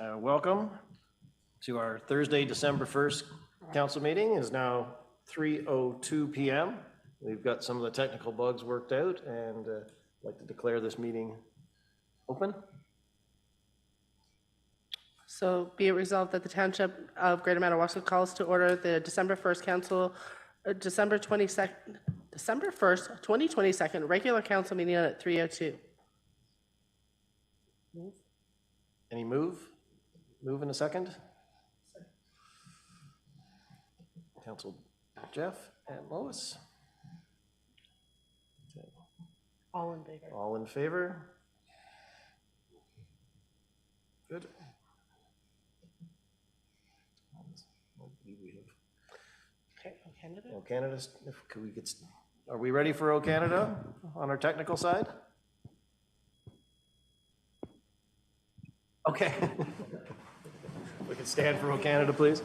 Welcome to our Thursday, December 1st council meeting. It is now 3:02 p.m. We've got some of the technical bugs worked out, and I'd like to declare this meeting open. So be it resolved that the Township of Greater Madawaska calls to order the December 1st council, December 1st, 2022 regular council meeting at 3:02. Any move? Move in a second. Council Jeff and Lois. Okay. All in favor. All in favor? Good. We have Okay, Canada. O Canada. Could we get? Are we ready for O Canada on our technical side? Okay. We can stand for O Canada, please.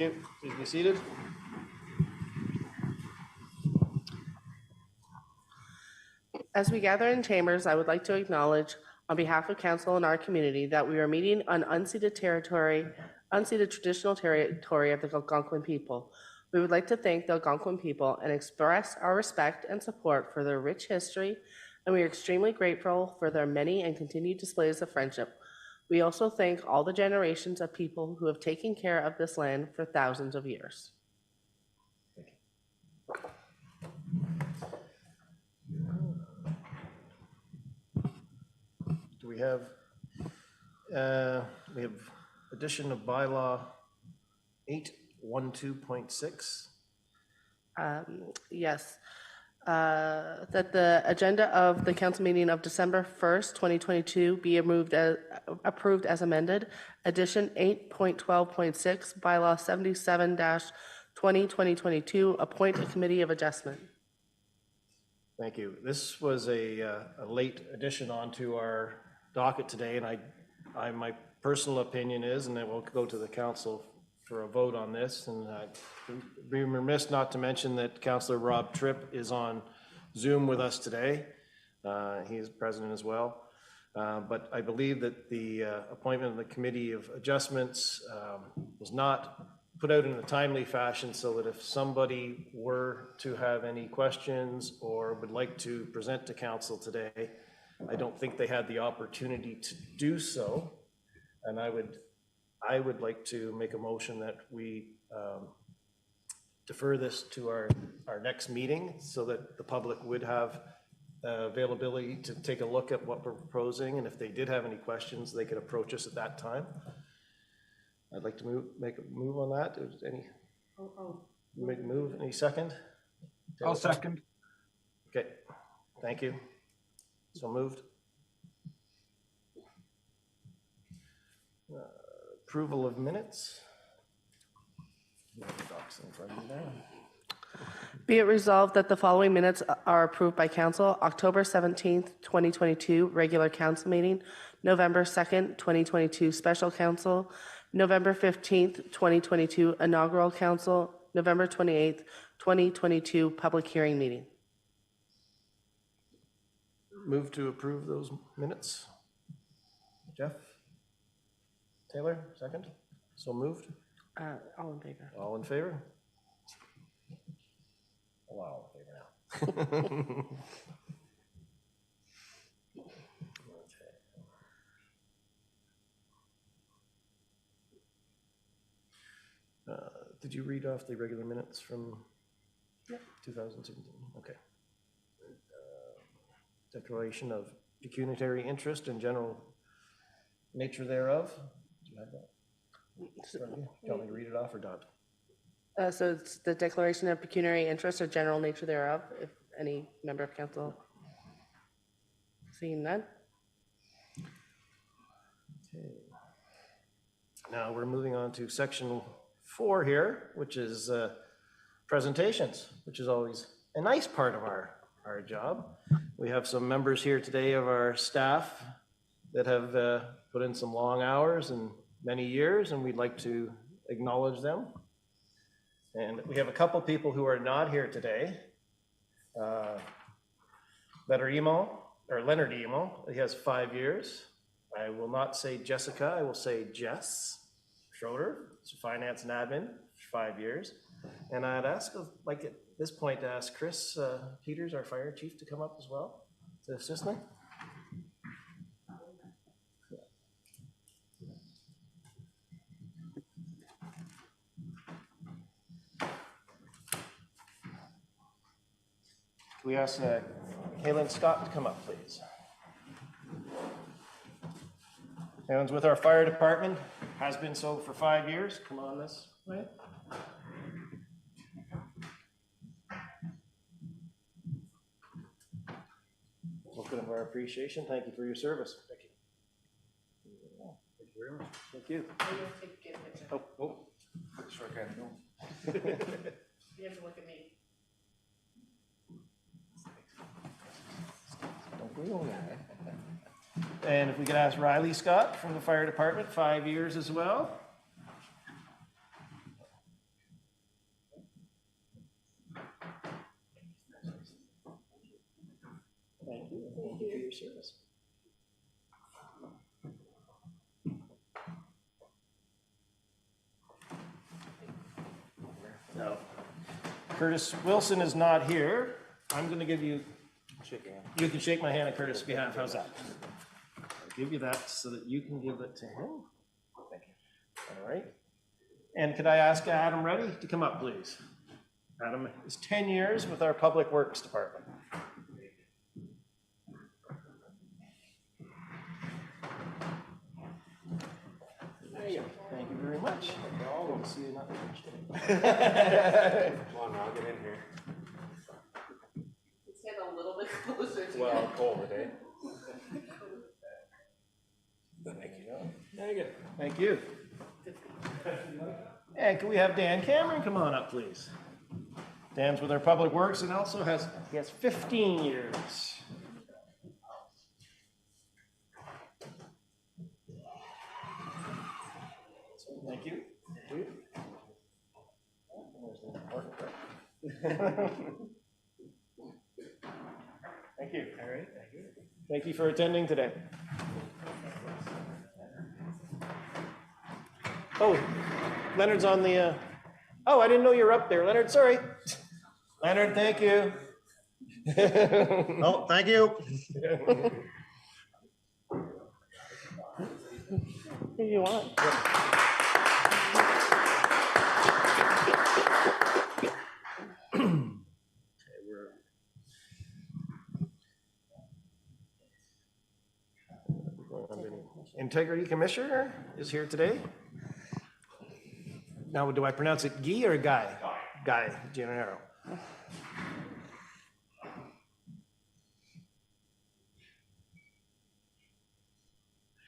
Okay, please be seated. As we gather in chambers, I would like to acknowledge on behalf of council and our community that we are meeting on unceded traditional territory of the Algonquin people. We would like to thank the Algonquin people and express our respect and support for their rich history, and we are extremely grateful for their many and continued displays of friendship. We also thank all the generations of people who have taken care of this land for thousands of years. Do we have addition of bylaw 812.6? Yes. That the agenda of the council meeting of December 1st, 2022 be approved as amended. Addition 8.12.6, bylaw 77-2022, appoint a committee of adjustment. Thank you. This was a late addition onto our docket today, and my personal opinion is, and then we'll go to the council for a vote on this, and I'd be remiss not to mention that Councillor Rob Tripp is on Zoom with us today. He is president as well. But I believe that the appointment of the Committee of Adjustments was not put out in a timely fashion, so that if somebody were to have any questions or would like to present to council today, I don't think they had the opportunity to do so. And I would like to make a motion that we defer this to our next meeting so that the public would have availability to take a look at what we're proposing, and if they did have any questions, they could approach us at that time. I'd like to make a move on that. Is any make a move? Any second? I'll second. Okay, thank you. So moved. Approval of minutes. Be it resolved that the following minutes are approved by council: October 17th, 2022, regular council meeting; November 2nd, 2022, special council; November 15th, 2022, inaugural council; November 28th, 2022, public hearing meeting. Move to approve those minutes. Jeff? Taylor, second? So moved? All in favor? All in favor? Oh, all in favor now. Did you read off the regular minutes from 2017? Okay. Declaration of pecuniary interest and general nature thereof. Do you have that? Do you want me to read it off or not? So it's the declaration of pecuniary interest or general nature thereof, if any member of council. Seeing none? Okay. Now we're moving on to section 4 here, which is presentations, which is always a nice part of our job. We have some members here today of our staff that have put in some long hours and many years, and we'd like to acknowledge them. And we have a couple people who are not here today. Leonard Emo, he has 5 years. I will not say Jessica, I will say Jess Schroeder, finance and admin, 5 years. And I'd like at this point to ask Chris Peters, our fire chief, to come up as well to assist me. Can we ask Kaylin Scott to come up, please? Kaylin's with our fire department, has been so for 5 years. Come on this way. Token of our appreciation. Thank you for your service. Thank you. Thank you very much. Thank you. Oh. Sure can. You have to look at me. And if we could ask Riley Scott from the fire department, 5 years as well. Thank you. Thank you for your service. Now, Curtis Wilson is not here. I'm going to give you. You can shake my hand on Curtis' behalf. How's that? I'll give you that so that you can give it to him. Thank you. All right. And could I ask Adam Reddy to come up, please? Adam is 10 years with our Public Works Department. There you go. Thank you very much. Good to see you. Not Come on, I'll get in here. Stand a little bit closer to Well, cold today. Thank you. Thank you. And can we have Dan Cameron come on up, please? Dan's with our Public Works and also has 15 years. Thank you. Thank you. Thank you. All right. Thank you. Thank you for attending today. Oh, Leonard's on the. Oh, I didn't know you were up there, Leonard. Sorry. Leonard, thank you. Oh, thank you. who you want. Integrity Commissioner is here today. Now, do I pronounce it Guy or Guy? Guy Gennaro.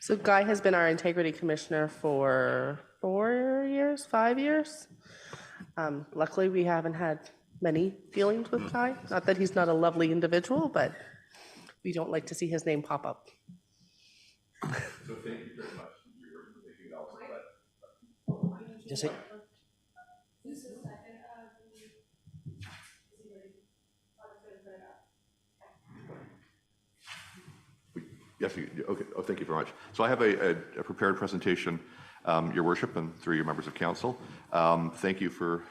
So Guy has been our integrity commissioner for 4 years, 5 years. Luckily, we haven't had many dealings with Guy. Not that he's not a lovely individual, but we don't like to see his name pop up. So thank you very much. You're making also that. Just say. Yes, okay. Oh, thank you very much. So I have a prepared presentation Your Worship, and through your members of council. Thank you for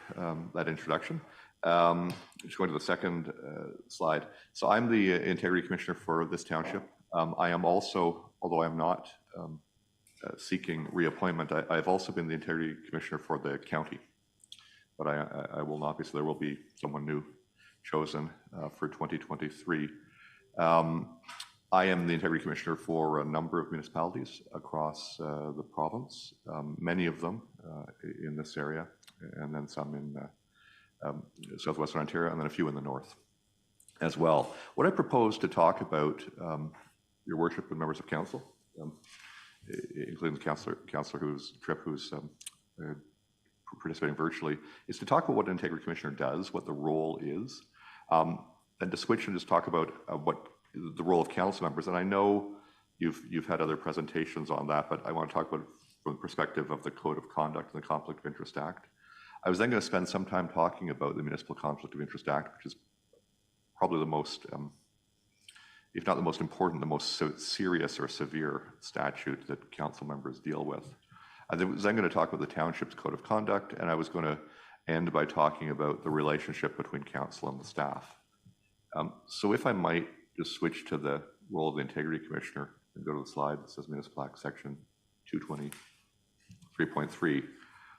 that introduction. Just going to the second slide. So I'm the Integrity Commissioner for this township. I am also, although I'm not seeking reappointment, I've also been the Integrity Commissioner for the county. But I will not be, so there will be someone new chosen for 2023. I am the Integrity Commissioner for a number of municipalities across the province, many of them in this area, and then some in southwestern Ontario, and then a few in the north as well. What I propose to talk about, your worship and members of council, including the councillor who's participating virtually, is to talk about what an Integrity Commissioner does, what the role is, and to switch and just talk about what the role of council members. And I know you've had other presentations on that, but I want to talk about it from the perspective of the Code of Conduct and the Conflict of Interest Act. I was then going to spend some time talking about the Municipal Conflict of Interest Act, which is probably the most, if not the most important, the most serious or severe statute that council members deal with. I was then going to talk about the Township's Code of Conduct, and I was going to end by talking about the relationship between council and the staff. So if I might just switch to the role of the Integrity Commissioner and go to the slide that says Municipal Act Section 223.3.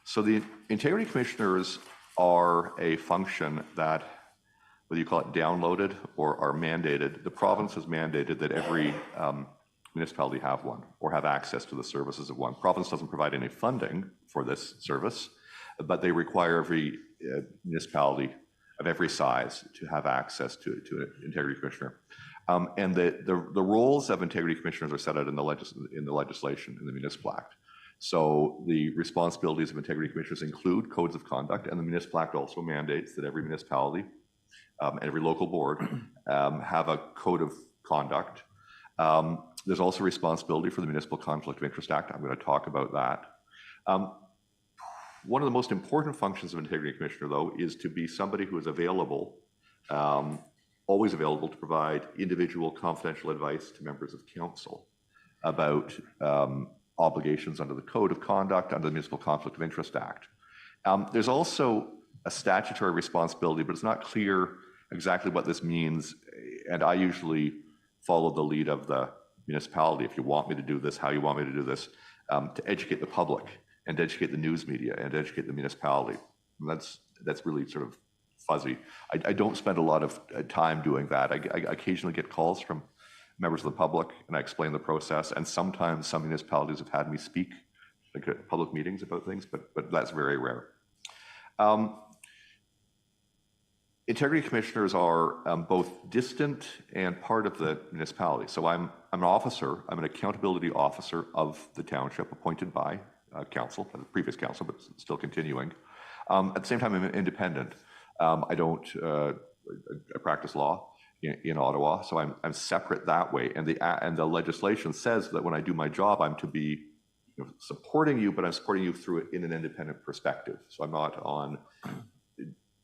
So the Integrity Commissioners are a function that, whether you call it downloaded or are mandated, the province has mandated that every municipality have one or have access to the services of one. Province doesn't provide any funding for this service, but they require every municipality of every size to have access to an Integrity Commissioner. And the roles of Integrity Commissioners are set out in the legislation, in the Municipal Act. So the responsibilities of Integrity Commissioners include codes of conduct, and the Municipal Act also mandates that every municipality, every local board have a code of conduct. There's also responsibility for the Municipal Conflict of Interest Act. I'm going to talk about that. One of the most important functions of Integrity Commissioner, though, is to be somebody who is available, always available to provide individual confidential advice to members of council about obligations under the Code of Conduct, under the Municipal Conflict of Interest Act. There's also a statutory responsibility, but it's not clear exactly what this means, and I usually follow the lead of the municipality. If you want me to do this, how you want me to do this, to educate the public and to educate the news media and to educate the municipality. And that's really sort of fuzzy. I don't spend a lot of time doing that. I occasionally get calls from members of the public, and I explain the process, and sometimes some municipalities have had me speak like at public meetings about things, but that's very rare. Integrity Commissioners are both distant and part of the municipality. So I'm an officer, I'm an accountability officer of the township appointed by council, the previous council, but still continuing. At the same time, I'm independent. I practice law in Ottawa, so I'm separate that way. And the legislation says that when I do my job, I'm to be supporting you, but I'm supporting you through it in an independent perspective. So I'm not on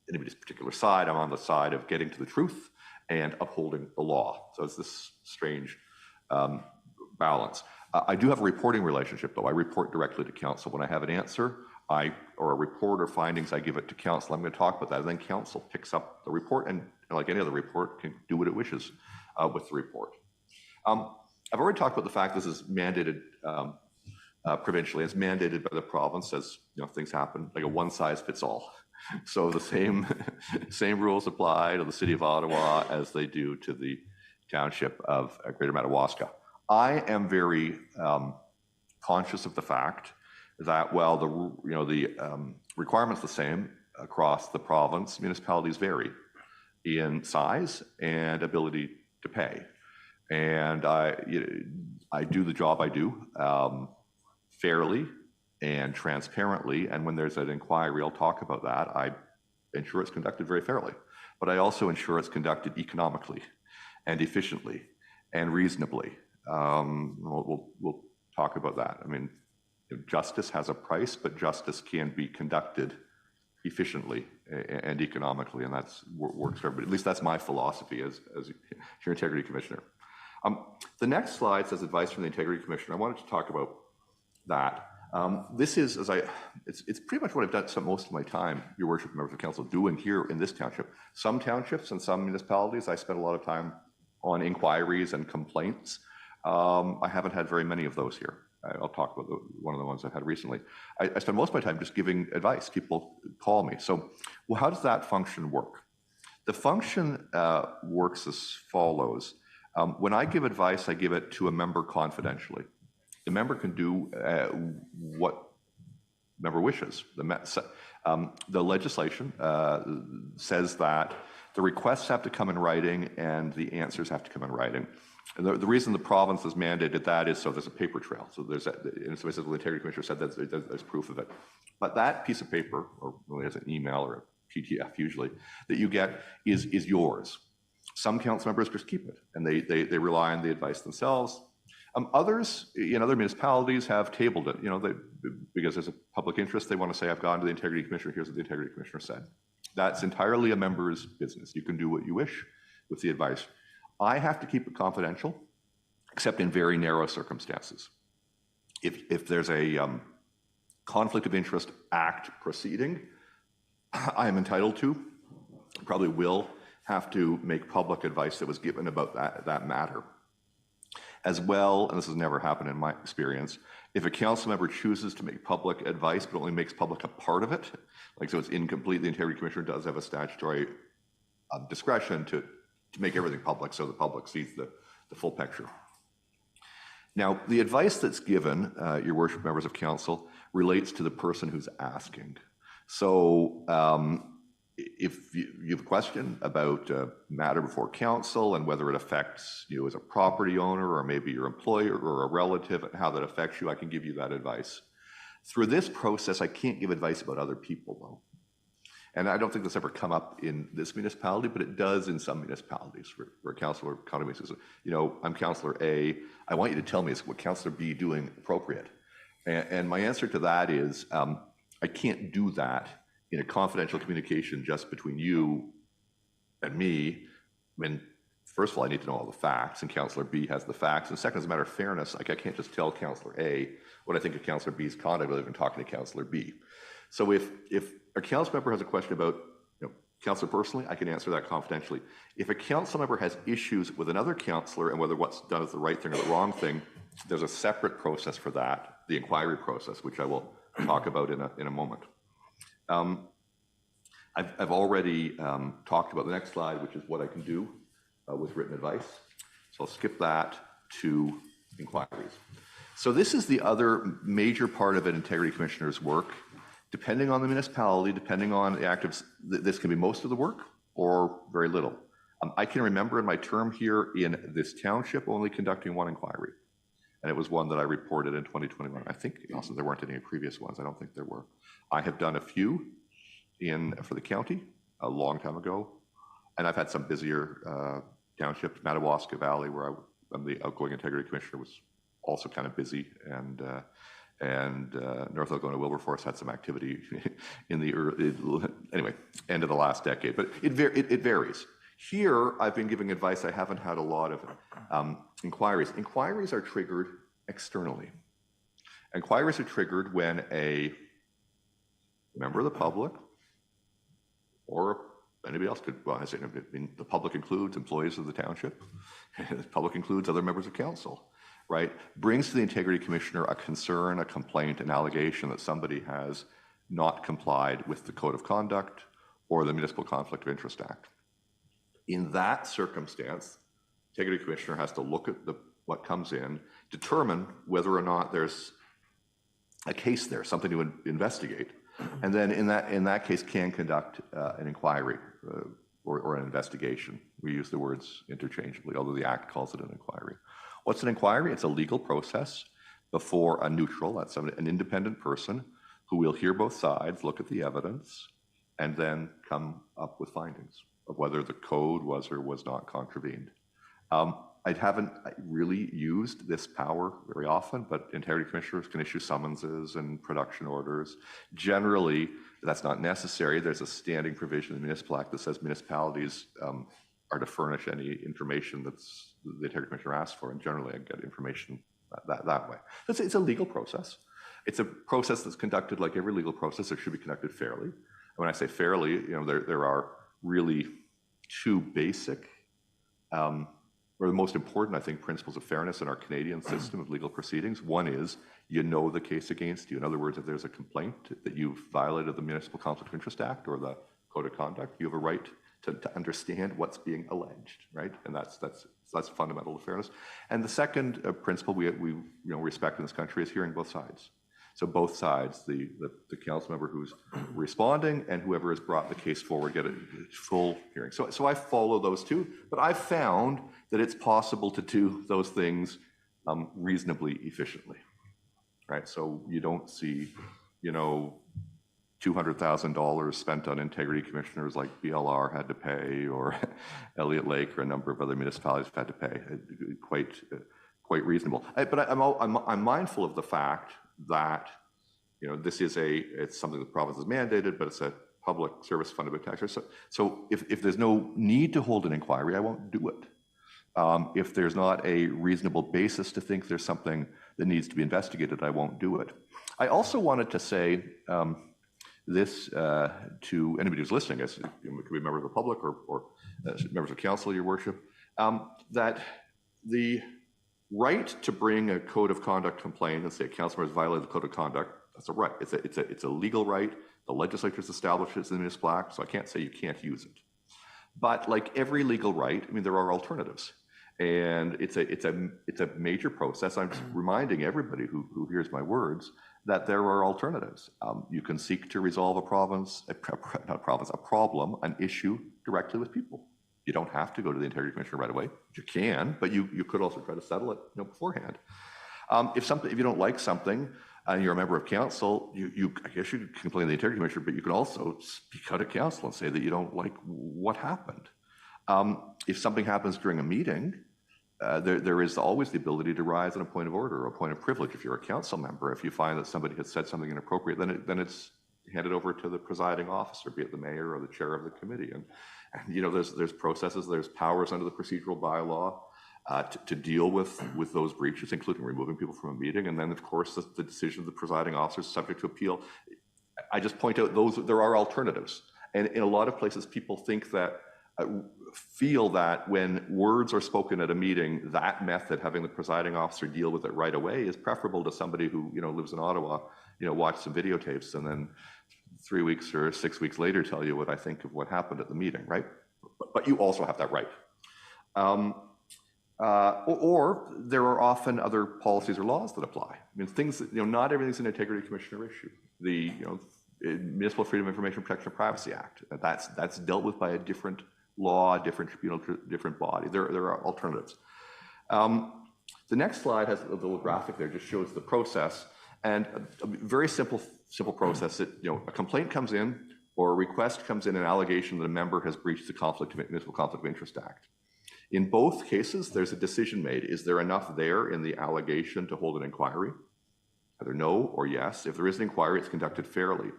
anybody's particular side. I'm on the side of getting to the truth and upholding the law. So it's this strange balance. I do have a reporting relationship, though. I report directly to council. When I have an answer, or a report or findings, I give it to council. I'm going to talk about that. And then council picks up the report, and like any other report, can do what it wishes with the report. I've already talked about the fact this is mandated provincially. It's mandated by the province as things happen, like a one-size-fits-all. So the same rules apply to the city of Ottawa as they do to the township of Greater Madawaska. I am very conscious of the fact that while the requirements are the same across the province, municipalities vary in size and ability to pay. And I do the job I do fairly and transparently, and when there's an inquiry, I'll talk about that. I ensure it's conducted very fairly, but I also ensure it's conducted economically and efficiently and reasonably. We'll talk about that. I mean, justice has a price, but justice can be conducted efficiently and economically, and that's works for everybody. At least that's my philosophy as your Integrity Commissioner. The next slide says advice from the Integrity Commissioner. I wanted to talk about that. This is, it's pretty much what I've done most of my time, Your Worship, members of council, doing here in this township. Some townships and some municipalities, I spend a lot of time on inquiries and complaints. I haven't had very many of those here. I'll talk about one of the ones I've had recently. I spend most of my time just giving advice. People call me. So, well, how does that function work? The function works as follows. When I give advice, I give it to a member confidentially. The member can do what member wishes. The legislation says that the requests have to come in writing and the answers have to come in writing. And the reason the province has mandated that is so there's a paper trail. So there's, and so the Integrity Commissioner said that there's proof of it. But that piece of paper, or really as an email or a PDF usually, that you get is yours. Some council members just keep it and they rely on the advice themselves. Others in other municipalities have tabled it, because there's a public interest. They want to say, I've gone to the Integrity Commissioner, here's what the Integrity Commissioner said. That's entirely a member's business. You can do what you wish with the advice. I have to keep it confidential, except in very narrow circumstances. If there's a conflict of interest act proceeding, I am entitled to, probably will have to make public advice that was given about that matter. As well, and this has never happened in my experience, if a council member chooses to make public advice but only makes public a part of it, like so it's incomplete, the Integrity Commissioner does have a statutory discretion to make everything public so the public sees the full picture. Now, the advice that's given, Your Worship, members of council, relates to the person who's asking. So if you have a question about a matter before council and whether it affects you as a property owner or maybe your employer or a relative and how that affects you, I can give you that advice. Through this process, I can't give advice about other people, though. And I don't think that's ever come up in this municipality, but it does in some municipalities where Councillor Conway says, I'm Councillor A, I want you to tell me is what Councillor B doing appropriate? And my answer to that is, I can't do that in a confidential communication just between you and me. I mean, first of all, I need to know all the facts, and Councillor B has the facts. And second, as a matter of fairness, I can't just tell Councillor A what I think of Councillor B's conduct without even talking to Councillor B. So if a council member has a question about councillor personally, I can answer that confidentially. If a council member has issues with another councillor and whether what's done is the right thing or the wrong thing, there's a separate process for that, the inquiry process, which I will talk about in a moment. I've already talked about the next slide, which is what I can do with written advice. So I'll skip that to inquiries. So this is the other major part of an Integrity Commissioner's work. Depending on the municipality, depending on the active, this can be most of the work or very little. I can remember in my term here in this township only conducting one inquiry. And it was one that I reported in 2021. I think also there weren't any previous ones. I don't think there were. I have done a few for the county a long time ago. And I've had some busier townships. Madawaska Valley, where I'm the outgoing Integrity Commissioner, was also kind of busy. And North Algona Wilberforce had some activity in the end of the last decade, but it varies. Here, I've been giving advice. I haven't had a lot of inquiries. Inquiries are triggered externally. Inquiries are triggered when a member of the public or anybody else could, well, I say, the public includes employees of the township, the public includes other members of council, right, brings to the Integrity Commissioner a concern, a complaint, an allegation that somebody has not complied with the Code of Conduct or the Municipal Conflict of Interest Act. In that circumstance, Integrity Commissioner has to look at what comes in, determine whether or not there's a case there, something to investigate, and then in that case can conduct an inquiry or an investigation. We use the words interchangeably, although the Act calls it an inquiry. What's an inquiry? It's a legal process before a neutral, that's an independent person, who will hear both sides, look at the evidence, and then come up with findings of whether the code was or was not contravened. I haven't really used this power very often, but Integrity Commissioners can issue summonses and production orders. Generally, that's not necessary. There's a standing provision in the Municipal Act that says municipalities are to furnish any information that's the Integrity Commissioner asks for, and generally I get information that way. It's a legal process. It's a process that's conducted like every legal process. It should be conducted fairly. And when I say fairly, you know, there are really two basic, or the most important, I think, principles of fairness in our Canadian system of legal proceedings. One is, you know the case against you. In other words, if there's a complaint that you've violated the Municipal Conflict of Interest Act or the Code of Conduct, you have a right to understand what's being alleged, right? And that's fundamental to fairness. And the second principle we respect in this country is hearing both sides. So both sides, the council member who's responding and whoever has brought the case forward, get a full hearing. So I follow those two, but I've found that it's possible to do those things reasonably efficiently, right? So you don't see, you know, $200,000 spent on integrity commissioners like BLR had to pay, or Elliott Lake or a number of other municipalities have had to pay. Quite reasonable. But I'm mindful of the fact that, you know, this is it's something the province has mandated, but it's a public service funded by taxpayers. So if there's no need to hold an inquiry, I won't do it. If there's not a reasonable basis to think there's something that needs to be investigated, I won't do it. I also wanted to say this to anybody who's listening, as it could be members of the public or members of council, your worship, that the right to bring a code of conduct complaint and say a council member has violated the code of conduct, that's a right. It's a legal right. The legislature's established it in the Municipal Act, so I can't say you can't use it. But like every legal right, I mean, there are alternatives. And it's a major process. I'm just reminding everybody who hears my words that there are alternatives. You can seek to resolve a problem, an issue directly with people. You don't have to go to the Integrity Commissioner right away. You can, but you could also try to settle it, you know, beforehand. If you don't like something and you're a member of council, I guess you could complain to the Integrity Commissioner, but you can also speak out at council and say that you don't like what happened. If something happens during a meeting, there is always the ability to rise on a point of order or a point of privilege. If you're a council member, if you find that somebody has said something inappropriate, then it's handed over to the presiding officer, be it the mayor or the chair of the committee. And you know, there's processes, there's powers under the procedural bylaw to deal with those breaches, including removing people from a meeting. And then, of course, the decision of the presiding officer is subject to appeal. I just point out there are alternatives. And in a lot of places, people think that feel that when words are spoken at a meeting, that method, having the presiding officer deal with it right away, is preferable to somebody who, you know, lives in Ottawa, you know, watch some videotapes and then 3 weeks or 6 weeks later tell you what I think of what happened at the meeting, right? But you also have that right. Or there are often other policies or laws that apply. I mean, things that, you know, not everything's an Integrity Commissioner issue. The, you know, Municipal Freedom of Information Protection and Privacy Act, that's dealt with by a different law, different tribunal, different body. There are alternatives. The next slide has a little graphic there, just shows the process, and a very simple process. That, you know, a complaint comes in or a request comes in, an allegation that a member has breached the Municipal Conflict of Interest Act. In both cases, there's a decision made. Is there enough there in the allegation to hold an inquiry? Either no or yes. If there is an inquiry, it's conducted fairly.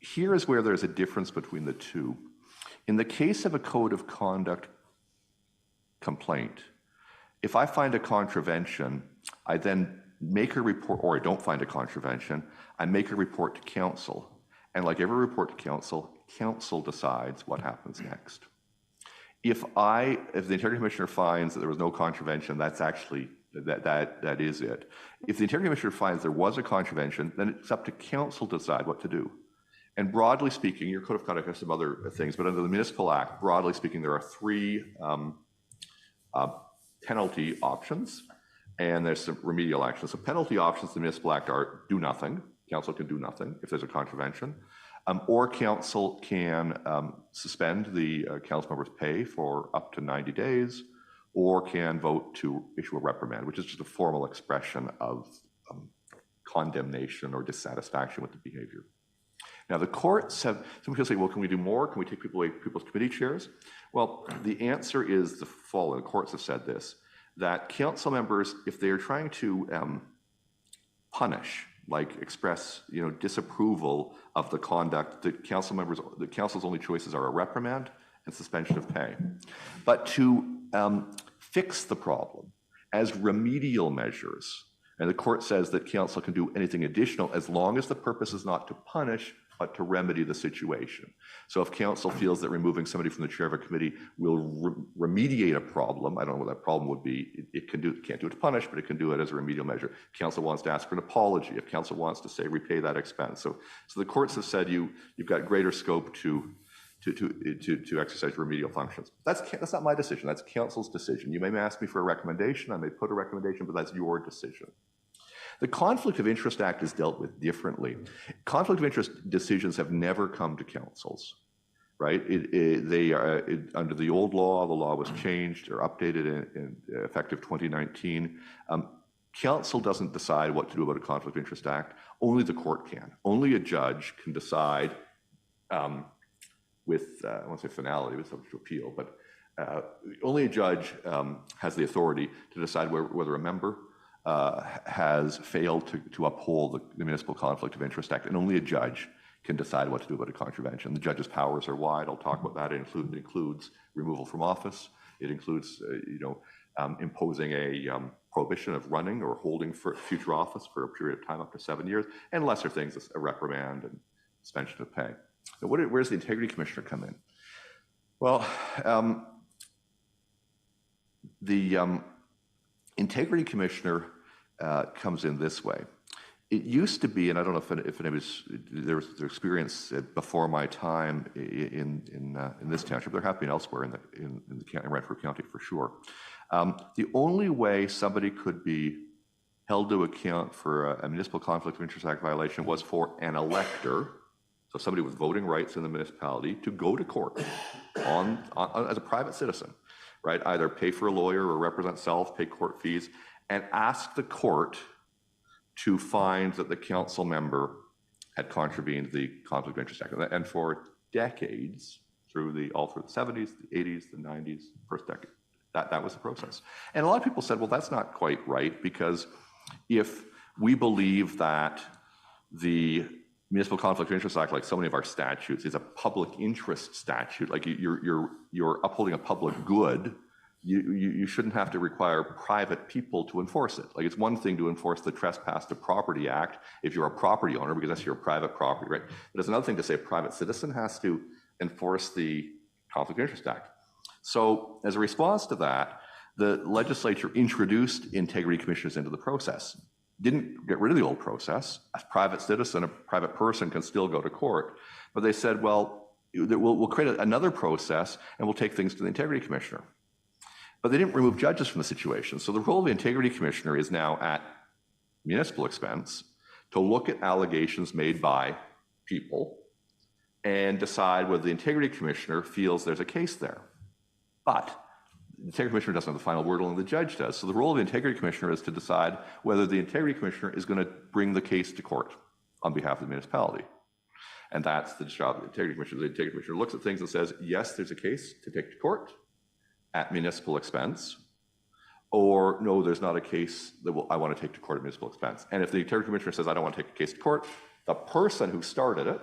Here is where there's a difference between the two. In the case of a code of conduct complaint, if I find a contravention, I then make a report, or I don't find a contravention, I make a report to council. And like every report to council, council decides what happens next. If the Integrity Commissioner finds that there was no contravention, that's actually, that is it. If the Integrity Commissioner finds there was a contravention, then it's up to council to decide what to do. And broadly speaking, your code of conduct has some other things, but under the Municipal Act, broadly speaking, there are 3 penalty options, and there's some remedial actions. So penalty options in the Municipal Act are do nothing. Council can do nothing if there's a contravention, or council can suspend the council member's pay for up to 90 days, or can vote to issue a reprimand, which is just a formal expression of condemnation or dissatisfaction with the behavior. Now, the courts have, some people say, well, can we do more? Can we take people away people's committee chairs? Well, the answer is the following. The courts have said this, that council members, if they are trying to punish, like express, you know, disapproval of the conduct, the council's only choices are a reprimand and suspension of pay. But to fix the problem, as remedial measures. And the court says that council can do anything additional as long as the purpose is not to punish, but to remedy the situation. So if council feels that removing somebody from the chair of a committee will remediate a problem, I don't know what that problem would be, it can't do it to punish, but it can do it as a remedial measure. Council wants to ask for an apology, if council wants to say repay that expense. So the courts have said you've got greater scope to exercise remedial functions. That's not my decision, that's council's decision. You may ask me for a recommendation, I may put a recommendation, but that's your decision. The Conflict of Interest Act is dealt with differently. Conflict of interest decisions have never come to councils, right? They are under the old law. The law was changed or updated in effective 2019. Council doesn't decide what to do about a Conflict of Interest Act. Only the court can. Only a judge can decide with, I won't say finality, with subject to appeal, but only a judge has the authority to decide whether a member has failed to uphold the Municipal Conflict of Interest Act, and only a judge can decide what to do about a contravention. The judge's powers are wide. I'll talk about that. It includes removal from office. It includes, imposing a prohibition of running or holding for future office for a period of time up to 7 years, and lesser things, a reprimand and suspension of pay. Now, where's the Integrity Commissioner come in? Well, the Integrity Commissioner comes in this way. It used to be, and I don't know if there was experience before my time in this township. There have been elsewhere in Renfrew County for sure. The only way somebody could be held to account for a Municipal Conflict of Interest Act violation was for an elector, so somebody with voting rights in the municipality, to go to court as a private citizen, right? Either pay for a lawyer or represent self, pay court fees, and ask the court to find that the council member had contravened the Conflict of Interest Act. And for decades, all through the 70s, the 80s, the 90s, first decade, that was the process. And a lot of people said, well, that's not quite right, because if we believe that the Municipal Conflict of Interest Act, like so many of our statutes, is a public interest statute, like you're upholding a public good, you shouldn't have to require private people to enforce it. Like, it's one thing to enforce the Trespass to Property Act if you're a property owner, because that's your private property, right? But it's another thing to say a private citizen has to enforce the Conflict of Interest Act. So as a response to that, the legislature introduced integrity commissioners into the process. Didn't get rid of the old process. A private citizen, a private person can still go to court. But they said, well, we'll create another process and we'll take things to the integrity commissioner. But they didn't remove judges from the situation. So the role of the integrity commissioner is now at municipal expense to look at allegations made by people and decide whether the integrity commissioner feels there's a case there. But the integrity commissioner doesn't have the final word, only the judge does. So the role of the integrity commissioner is to decide whether the integrity commissioner is going to bring the case to court on behalf of the municipality. And that's the job of the integrity commissioner. The integrity commissioner looks at things and says, yes, there's a case to take to court at municipal expense, or no, there's not a case that I want to take to court at municipal expense. And if the integrity commissioner says, I don't want to take a case to court, the person who started it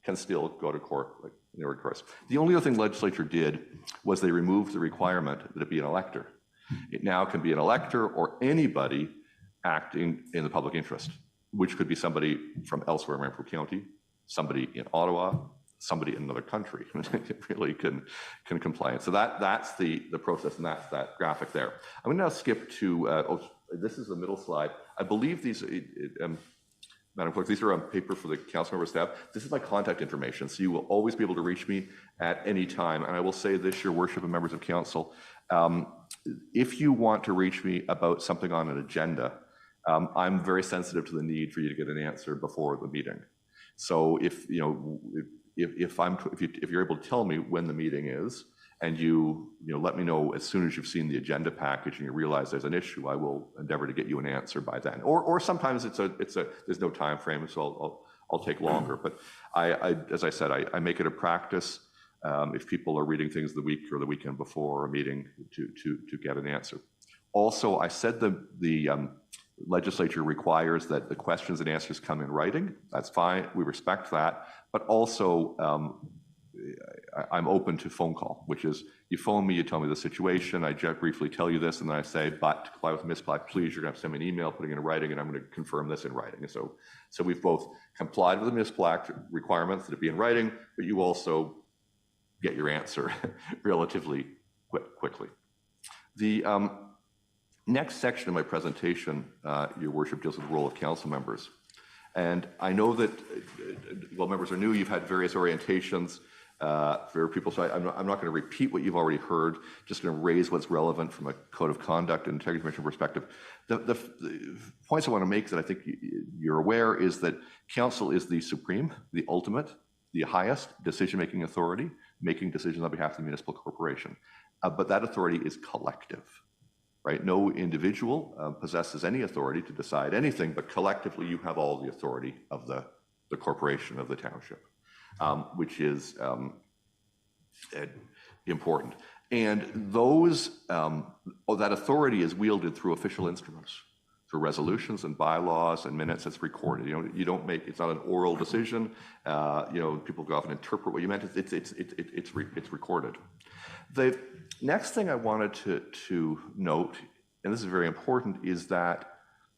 can still go to court, like in the ordinary course. The only other thing the legislature did was they removed the requirement that it be an elector. It now can be an elector or anybody acting in the public interest, which could be somebody from elsewhere in Renfrew County, somebody in Ottawa, somebody in another country. It really can comply. So that's the process, and that's that graphic there. I'm going to now skip to, this is the middle slide. I believe these, Madam Clerk, these are on paper for the council member staff. This is my contact information, so you will always be able to reach me at any time. And I will say this, your worship and members of council, if you want to reach me about something on an agenda, I'm very sensitive to the need for you to get an answer before the meeting. So if you're able to tell me when the meeting is, and you let me know as soon as you've seen the agenda package and you realize there's an issue, I will endeavor to get you an answer by then. Or sometimes there's no time frame, so I'll take longer. But as I said, I make it a practice if people are reading things the week or the weekend before a meeting to get an answer. Also, I said the legislature requires that the questions and answers come in writing. That's fine. We respect that. But also, I'm open to phone call, which is you phone me, you tell me the situation, I briefly tell you this, and then I say, but to comply with the municipal act, please, you're going to have to send me an email, putting it in writing, and I'm going to confirm this in writing. And so we've both complied with the municipal act requirements that it be in writing, but you also get your answer relatively quickly. The next section of my presentation, Your Worship, deals with the role of council members. And I know that, well, members are new, you've had various orientations for people, so I'm not going to repeat what you've already heard, just going to raise what's relevant from a code of conduct and integrity commission perspective. The points I want to make that I think you're aware is that council is the supreme, the ultimate, the highest decision-making authority, making decisions on behalf of the municipal corporation. But that authority is collective. Right? No individual possesses any authority to decide anything, but collectively you have all the authority of the corporation, of the township, which is important. And that authority is wielded through official instruments, through resolutions and bylaws and minutes. It's recorded. You don't make, it's not an oral decision. People go off and interpret what you meant. It's recorded. The next thing I wanted to note, and this is very important, is that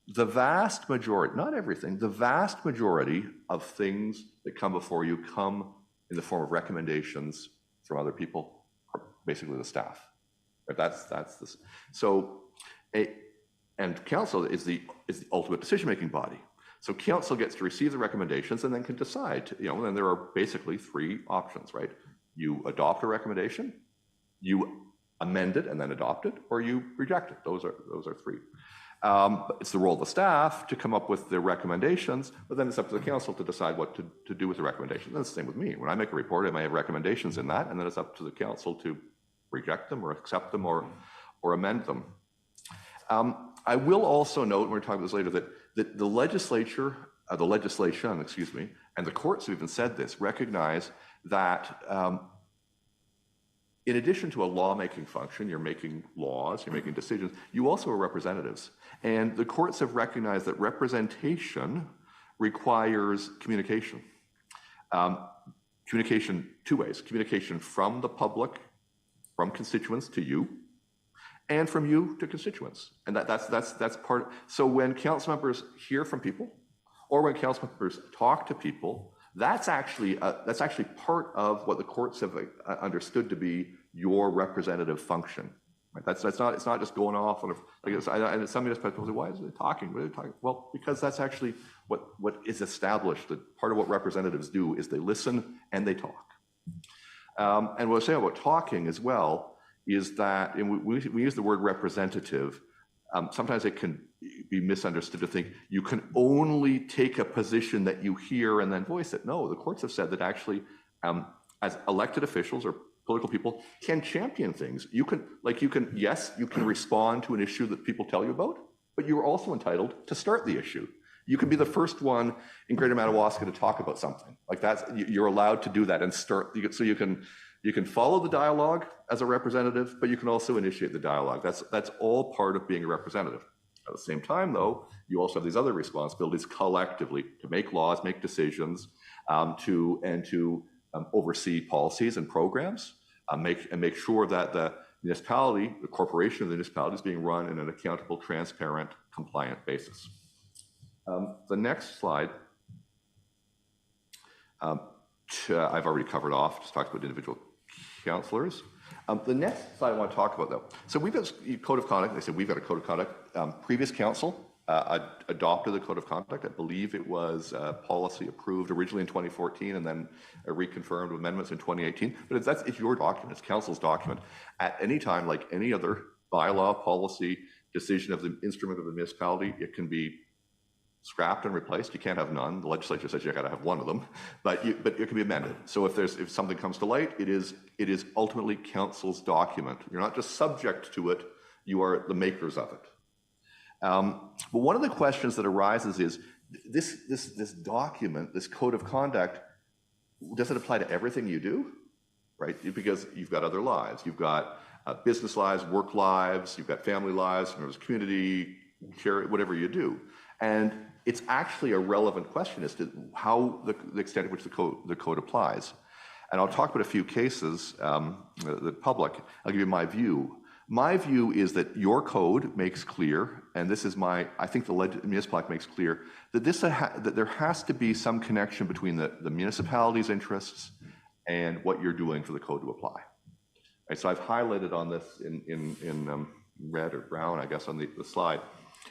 the vast majority, not everything, the vast majority of things that come before you come in the form of recommendations from other people, basically the staff. Right? That's this. So, and council is the ultimate decision-making body. So council gets to receive the recommendations and then can decide. And there are basically three options, right? You adopt a recommendation, you amend it and then adopt it, or you reject it. Those are three. It's the role of the staff to come up with the recommendations, but then it's up to the council to decide what to do with the recommendations. That's the same with me. When I make a report, I may have recommendations in that, and then it's up to the council to reject them or accept them or amend them. I will also note, and we're talking about this later, that the legislation, and the courts have even said this, recognize that in addition to a lawmaking function, you're making laws, you're making decisions, you also are representatives. And the courts have recognized that representation requires communication. Communication two ways: communication from the public, from constituents to you, and from you to constituents. And that's part. So when council members hear from people, or when council members talk to people, that's actually part of what the courts have understood to be your representative function. Right? It's not just going off on and some municipalities say, why is it talking? What are they talking? Well, because that's actually what is established. That part of what representatives do is they listen and they talk. And what I say about talking as well is that, and we use the word representative. Sometimes it can be misunderstood to think you can only take a position that you hear and then voice it. No, the courts have said that actually, as elected officials or political people can champion things. You can respond to an issue that people tell you about, but you're also entitled to start the issue. You can be the first one in Greater Madawaska to talk about something. You're allowed to do that and start. So you can follow the dialogue as a representative, but you can also initiate the dialogue. That's all part of being a representative. At the same time, though, you also have these other responsibilities collectively to make laws, make decisions, to oversee policies and programs, make sure that the municipality, the corporation of the municipality, is being run in an accountable, transparent, compliant basis. The next slide, I've already covered off, just talked about individual councillors. The next slide I want to talk about, though. So we've got a code of conduct. They said we've got a code of conduct. Previous council adopted the code of conduct. I believe it was policy approved originally in 2014 and then reconfirmed with amendments in 2018. But it's your document. It's council's document. At any time, like any other bylaw, policy, decision of the instrument of the municipality, it can be scrapped and replaced. You can't have none. The legislature says you got to have one of them, but it can be amended. So if something comes to light, it is ultimately council's document. You're not just subject to it; you are the makers of it. But one of the questions that arises is this document, this code of conduct, does it apply to everything you do? Right? Because you've got other lives. You've got business lives, work lives. You've got family lives, members of community, charity, whatever you do. And it's actually a relevant question as to how the extent to which the code applies. And I'll talk about a few cases, the public. I'll give you my view. My view is that your code makes clear, and this is I think the municipal act makes clear, that that there has to be some connection between the municipality's interests and what you're doing for the code to apply. Right, so I've highlighted on this in red or brown, I guess, on the slide.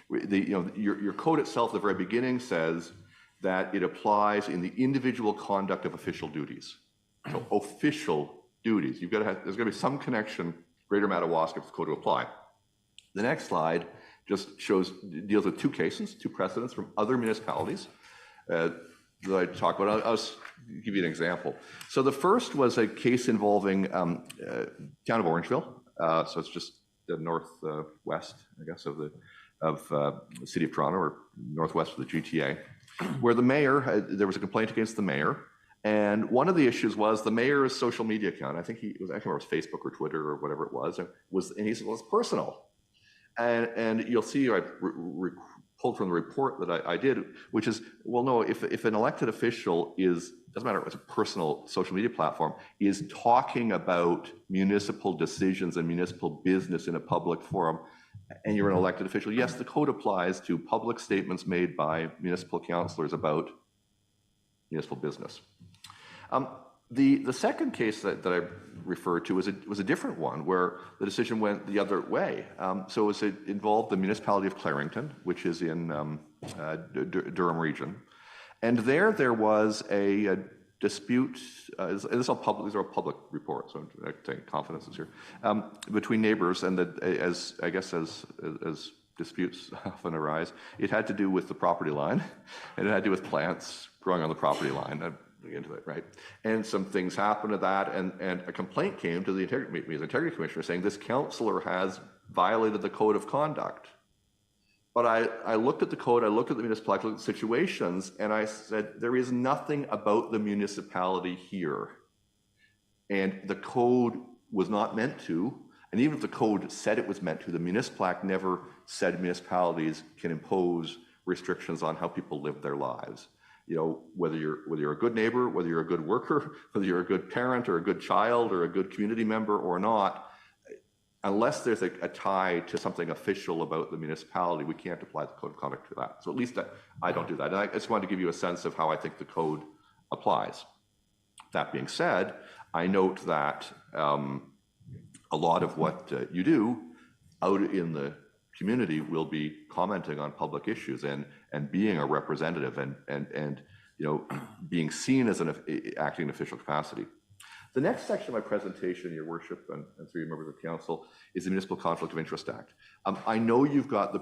Your code itself, at the very beginning, says that it applies in the individual conduct of official duties. So official duties. There's got to be some connection, Greater Madawaska, for the code to apply. The next slide just deals with two cases, two precedents from other municipalities that I talk about. I'll give you an example. So the first was a case involving town of Orangeville. So it's just the northwest, I guess, of the city of Toronto, or northwest of the GTA, where the mayor, there was a complaint against the mayor. And one of the issues was the mayor's social media account. I can't remember if it was Facebook or Twitter or whatever it was. And he said, well, it's personal. And you'll see I pulled from the report that I did, which is, well, no, if an elected official doesn't matter if it's a personal social media platform, is talking about municipal decisions and municipal business in a public forum, and you're an elected official, yes, the code applies to public statements made by municipal councillors about municipal business. The second case that I referred to was a different one, where the decision went the other way. So it involved the municipality of Clarington, which is in Durham region. And there was a dispute, these are all public reports, so I take confidences here, between neighbors, and as disputes often arise, it had to do with the property line, and it had to do with plants growing on the property line. Into it, right? And some things happened to that, and a complaint came to the Integrity Commissioner saying this councillor has violated the code of conduct. But I looked at the code, I looked at the municipality, I looked at situations, and I said, there is nothing about the municipality here. And the code was not meant to, and even if the code said it was meant to, the municipal act never said municipalities can impose restrictions on how people live their lives. Whether you're a good neighbor, whether you're a good worker, whether you're a good parent or a good child or a good community member or not, unless there's a tie to something official about the municipality, we can't apply the code of conduct to that. So at least I don't do that. And I just wanted to give you a sense of how I think the code applies. That being said, I note that a lot of what you do out in the community will be commenting on public issues and being a representative and being seen as an acting in official capacity. The next section of my presentation, Your Worship, and three members of council, is the Municipal Conflict of Interest Act. I know you've got the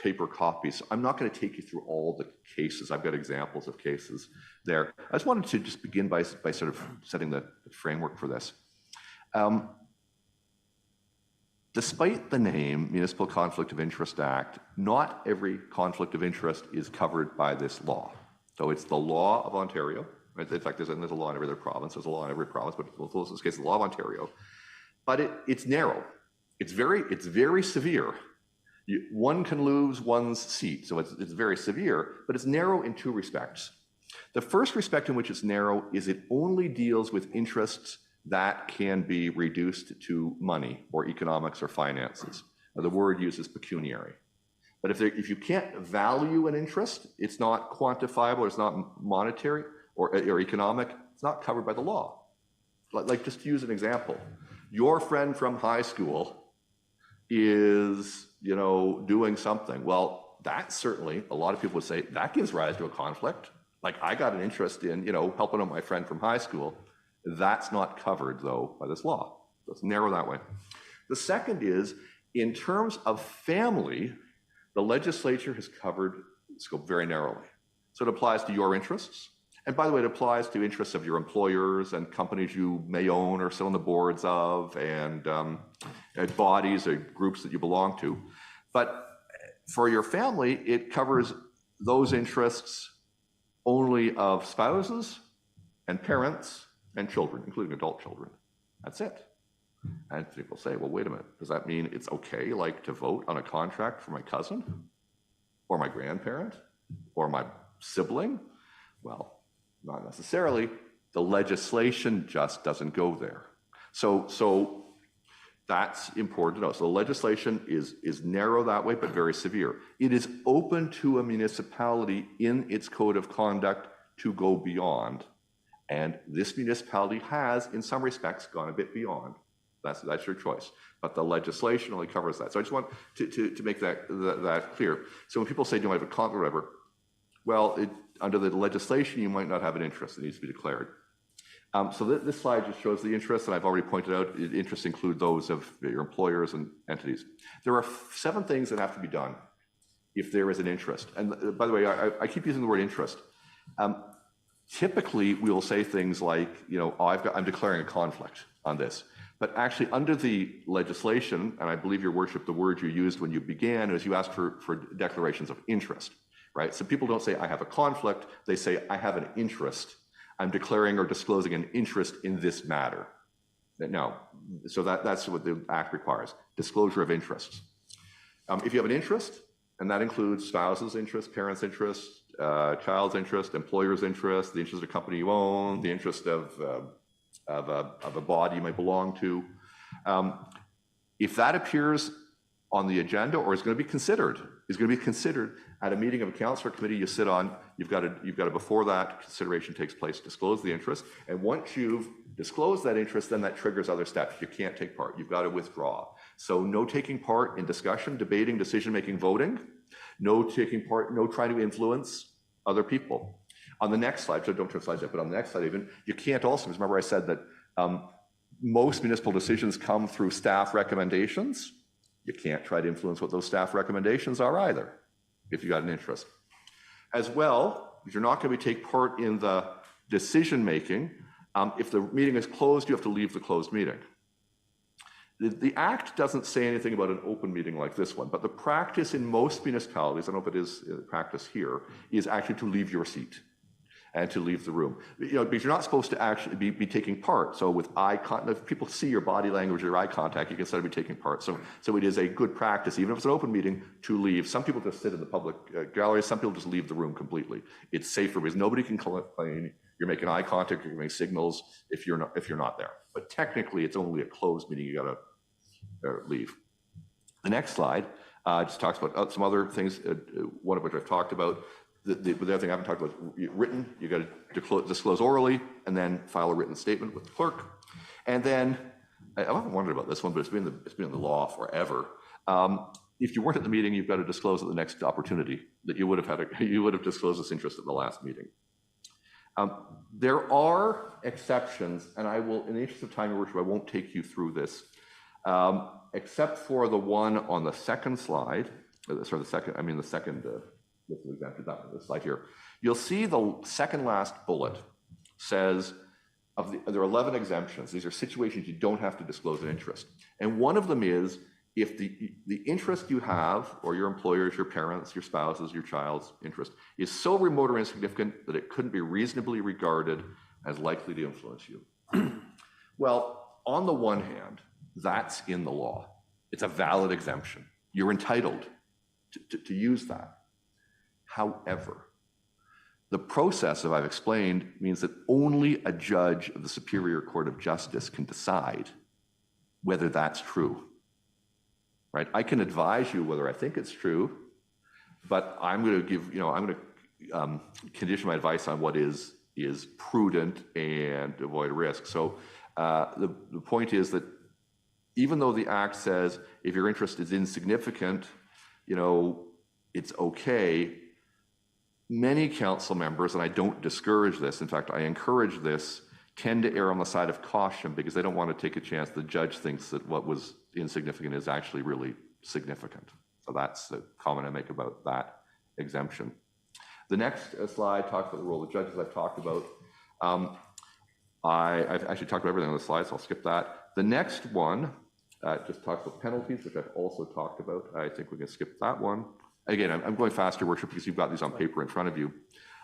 paper copies. I'm not going to take you through all the cases. I've got examples of cases there. I just wanted to just begin by sort of setting the framework for this. Despite the name Municipal Conflict of Interest Act, not every conflict of interest is covered by this law. So it's the law of Ontario. Right? In fact, there's a law in every other province. There's a law in every province, but in this case, the law of Ontario. But it's narrow. It's very severe. One can lose one's seat, so it's very severe, but it's narrow in two respects. The first respect in which it's narrow is it only deals with interests that can be reduced to money or economics or finances. Now, the word uses pecuniary. But if you can't value an interest, it's not quantifiable, it's not monetary or economic, it's not covered by the law. Like just to use an example, your friend from high school is, doing something. Well, that certainly, a lot of people would say, that gives rise to a conflict. Like I got an interest in, helping out my friend from high school. That's not covered, though, by this law. So it's narrow that way. The second is, in terms of family, the legislature has covered the scope very narrowly. So it applies to your interests. And by the way, it applies to interests of your employers and companies you may own or sit on the boards of and bodies or groups that you belong to. But for your family, it covers those interests only of spouses and parents and children, including adult children. That's it. And people say, well, wait a minute, does that mean it's okay, to vote on a contract for my cousin or my grandparent or my sibling? Well, not necessarily. The legislation just doesn't go there. So that's important to know. So the legislation is narrow that way, but very severe. It is open to a municipality in its code of conduct to go beyond. And this municipality has, in some respects, gone a bit beyond. That's your choice. But the legislation only covers that. So I just want to make that clear. So when people say, do I have a conflict or whatever, well, under the legislation, you might not have an interest. It needs to be declared. So this slide just shows the interests, and I've already pointed out, interests include those of your employers and entities. There are 7 things that have to be done if there is an interest. And by the way, I keep using the word interest. Typically, we will say things like, I'm declaring a conflict on this. But actually, under the legislation, and I believe, Your Worship, the word you used when you began is you asked for declarations of interest, right? So people don't say, I have a conflict. They say, I have an interest. I'm declaring or disclosing an interest in this matter. No, so that's what the Act requires, disclosure of interests. If you have an interest, and that includes spouse's interest, parents' interest, child's interest, employer's interest, the interest of a company you own, the interest of a body you might belong to. If that appears on the agenda or is going to be considered at a meeting of a council or committee you sit on, you've got to before that consideration takes place, disclose the interest. And once you've disclosed that interest, then that triggers other steps. You can't take part. You've got to withdraw. So no taking part in discussion, debating, decision-making, voting. No taking part, no trying to influence other people. On the next slide, so don't turn slides yet, but on the next slide even, you can't also, because remember I said that most municipal decisions come through staff recommendations. You can't try to influence what those staff recommendations are either, if you got an interest. As well, if you're not going to take part in the decision-making, if the meeting is closed, you have to leave the closed meeting. The Act doesn't say anything about an open meeting like this one, but the practice in most municipalities, I don't know if it is practice here, is actually to leave your seat and to leave the room. Because you're not supposed to actually be taking part. So with eye contact, if people see your body language or your eye contact, you can start to be taking part. So it is a good practice, even if it's an open meeting, to leave. Some people just sit in the public gallery. Some people just leave the room completely. It's safer because nobody can complain. You're making eye contact, you're giving signals if you're not there. But technically, it's only a closed meeting. You got to leave. The next slide just talks about some other things, one of which I've talked about. The other thing I haven't talked about is written. You got to disclose orally and then file a written statement with the clerk. And then, I often wondered about this one, but it's been in the law forever. If you weren't at the meeting, you've got to disclose at the next opportunity that you would have disclosed this interest at the last meeting. There are exceptions, and I will, in the interest of time, Your Worship, I won't take you through this, except for the one on the second slide. The second. This is exactly that one, this slide here. You'll see the second last bullet says there are 11 exemptions. These are situations you don't have to disclose an interest. And one of them is if the interest you have, or your employers, your parents, your spouses, your child's interest, is so remote or insignificant that it couldn't be reasonably regarded as likely to influence you. Well, on the one hand, that's in the law. It's a valid exemption. You're entitled to use that. However, the process, as I've explained, means that only a judge of the Superior Court of Justice can decide whether that's true. Right? I can advise you whether I think it's true, but I'm going to condition my advice on what is prudent and avoid risk. So the point is that even though the Act says if your interest is insignificant, it's okay. Many council members, and I don't discourage this, in fact, I encourage this, tend to err on the side of caution because they don't want to take a chance the judge thinks that what was insignificant is actually really significant. So that's the comment I make about that exemption. The next slide talks about the role of the judges I've talked about. I've actually talked about everything on the slide, so I'll skip that. The next one just talks about penalties, which I've also talked about. I think we can skip that one. Again, I'm going faster, Worship, because you've got these on paper in front of you.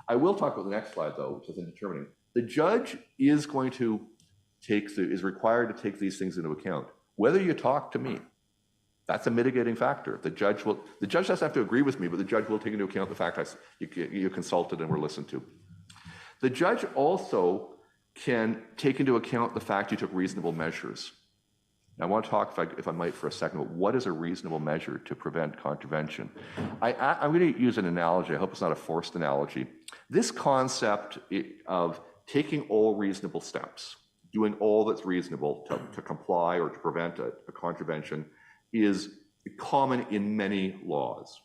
I will talk about the next slide, though, which is in determining. The judge is going to is required to take these things into account. Whether you talk to me, that's a mitigating factor. The judge doesn't have to agree with me, but the judge will take into account the fact you consulted and were listened to. The judge also can take into account the fact you took reasonable measures. Now, I want to talk, if I might, for a second, about what is a reasonable measure to prevent contravention. I'm going to use an analogy. I hope it's not a forced analogy. This concept of taking all reasonable steps, doing all that's reasonable to comply or to prevent a contravention, is common in many laws.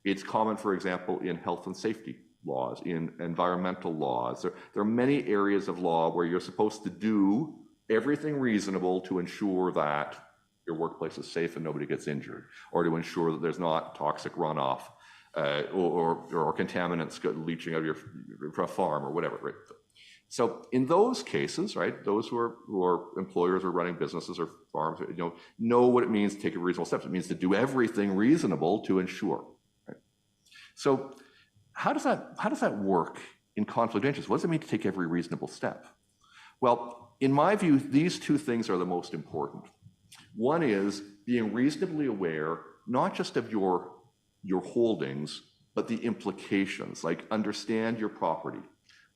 It's common, for example, in health and safety laws, in environmental laws. There are many areas of law where you're supposed to do everything reasonable to ensure that your workplace is safe and nobody gets injured, or to ensure that there's not toxic runoff or contaminants leaching out of your farm or whatever. Right? So in those cases, right, those who are employers or running businesses or farms, know what it means to take reasonable steps. It means to do everything reasonable to ensure. Right? So how does that work in conflict of interest? What does it mean to take every reasonable step? Well, in my view, these two things are the most important. One is being reasonably aware, not just of your holdings, but the implications, like understand your property,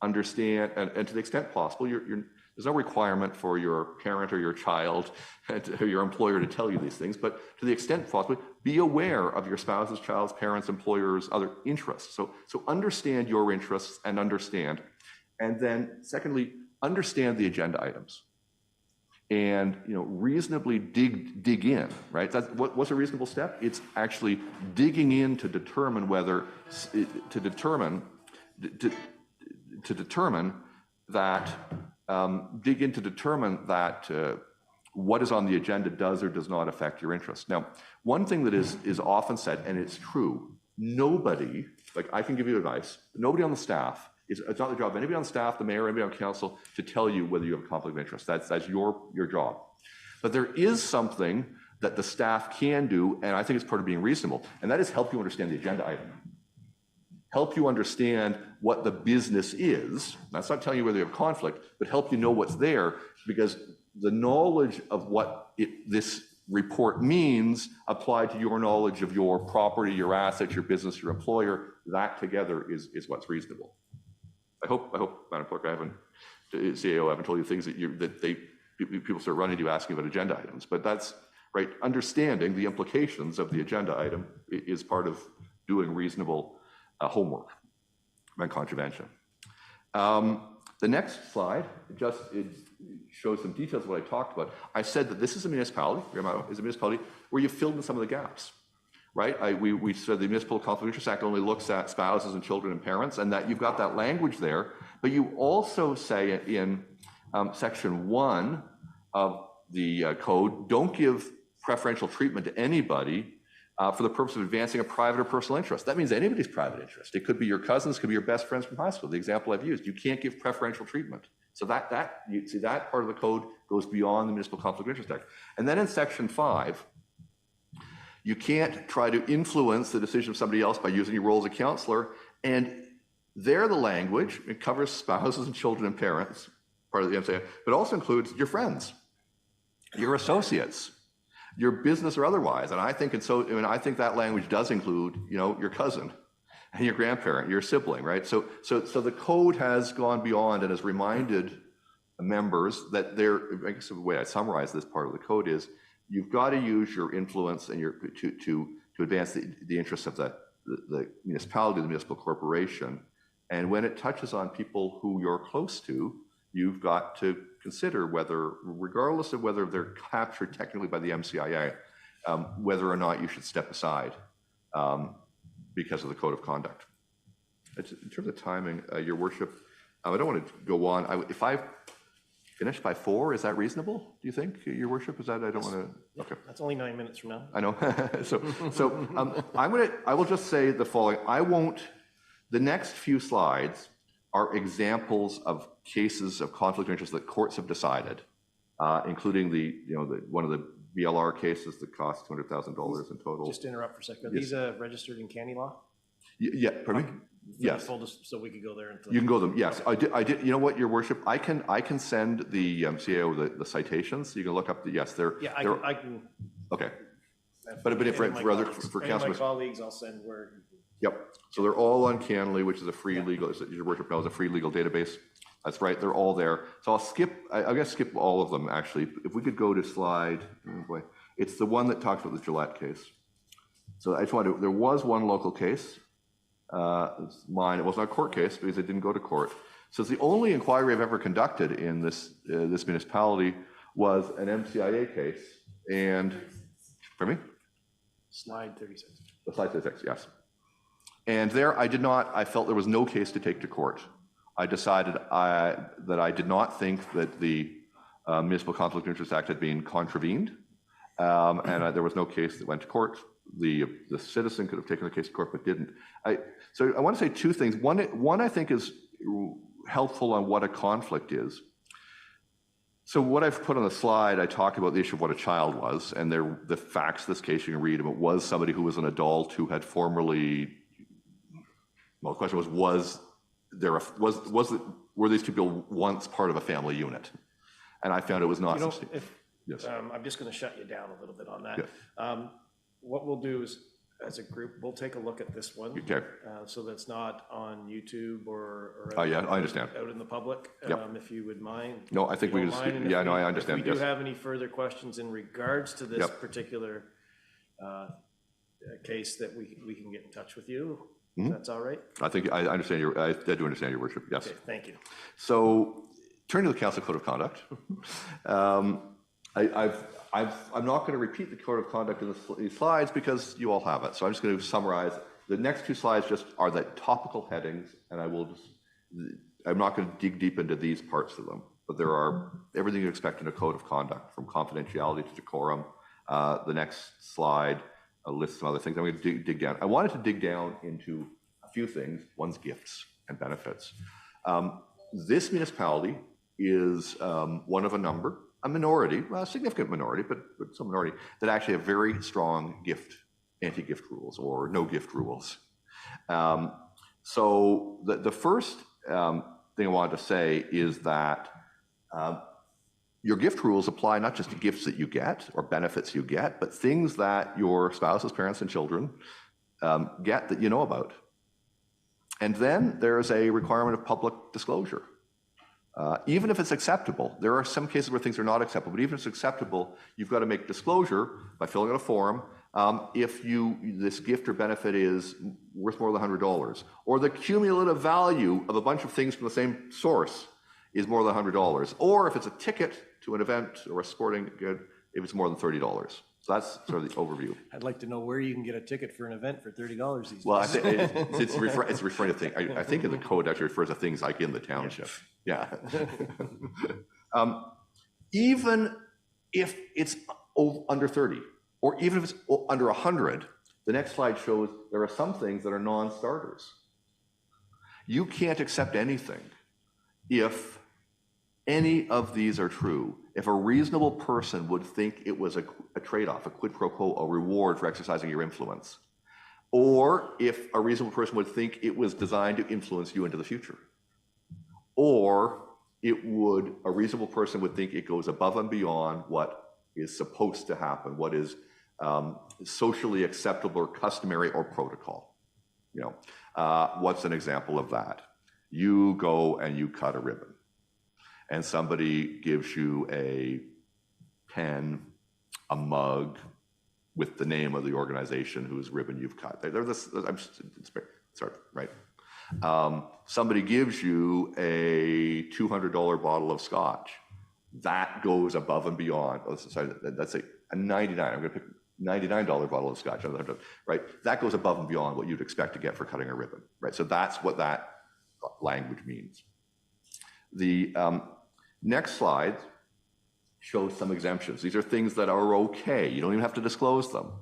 understand, and to the extent possible, there's no requirement for your parent or your child or your employer to tell you these things, but to the extent possible, be aware of your spouse's, child's, parents, employers, other interests. So understand your interests and understand. And then secondly, understand the agenda items and reasonably dig in, right? That's what's a reasonable step? It's actually digging in to determine whether to determine that what is on the agenda does or does not affect your interests. Now, one thing that is often said, and it's true, nobody, like I can give you advice, nobody on the staff, it's not the job of anybody on staff, the mayor, anybody on council, to tell you whether you have a conflict of interest. That's your job. But there is something that the staff can do, and I think it's part of being reasonable, and that is help you understand the agenda item. Help you understand what the business is. That's not telling you whether you have conflict, but help you know what's there, because the knowledge of what this report means applied to your knowledge of your property, your assets, your business, your employer, that together is what's reasonable. I hope, Madam Clerk, CAO, I haven't told you things that people start running to you asking about agenda items, but that's right. Understanding the implications of the agenda item is part of doing reasonable homework on contravention. The next slide it shows some details of what I talked about. I said that this is a municipality, where you've filled in some of the gaps. Right? We said the Municipal Conflict of Interest Act only looks at spouses and children and parents, and that you've got that language there. But you also say in Section 1 of the code, don't give preferential treatment to anybody for the purpose of advancing a private or personal interest. That means anybody's private interest. It could be your cousins, could be your best friends from high school. The example I've used, you can't give preferential treatment. So that you see that part of the code goes beyond the Municipal Conflict of Interest Act. And then in Section 5. You can't try to influence the decision of somebody else by using your role as a counselor. And there, the language, it covers spouses and children and parents, part of the MCA, but also includes your friends, your associates, your business or otherwise. And I think that language does include, your cousin and your grandparent, your sibling, right? So the code has gone beyond and has reminded members that I guess the way I summarize this part of the code is, you've got to use your influence and to advance the interests of the municipality, the municipal corporation. And when it touches on people who you're close to, you've got to consider whether, regardless of whether they're captured technically by the MCIA, whether or not you should step aside because of the code of conduct. In terms of timing, Your Worship, I don't want to go on. If I finish by 4, is that reasonable, do you think, Your Worship? Is that, I don't want to, okay. That's only 9 minutes from now. I know. I will just say the following. The next few slides are examples of cases of conflict of interest that courts have decided, including one of the BLR cases that cost $200,000 in total. Just to interrupt for a second. Are Yes. these registered in Canny Law? Yeah, pardon me? Yes. So we could go there. You can go them. Yes, I did. You know what, Your Worship? I can send the CAO the citations. You can look up they're. Yeah, I can. Okay. But for any of my colleagues, I'll send word. Yep. So they're all on Canley, which is a free legal, as Your Worship knows, a free legal database. That's right, they're all there. So I'll skip, I'm gonna skip all of them, actually. If we could go to slide, oh boy, it's the one that talks about the Gillette case. So I just wanted to, there was one local case, it's mine, it wasn't a court case because it didn't go to court. So it's the only inquiry I've ever conducted in this, this municipality was an MCIA case, and, pardon me? Slide 36. The slide 36, yes. And there I felt there was no case to take to court. I decided that I did not think that the Municipal Conflict of Interest Act had been contravened, and there was no case that went to court. The citizen could have taken the case to court but didn't. So I want to say two things. One I think is helpful on what a conflict is. So what I've put on the slide, I talk about the issue of what a child was, and the facts of this case, you can read them. It was somebody who was an adult who had formerly, well, the question was were these two people once part of a family unit? And I found it was not. Yes. I'm just going to shut you down a little bit on that. Yes. What we'll do is, as a group, we'll take a look at this one. Okay. So that's not on YouTube or Oh, yeah, I understand. out in the public, Yep. if you would mind. No, I think we just, yeah, no, I understand. If we do Yes. have any further questions in regards to this Yep. particular case, that we can get in touch with you. Mhm. That's all right? I think I understand I do understand your worship. Yes. Okay, thank you. So, turning to the Council Code of Conduct, I'm not going to repeat the Code of Conduct in these slides because you all have it. So I'm just going to summarize. The next two slides just are the topical headings, and I'm not going to dig deep into these parts of them, but there are everything you expect in a Code of Conduct, from confidentiality to decorum. The next slide lists some other things. I'm going to dig down. I wanted to dig down into a few things. One's gifts and benefits. This municipality is one of a number, a minority, a significant minority, but some minority, that actually have very strong anti-gift rules or no gift rules. So the first thing I wanted to say is that your gift rules apply not just to gifts that you get or benefits you get, but things that your spouses, parents, and children get that you know about. And then there's a requirement of public disclosure. Even if it's acceptable, there are some cases where things are not acceptable, but even if it's acceptable, you've got to make disclosure by filling out a form if this gift or benefit is worth more than $100, or the cumulative value of a bunch of things from the same source is more than $100, or if it's a ticket to an event or a sporting good, if it's more than $30. So that's sort of the overview. I'd like to know where you can get a ticket for an event for $30 these days. Well, it's referring to things. I think in the code actually refers to things like in the township. Yeah. Even if it's under 30, or even if it's under 100, the next slide shows there are some things that are non-starters. You can't accept anything if any of these are true. If a reasonable person would think it was a trade-off, a quid pro quo, a reward for exercising your influence, or if a reasonable person would think it was designed to influence you into the future, or a reasonable person would think it goes above and beyond what is supposed to happen, what is socially acceptable or customary or protocol. What's an example of that? You go and you cut a ribbon, and somebody gives you a pen, a mug with the name of the organization whose ribbon you've cut. Right? Somebody gives you a $200 bottle of scotch. That goes above and beyond. Let's say a $99. I'm going to pick $99 bottle of scotch. Right? That goes above and beyond what you'd expect to get for cutting a ribbon. Right? So that's what that language means. The next slide shows some exemptions. These are things that are okay. You don't even have to disclose them.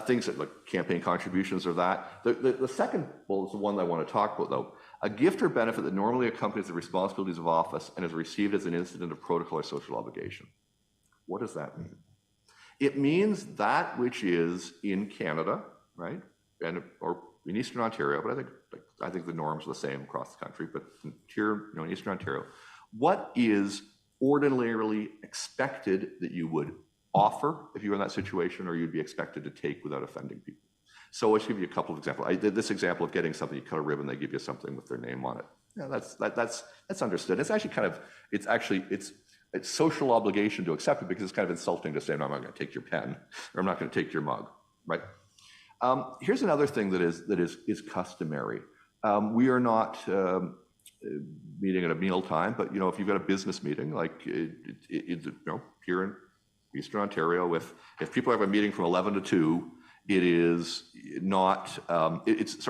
Things like campaign contributions or that. The second bullet is the one that I want to talk about, though. A gift or benefit that normally accompanies the responsibilities of office and is received as an incident of protocol or social obligation. What does that mean? It means that which is in Canada, right, or in Eastern Ontario, but I think the norms are the same across the country, but here, in Eastern Ontario, what is ordinarily expected that you would offer if you were in that situation, or you'd be expected to take without offending people. So I'll just give you a couple of examples. I did this example of getting something, you cut a ribbon, they give you something with their name on it. Yeah, that's understood. It's actually kind of, it's social obligation to accept it because it's kind of insulting to say, no, I'm not going to take your pen, or I'm not going to take your mug, right? Here's another thing that is customary. We are not meeting at a meal time, but if you've got a business meeting, like here in Eastern Ontario, if people have a meeting from 11 to 2, it is not, it's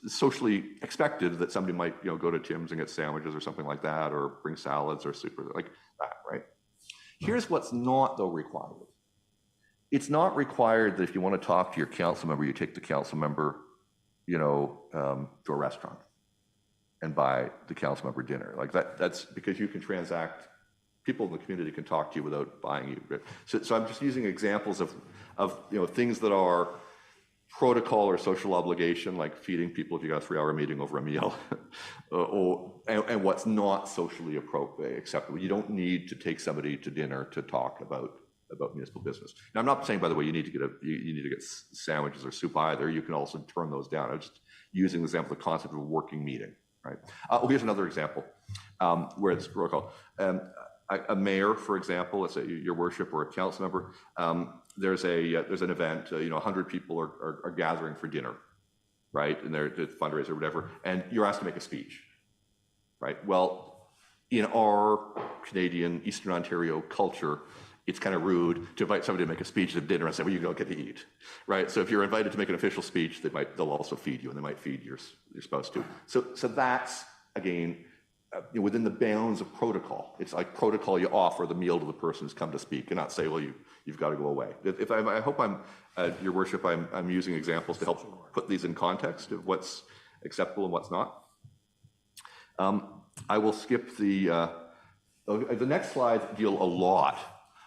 socially expected that somebody might, go to Tim's and get sandwiches or something like that, or bring salads or soup or like that, right? Here's what's not, though, required. It's not required that if you want to talk to your council member, you take the council member, to a restaurant and buy the council member dinner. Like that's because you can transact, people in the community can talk to you without buying you. So I'm just using examples of things that are protocol or social obligation, like feeding people if you got a 3-hour meeting over a meal, and what's not socially appropriate, acceptable. You don't need to take somebody to dinner to talk about municipal business. Now, I'm not saying, by the way, you need to get sandwiches or soup either. You can also turn those down. I'm just using the example, the concept of a working meeting, right? Here's another example where it's protocol. A mayor, for example, let's say your worship or a council member, there's an event, 100 people are gathering for dinner, right? And they're a fundraiser or whatever, and you're asked to make a speech, right? Well, in our Canadian Eastern Ontario culture, it's kind of rude to invite somebody to make a speech at dinner and say, well, you don't get to eat, right? So if you're invited to make an official speech, they'll also feed you, and they might feed your spouse too. So that's, again, within the bounds of protocol. It's like protocol, you offer the meal to the person who's come to speak and not say, well, you've got to go away. I hope your worship, I'm using examples to help put these in context of what's acceptable and what's not. I will skip the next slides deal a lot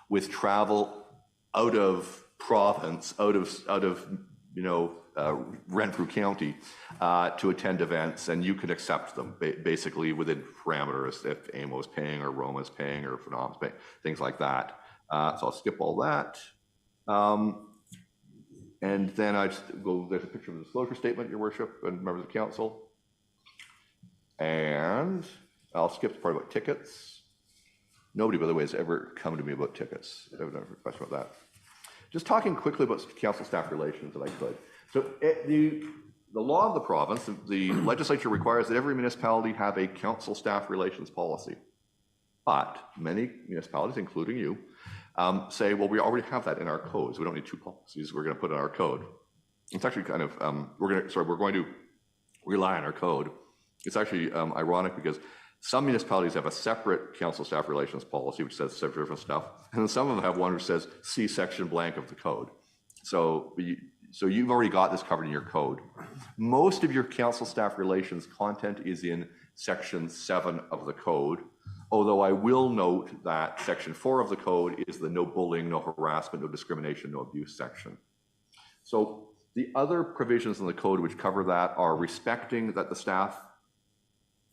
with travel out of province, out of Renfrew County to attend events, and you can accept them basically within parameters if AMO is paying or Roma is paying or Phenom is paying, things like that. So I'll skip all that. And then there's a picture of the disclosure statement, your worship, and members of the council. And I'll skip the part about tickets. Nobody, by the way, has ever come to me about tickets. I've never had a question about that. Just talking quickly about council staff relations, if I could. So the law of the province, the legislature requires that every municipality have a council staff relations policy. But many municipalities, including you, say, well, we already have that in our codes. We don't need 2 policies we're going to put in our code. It's actually kind of, we're going to rely on our code. It's actually ironic because some municipalities have a separate council staff relations policy, which says several different stuff, and then some of them have one which says see section blank of the code. So you've already got this covered in your code. Most of your council staff relations content is in section 7 of the code, although I will note that section 4 of the code is the no bullying, no harassment, no discrimination, no abuse section. So the other provisions in the code which cover that are respecting that the staff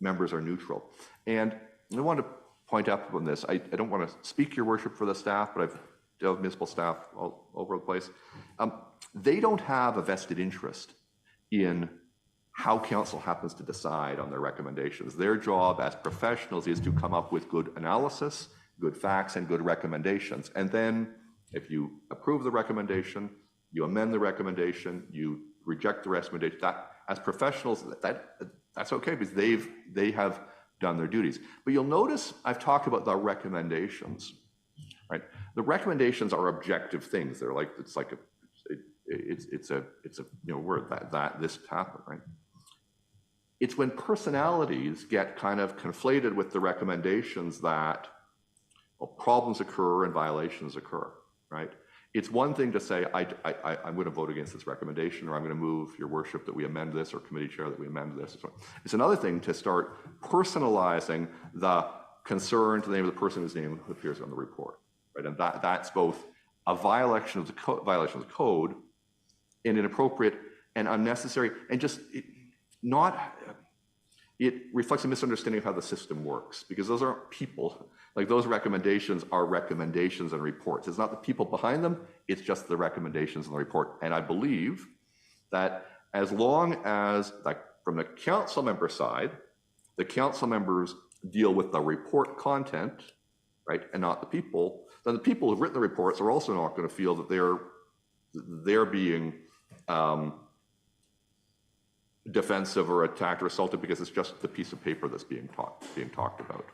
members are neutral. And I want to point out on this, I don't want to speak your worship for the staff, but I've dealt with municipal staff all over the place. They don't have a vested interest in how council happens to decide on their recommendations. Their job as professionals is to come up with good analysis, good facts, and good recommendations. And then if you approve the recommendation, you amend the recommendation, you reject the recommendation, that as professionals, that's okay because they have done their duties. But you'll notice I've talked about the recommendations, right? The recommendations are objective things. They're like, it's a word that this happened, right? It's when personalities get kind of conflated with the recommendations that problems occur and violations occur, right? It's one thing to say, I'm going to vote against this recommendation, or I'm going to move, your worship, that we amend this, or committee chair, that we amend this. It's another thing to start personalizing the concern to the name of the person whose name appears on the report, right? And that's both a violation of the code and inappropriate and unnecessary, and just it reflects a misunderstanding of how the system works, because those aren't people. Like, those recommendations are recommendations and reports. It's not the people behind them, it's just the recommendations in the report. And I believe that as long as, like, from the council member side, the council members deal with the report content, right, and not the people, then the people who've written the reports are also not going to feel that they're being defensive or attacked or assaulted because it's just the piece of paper that's being talked about.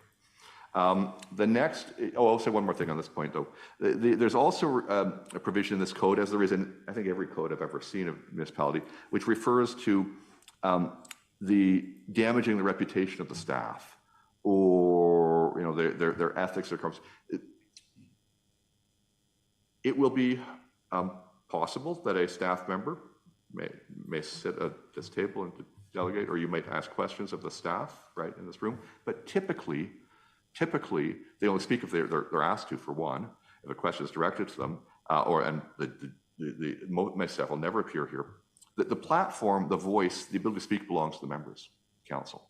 The next, I'll say one more thing on this point though. There's also a provision in this code, as there is in, I think, every code I've ever seen of municipality, which refers to the damaging the reputation of the staff, or, you know, their ethics, their comes. It will be possible that a staff member may sit at this table and delegate, or you might ask questions of the staff, right, in this room. But typically, they only speak if they're asked to, for one, if a question is directed to them, and my staff will never appear here. The platform, the voice, the ability to speak belongs to the members, council.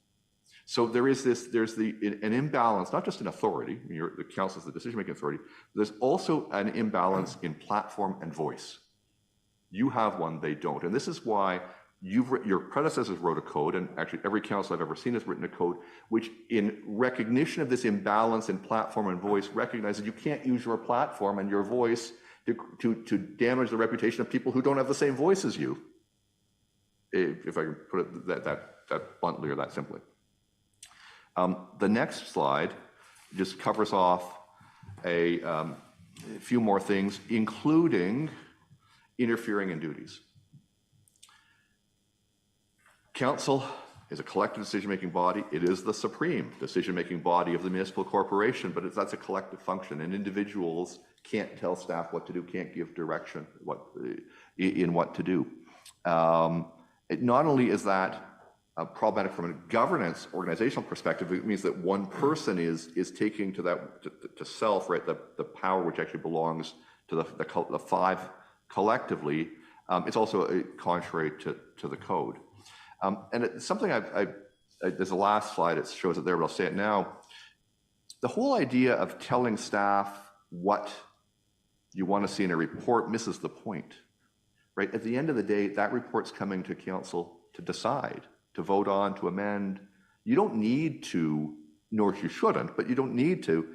So there's an imbalance, not just in authority, the council is the decision-making authority, there's also an imbalance in platform and voice. You have one, they don't. And this is why your predecessors wrote a code, and actually every council I've ever seen has written a code, which in recognition of this imbalance in platform and voice recognizes you can't use your platform and your voice to damage the reputation of people who don't have the same voice as you. If I can put it that bluntly or that simply. The next slide just covers off a few more things, including interfering in duties. Council is a collective decision-making body. It is the supreme decision-making body of the municipal corporation, but that's a collective function, and individuals can't tell staff what to do, can't give direction in what to do. Not only is that problematic from a governance organizational perspective, it means that one person is taking to self, right, the power which actually belongs to the five collectively. It's also contrary to the code. And it's something there's a last slide, it shows it there, but I'll say it now. The whole idea of telling staff what you want to see in a report misses the point, right? At the end of the day, that report's coming to council to decide, to vote on, to amend. You don't need to, nor you shouldn't, but you don't need to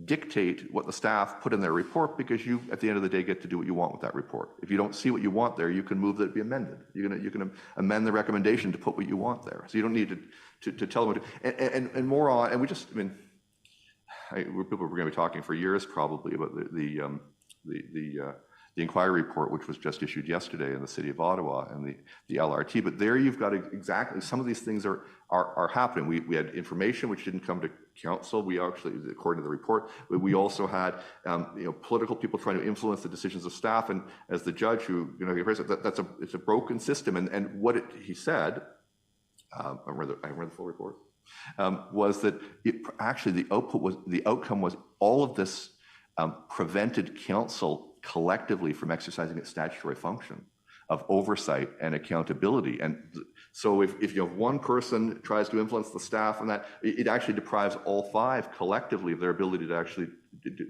dictate what the staff put in their report, because you, at the end of the day, get to do what you want with that report. If you don't see what you want there, you can move that it be amended. You can amend the recommendation to put what you want there. So you don't need to tell them what to, and more on, and we just, people were going to be talking for years probably about the inquiry report, which was just issued yesterday in the city of Ottawa, and the LRT. But there you've got exactly, some of these things are happening. We had information which didn't come to council. We actually, according to the report, we also had political people trying to influence the decisions of staff. And as the judge who it's a broken system. And what he said, I read the full report, was that actually the outcome was all of this prevented council collectively from exercising its statutory function of oversight and accountability. And so if you have one person tries to influence the staff, and that it actually deprives all five collectively of their ability to actually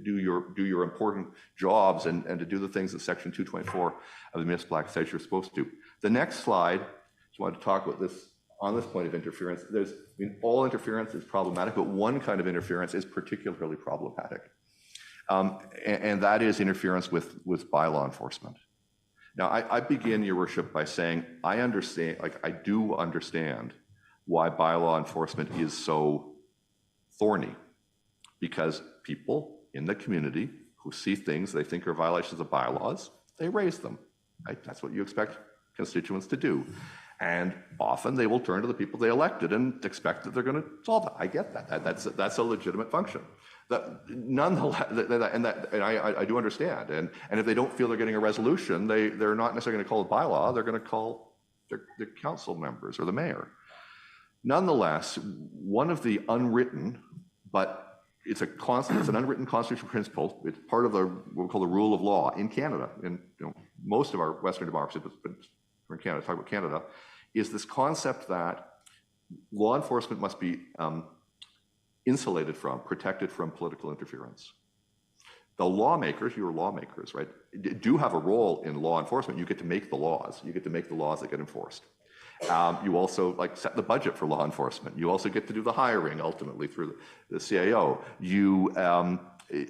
do your important jobs and to do the things that Section 224 of the Municipal Act says you're supposed to. The next slide, just wanted to talk about this on this point of interference. All interference is problematic, but one kind of interference is particularly problematic. And that is interference with bylaw enforcement. Now, I begin, Your Worship, by saying I do understand why bylaw enforcement is so thorny, because people in the community who see things they think are violations of bylaws, they raise them. Right? That's what you expect constituents to do. And often they will turn to the people they elected and expect that they're going to solve it. I get that. That's a legitimate function. Nonetheless, and I do understand. And if they don't feel they're getting a resolution, they're not necessarily going to call it bylaw. They're going to call the council members or the mayor. Nonetheless, one of the unwritten, but it's an unwritten constitutional principle. It's part of what we call the rule of law in Canada. In most of our Western democracies, but we're in Canada, talk about Canada, is this concept that law enforcement must be insulated from, protected from political interference. The lawmakers, you're lawmakers, right, do have a role in law enforcement. You get to make the laws. You get to make the laws that get enforced. You also like set the budget for law enforcement. You also get to do the hiring ultimately through the CAO. You,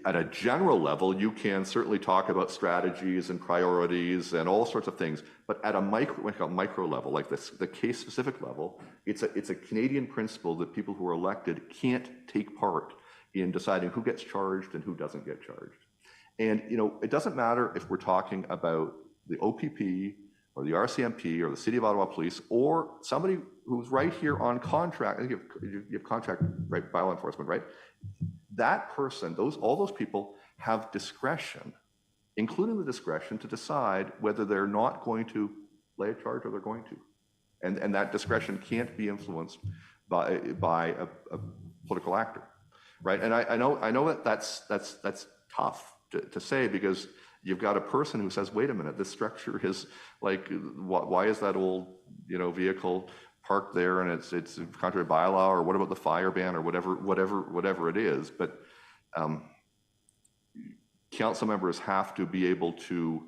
at a general level, you can certainly talk about strategies and priorities and all sorts of things. But at a micro level, like the case specific level, it's a Canadian principle that people who are elected can't take part in deciding who gets charged and who doesn't get charged. And it doesn't matter if we're talking about the OPP or the RCMP or the City of Ottawa Police or somebody who's right here on contract. I think you have contract right by law enforcement, right? That person, all those people have discretion, including the discretion to decide whether they're not going to lay a charge or they're going to. And that discretion can't be influenced by a political actor, right? And I know that's tough to say, because you've got a person who says, wait a minute, this structure is like, why is that old, vehicle parked there and it's contrary to bylaw, or what about the fire ban, or whatever it is. But council members have to be able to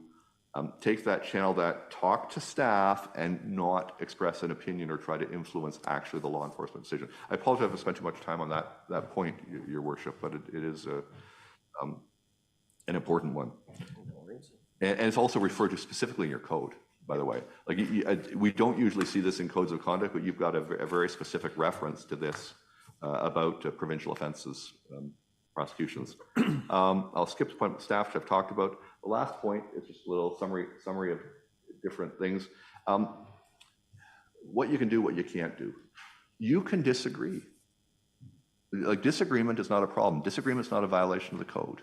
take that channel, talk to staff and not express an opinion or try to influence actually the law enforcement decision. I apologize if I spent too much time on that point, Your Worship, but it is an important one. And it's also referred to specifically in your code, by the way. Like we don't usually see this in codes of conduct, but you've got a very specific reference to this about provincial offenses, prosecutions. I'll skip the point staff, which I've talked about. The last point is just a little summary of different things. What you can do, what you can't do. You can disagree. Like, disagreement is not a problem. Disagreement is not a violation of the code.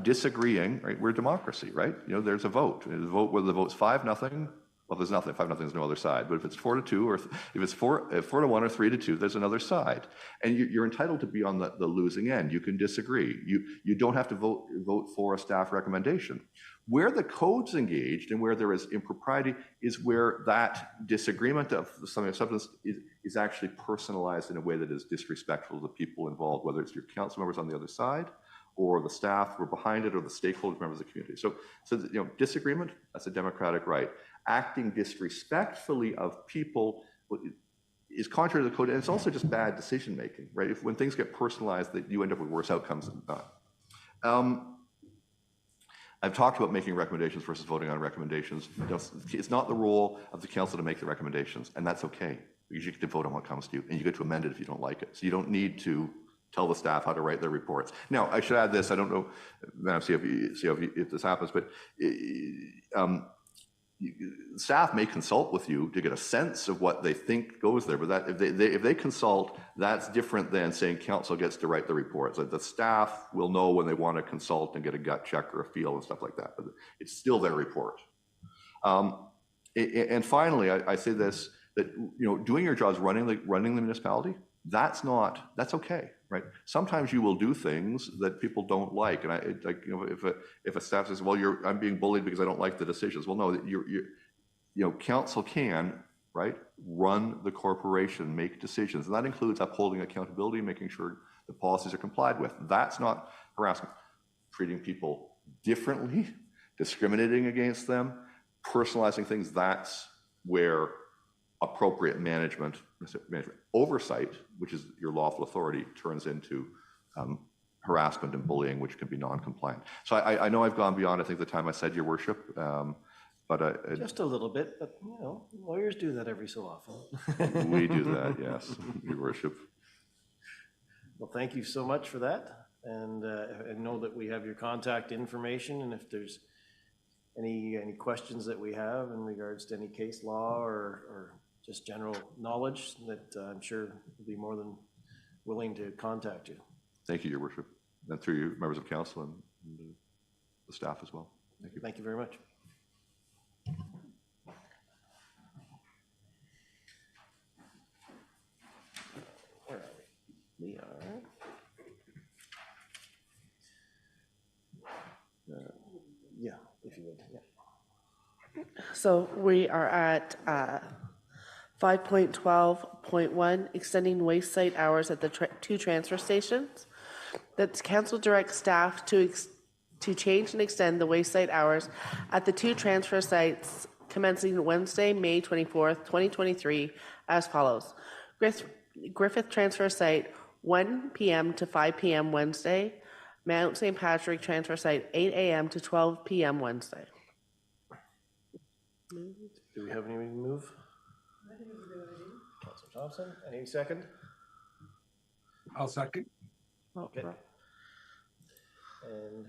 Disagreeing, right? We're a democracy, right? There's a vote. Whether the vote's 5-0, well, there's nothing. 5-0, there's no other side. But if it's 4-2, or if it's 4-1 or 3-2, there's another side. And you're entitled to be on the losing end. You can disagree. You don't have to vote for a staff recommendation. Where the code's engaged and where there is impropriety is where that disagreement of something of substance is actually personalized in a way that is disrespectful to the people involved, whether it's your council members on the other side, or the staff who are behind it, or the stakeholders, members of the community. So disagreement, that's a democratic right. Acting disrespectfully of people is contrary to the code, and it's also just bad decision making, right? When things get personalized, that you end up with worse outcomes than not. I've talked about making recommendations versus voting on recommendations. It's not the role of the council to make the recommendations, and that's okay, because you get to vote on what comes to you, and you get to amend it if you don't like it. So you don't need to tell the staff how to write their reports. Now, I should add this. I don't know, Madam if this happens, but staff may consult with you to get a sense of what they think goes there. But if they consult, that's different than saying council gets to write the reports. Like, the staff will know when they want to consult and get a gut check or a feel and stuff like that. But it's still their report. And finally, I say this, that doing your jobs, running the municipality, that's okay, right? Sometimes you will do things that people don't like, and if a staff says, well, I'm being bullied because I don't like the decisions. Well, no, council can, right, run the corporation, make decisions, and that includes upholding accountability, making sure the policies are complied with. That's not harassment. Treating people differently, discriminating against them, personalizing things, that's where appropriate management oversight, which is your lawful authority, turns into harassment and bullying, which can be non-compliant. So I know I've gone beyond, I think, the time I said, Your Worship, but Just a little bit, but lawyers do that every so often. we do that, yes, Your Worship. Well, thank you so much for that, and know that we have your contact information, and if there's any questions that we have in regards to any case law or just general knowledge, that I'm sure we'll be more than willing to contact you. Thank you, Your Worship, and through you, members of council and the staff as well. Thank you. Thank you very much. Where are we? We are. Yeah, if you would. Yeah. So we are at 5.12.1, extending waste site hours at the two transfer stations. That council directs staff to to change and extend the waste site hours at the 2 transfer sites commencing Wednesday, May 24th, 2023, as follows. Griffith Transfer Site, 1 p.m. to 5 p.m. Wednesday. Mount St. Patrick Transfer Site, 8 a.m. to 12 p.m. Wednesday. Do we have any move? Councilor Thompson, any second? I'll second. Okay. And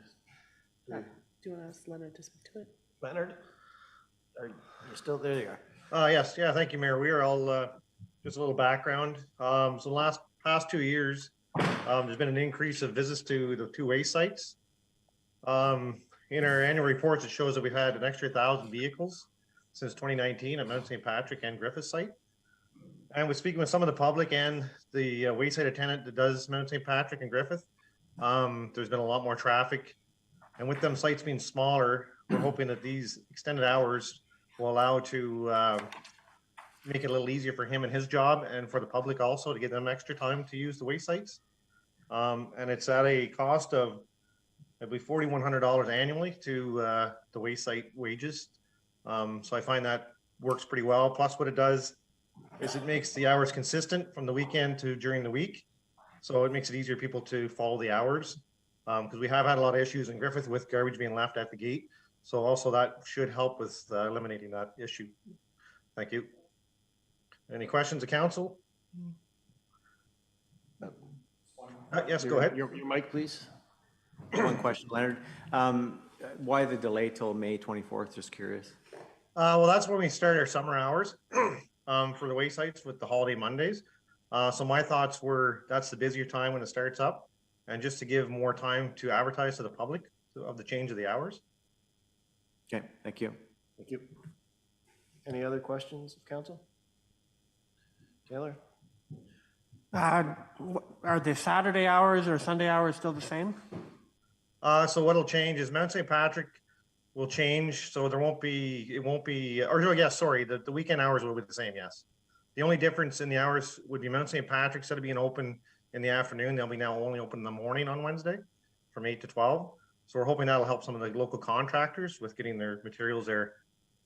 Do you want to ask Leonard to speak to it? Leonard, are you still, there you Yes, yeah, thank you, Mayor. We are all, just a little background. So the past 2 years, there's been an increase of visits to the 2 waste sites. In our annual reports, it shows that we've had an extra 1,000 vehicles since 2019 at Mount St. Patrick and Griffith site. And we're speaking with some of the public and the waste site attendant that does Mount St. Patrick and Griffith. There's been a lot more traffic. And with them sites being smaller, we're hoping that these extended hours will allow to make it a little easier for him and his job and for the public also to give them extra time to use the waste sites. And it's at a cost of, I believe, $4,100 annually to the waste site wages. So I find that works pretty well. Plus what it does is it makes the hours consistent from the weekend to during the week. So it makes it easier for people to follow the hours. Because we have had a lot of issues in Griffith with garbage being left at the gate. So also that should help with eliminating that issue. Thank you. Any questions of council? Yes, go ahead. Your mic, please. One question, Leonard. Why the delay till May 24th? Just curious. Well, that's when we start our summer hours for the waste sites with the holiday Mondays. So my thoughts were that's the busier time when it starts up, and just to give more time to advertise to the public of the change of the hours. Okay, thank you. Thank you. Any other questions of council? Taylor? Are the Saturday hours or Sunday hours still the same? So what'll change is Mount St. Patrick will change, so there won't be, it won't be, or no, yes, sorry, the weekend hours will be the same, yes. The only difference in the hours would be Mount St. Patrick, instead of being open in the afternoon, they'll be now only open in the morning on Wednesday from 8 to 12. So we're hoping that'll help some of the local contractors with getting their materials there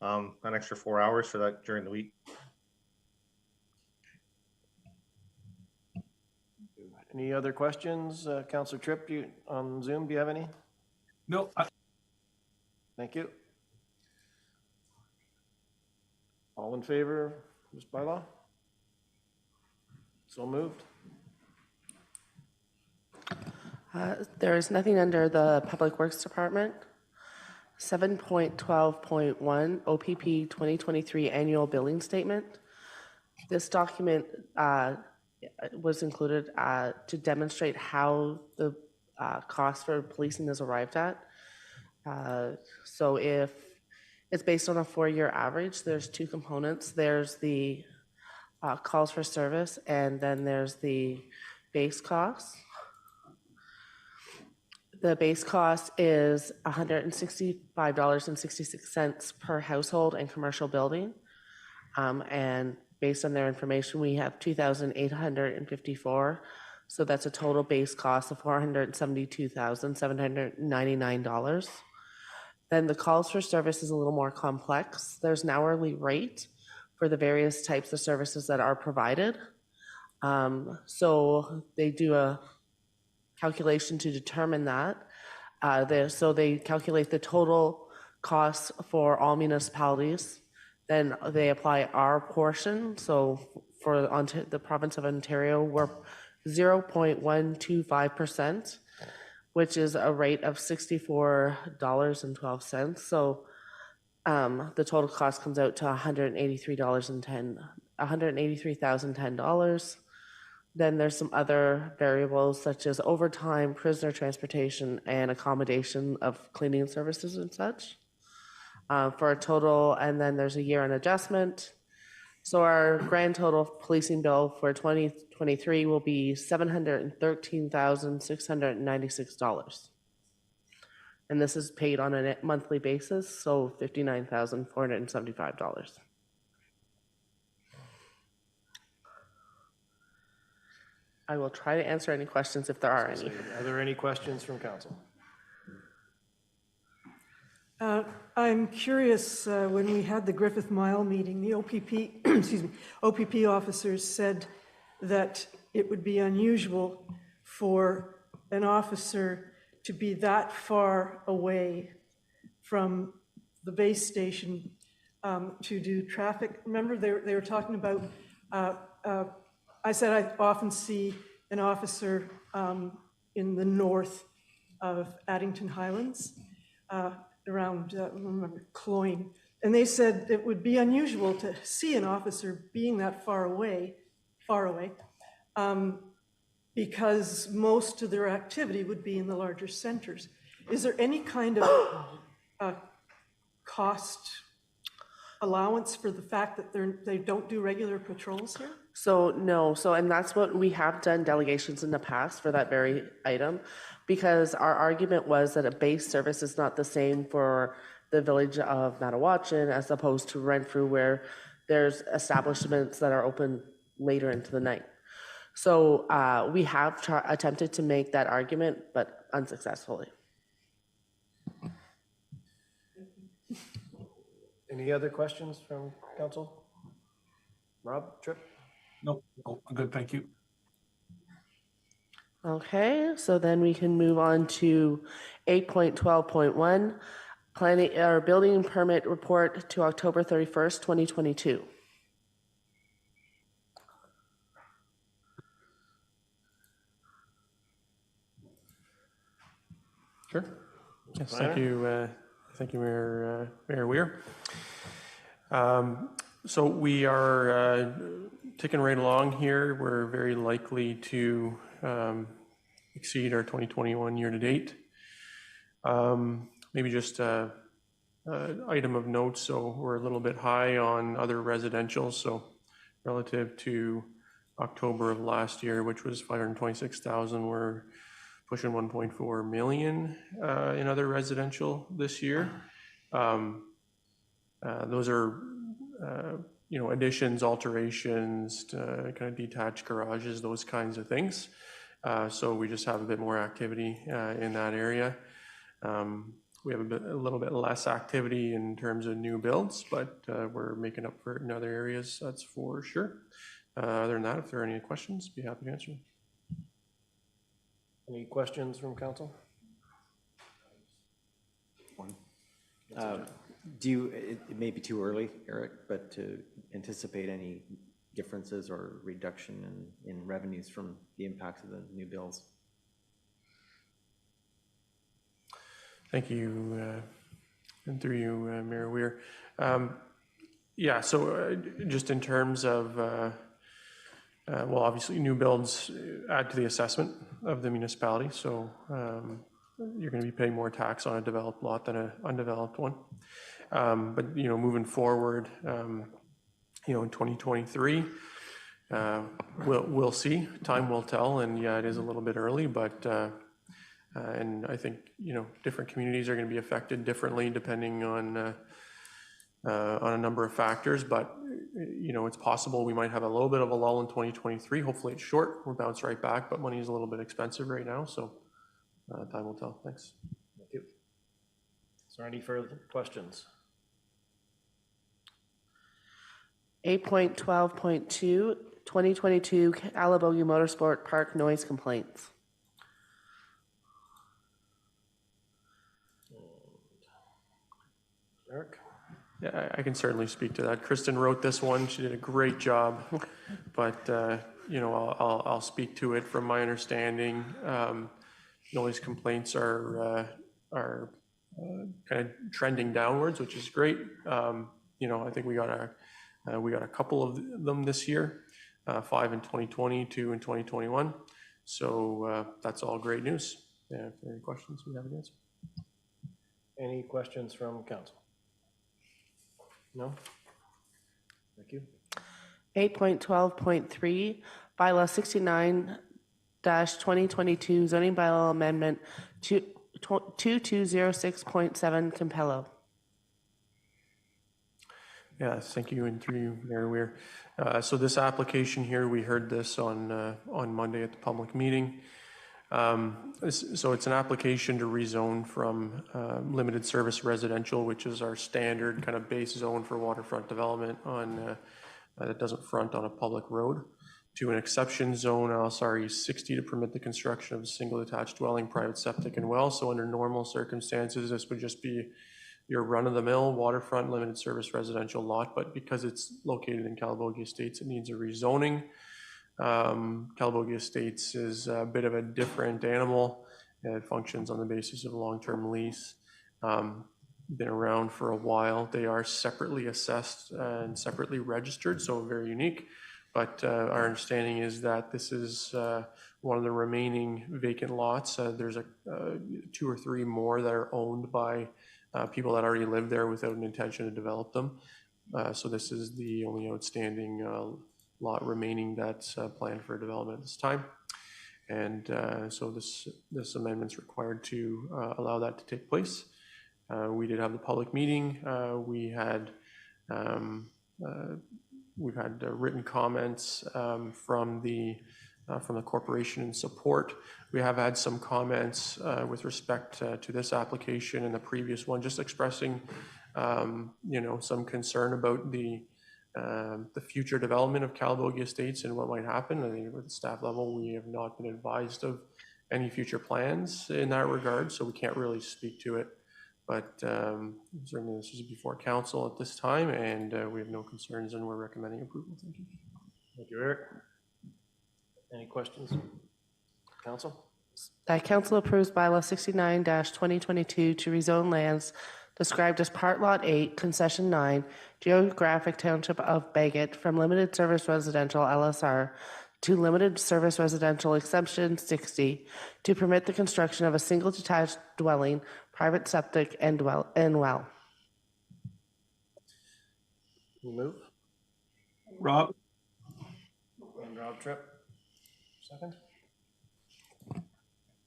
an extra 4 hours for that during the week. Any other questions? Councilor Tripp, on Zoom, do you have any? No, Thank you. All in favor of this bylaw? So moved. There is nothing under the Public Works Department. 7.12.1 OPP 2023 Annual Billing Statement. This document was included to demonstrate how the cost for policing is arrived at. So if it's based on a 4-year average, there's 2 components. There's the calls for service, and then there's the base cost. The base cost is $165.66 per household and commercial building. And based on their information, we have 2,854. So that's a total base cost of $472,799. Then the calls for service is a little more complex. There's an hourly rate for the various types of services that are provided. So they do a calculation to determine that. So they calculate the total costs for all municipalities. Then they apply our portion. So for the province of Ontario, we're 0.125%, which is a rate of $64.12. So the total cost comes out to $183,010. Then there's some other variables such as overtime, prisoner transportation, and accommodation of cleaning services and such for a total, and then there's a year-end adjustment. So our grand total policing bill for 2023 will be $713,696. And this is paid on a monthly basis, so $59,475. I will try to answer any questions if there are any. Are there any questions from council? I'm curious, when we had the Griffith Mile meeting, the OPP, excuse me, OPP officers said that it would be unusual for an officer to be that far away from the base station to do traffic. Remember, they were talking about, I said I often see an officer in the north of Addington Highlands, around, remember, Cloyne. And they said it would be unusual to see an officer being that far away, because most of their activity would be in the larger centers. Is there any kind of cost allowance for the fact that they don't do regular patrols here? So no, and that's what we have done delegations in the past for that very item, because our argument was that a base service is not the same for the village of Madawaska as opposed to Renfrew, where there's establishments that are open later into the night. So we have attempted to make that argument, but unsuccessfully. Any other questions from council? Rob, Tripp? Nope. Oh, good, thank you. Okay, so then we can move on to 8.12.1, planning or building permit report to October 31st, 2022. Sure. Yes, thank you, Mayor Weir. So we are ticking right along here. We're very likely to exceed our 2021 year to date. Maybe just an item of note. So we're a little bit high on other residential. So relative to October of last year, which was 526,000, we're pushing 1.4 million in other residential this year. Those are additions, alterations, kind of detached garages, those kinds of things. So we just have a bit more activity in that area. We have a little bit less activity in terms of new builds, but we're making up for it in other areas, that's for sure. Other than that, if there are any questions, be happy to answer them. Any questions from council? It may be too early, Eric, but to anticipate any differences or reduction in revenues from the impacts of the new bills? Thank you, and through you, Mayor Weir. Yeah, so just in terms of, well, obviously new builds add to the assessment of the municipality, so you're going to be paying more tax on a developed lot than an undeveloped one. But, moving forward, in 2023, we'll see. Time will tell, and yeah, it is a little bit early, but and I think different communities are going to be affected differently depending on a number of factors. But it's possible we might have a little bit of a lull in 2023. Hopefully, it's short. We'll bounce right back, but money is a little bit expensive right now, so time will tell. Thanks. Thank you. Is there any further questions? 8.12.2, 2022 Calabogie Motorsport Park noise complaints. Eric? Yeah, I can certainly speak to that. Kristen wrote this one. She did a great job, but I'll speak to it. From my understanding, noise complaints are kind of trending downwards, which is great. I think we got a couple of them this year, 5 in 2020, 2 in 2021. So that's all great news. Yeah, if there are any questions, we have an answer. Any questions from council? No? Thank you. 8.12.3, bylaw 69-2022 zoning bylaw amendment 2206.7 Campello. Yeah, thank you, and through you, Mayor Weir. So this application here, we heard this on Monday at the public meeting. So it's an application to rezone from limited service residential, which is our standard kind of base zone for waterfront development on that doesn't front on a public road, to an exception zone, LSRE 60, to permit the construction of a single detached dwelling, private septic and well. So under normal circumstances, this would just be your run-of-the-mill waterfront limited service residential lot, but because it's located in Calabogie Estates, it needs a rezoning. Calabogie Estates is a bit of a different animal. It functions on the basis of a long-term lease. Been around for a while. They are separately assessed and separately registered, so very unique. But our understanding is that this is one of the remaining vacant lots. There's 2 or 3 more that are owned by people that already live there without an intention to develop them. So this is the only outstanding lot remaining that's planned for development at this time. And so this amendment's required to allow that to take place. We did have the public meeting. We've had written comments from the corporation in support. We have had some comments with respect to this application and the previous one, just expressing some concern about the future development of Calabogie Estates and what might happen. I think at the staff level, we have not been advised of any future plans in that regard, so we can't really speak to it. But certainly this is before council at this time, and we have no concerns, and we're recommending approval. Thank you. Thank you, Eric. Any questions? Council? That council approves bylaw 69-2022 to rezone lands described as Part Lot 8, Concession 9, Geographic Township of Bagot from Limited Service Residential LSR to Limited Service Residential Exception 60 to permit the construction of a single detached dwelling, private septic and well. You move? Rob? And Rob Tripp, second.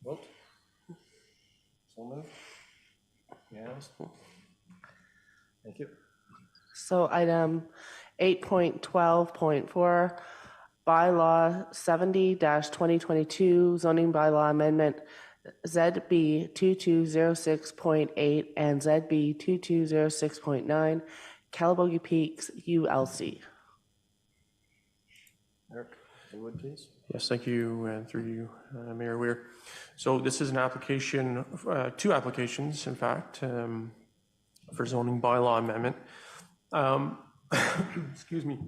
Vote. So moved. Yes. Thank you. So item 8.12.4, bylaw 70-2022, zoning bylaw amendment ZB 2206.8 and ZB 2206.9, Calabogie Peaks ULC. Eric, if you would, please. Yes, thank you, and through you, Mayor Weir. So this is an application, 2 applications, in fact, for zoning bylaw amendment. Excuse me.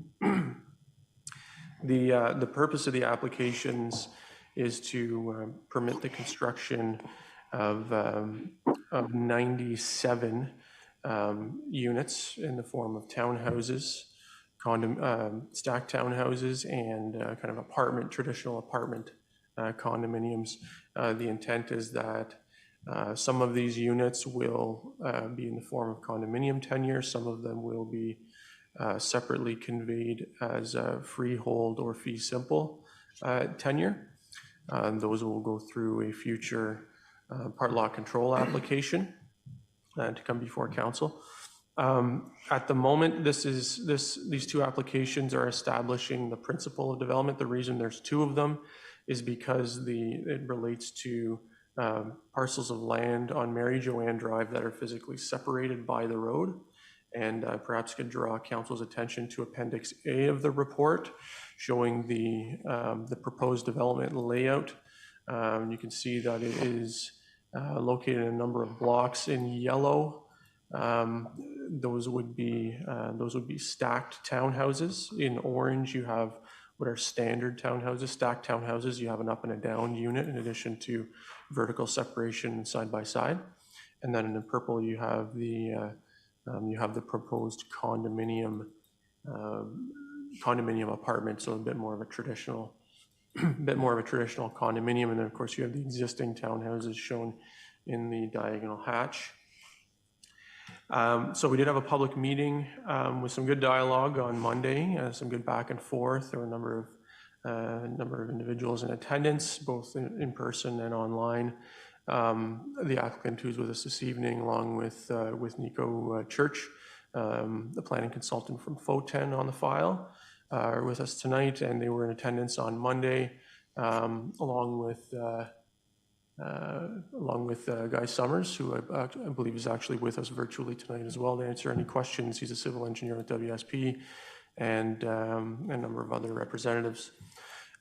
The purpose of the applications is to permit the construction of 97 units in the form of townhouses, stacked townhouses, and kind of traditional apartment condominiums. The intent is that some of these units will be in the form of condominium tenure. Some of them will be separately conveyed as a freehold or fee simple tenure. Those will go through a future part lot control application to come before council. At the moment, these 2 applications are establishing the principle of development. The reason there's 2 of them is because it relates to parcels of land on Mary Joanne Drive that are physically separated by the road, and perhaps could draw council's attention to Appendix A of the report, showing the proposed development layout. You can see that it is located in a number of blocks in yellow. Those would be stacked townhouses. In orange, you have what are standard townhouses. Stacked townhouses, you have an up and a down unit in addition to vertical separation side by side. And then in the purple, you have the proposed condominium apartment, so a bit more of a traditional condominium. And then of course you have the existing townhouses shown in the diagonal hatch. So we did have a public meeting with some good dialogue on Monday, some good back and forth. There were a number of individuals in attendance, both in person and online. The applicant who's with us this evening, along with Nico Church, the planning consultant from FOTEN on the file, are with us tonight, and they were in attendance on Monday, along with along with Guy Summers, who I believe is actually with us virtually tonight as well to answer any questions. He's a civil engineer with WSP, and a number of other representatives.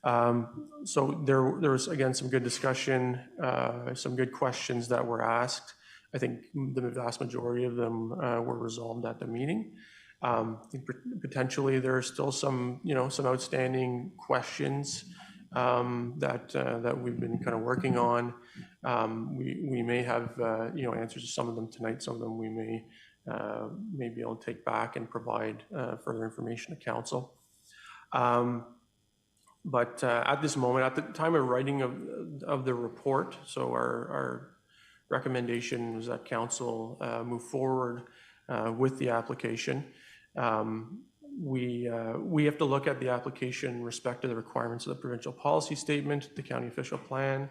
So there was, again, some good discussion, some good questions that were asked. I think the vast majority of them were resolved at the meeting. I think potentially there are still some, some outstanding questions that we've been kind of working on. We may have, answers to some of them tonight. Some of them we may be able to take back and provide further information to council. But at this moment, at the time of writing of the report, so our recommendation was that council move forward with the application. We have to look at the application in respect to the requirements of the provincial policy statement, the county official plan,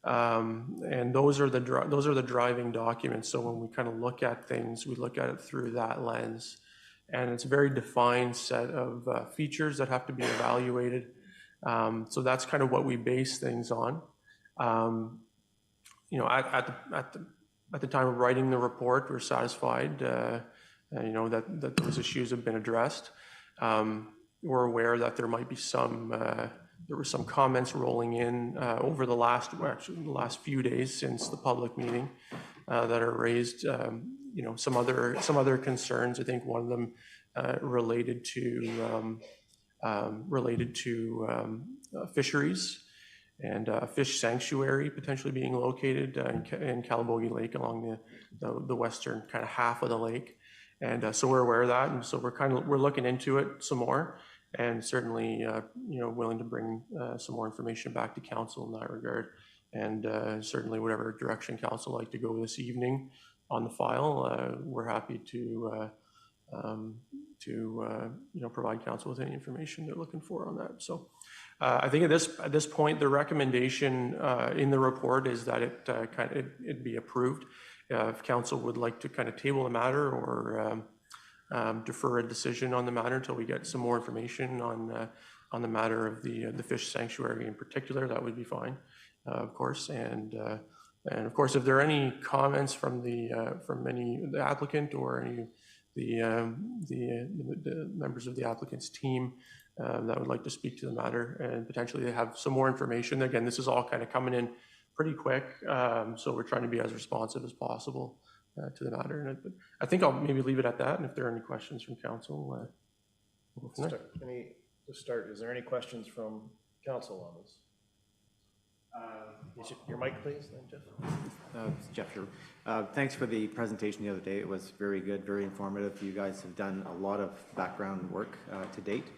and those are the driving documents. So when we kind of look at things, we look at it through that lens, and it's a very defined set of features that have to be evaluated. So that's kind of what we base things on. At the time of writing the report, we're satisfied, that those issues have been addressed. We're aware that there might be there were some comments rolling in over the last few days since the public meeting that are raised. Some other concerns. I think one of them related to fisheries and a fish sanctuary potentially being located in Calabogie Lake along the western kind of half of the lake. And so we're aware of that, and so we're looking into it some more, and certainly willing to bring some more information back to council in that regard. And certainly whatever direction council would like to go this evening on the file, we're happy to provide council with any information they're looking for on that. So I think at this point, the recommendation in the report is that it be approved. If council would like to kind of table the matter or defer a decision on the matter until we get some more information on the matter of the fish sanctuary in particular, that would be fine, of course. And of course, if there are any comments from the applicant or any the members of the applicant's team that would like to speak to the matter and potentially have some more information. Again, this is all kind of coming in pretty quick, so we're trying to be as responsive as possible to the matter. And I think I'll maybe leave it at that, and if there are any questions from council, we'll go from there. To start, is there any questions from council on this? Your mic, please, then, Jeff. Jeff here. Thanks for the presentation the other day. It was very good, very informative. You guys have done a lot of background work to date.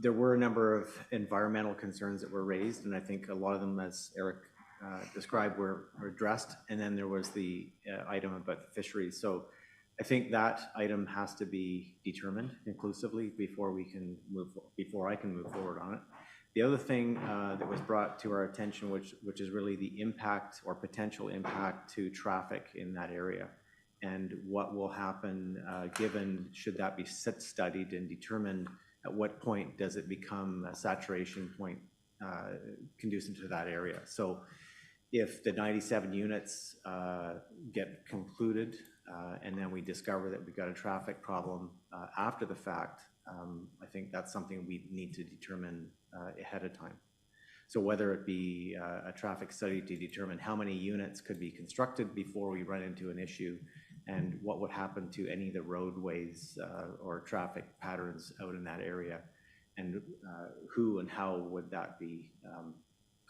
There were a number of environmental concerns that were raised, and I think a lot of them, as Eric described, were addressed. And then there was the item about the fisheries. So I think that item has to be determined conclusively before I can move forward on it. The other thing that was brought to our attention, which is really the impact or potential impact to traffic in that area, and what will happen given should that be studied and determined at what point does it become a saturation point conducive to that area. So if the 97 units get concluded and then we discover that we've got a traffic problem after the fact, I think that's something we need to determine ahead of time. So whether it be a traffic study to determine how many units could be constructed before we run into an issue, and what would happen to any of the roadways or traffic patterns out in that area, and who and how would that be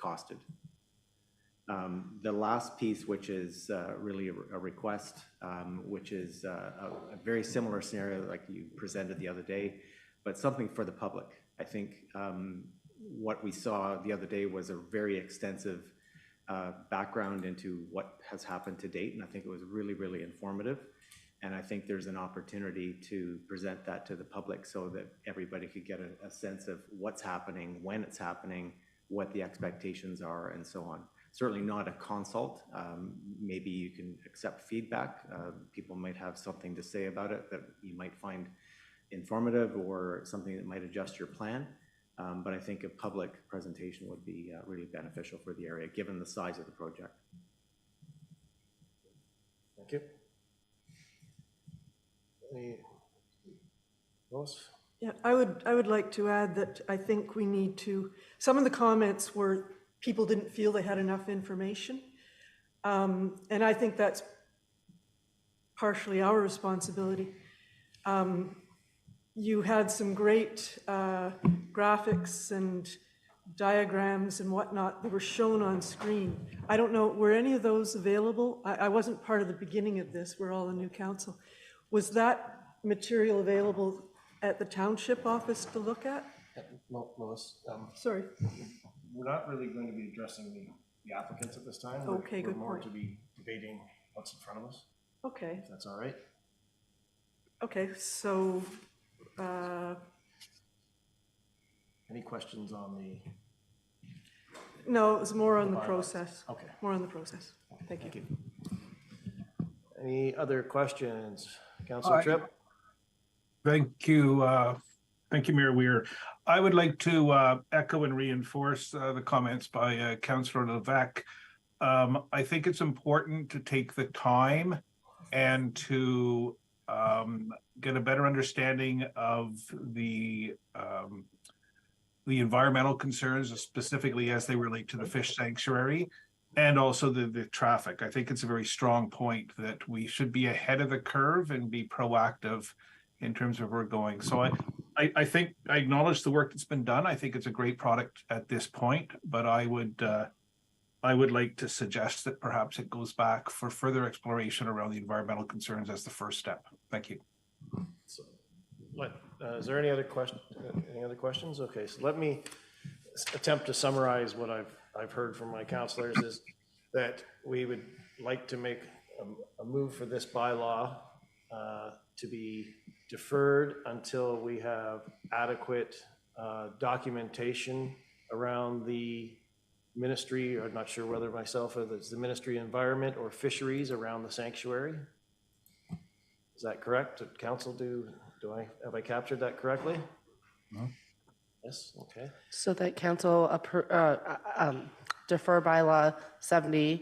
costed. The last piece, which is really a request, which is a very similar scenario like you presented the other day, but something for the public. I think what we saw the other day was a very extensive background into what has happened to date, and I think it was really, really informative. And I think there's an opportunity to present that to the public so that everybody could get a sense of what's happening, when it's happening, what the expectations are, and so on. Certainly not a consult. Maybe you can accept feedback. People might have something to say about it that you might find informative or something that might adjust your plan. But I think a public presentation would be really beneficial for the area, given the size of the project. Thank you. Any, Lois? Yeah, I would like to add that I think we need to, some of the comments were people didn't feel they had enough information. And I think that's partially our responsibility. You had some great graphics and diagrams and whatnot that were shown on screen. I don't know, were any of those available? I wasn't part of the beginning of this, we're all a new council. Was that material available at the township office to look at? No, Lois, Sorry. we're not really going to be addressing the applicants at this time. Okay, good We're more point. to be debating what's in front of us, Okay, if that's all right. okay, so, Any questions on the, no, it was more on the bylaws? process, Okay, more on the process. Thank you. thank you. Any other questions? Councillor Tripp? Thank you, Mayor Weir. I would like to echo and reinforce the comments by Councillor Levesque. I think it's important to take the time and to get a better understanding of the environmental concerns, specifically as they relate to the fish sanctuary, and also the traffic. I think it's a very strong point that we should be ahead of the curve and be proactive in terms of where we're going. So I think I acknowledge the work that's been done. I think it's a great product at this point, but I would like to suggest that perhaps it goes back for further exploration around the environmental concerns as the first step. Thank you. So, is there any other questions? Okay, so let me attempt to summarize what I've heard from my councilors is that we would like to make a move for this bylaw to be deferred until we have adequate documentation around the ministry, or I'm not sure whether myself, or it's the Ministry of Environment or Fisheries around the sanctuary. Is that correct? Did council have I captured that correctly? No. Yes, okay. So that council defer bylaw 70,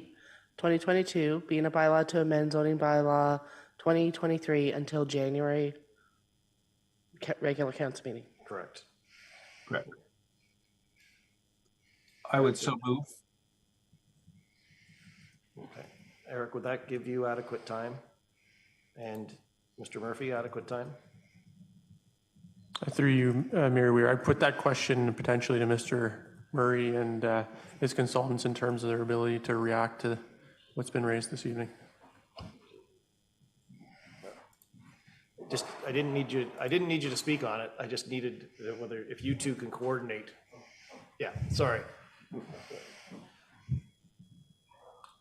2022, being a bylaw to amend zoning bylaw 2023 until January regular council meeting. Correct. Correct. I would so move. Okay. Eric, would that give you adequate time? And Mr. Murphy, adequate time? Through you, Mayor Weir, I put that question potentially to Mr. Murray and his consultants in terms of their ability to react to what's been raised this evening. Just, I didn't need you to speak on it. I just needed whether, if you two can coordinate. Yeah, sorry.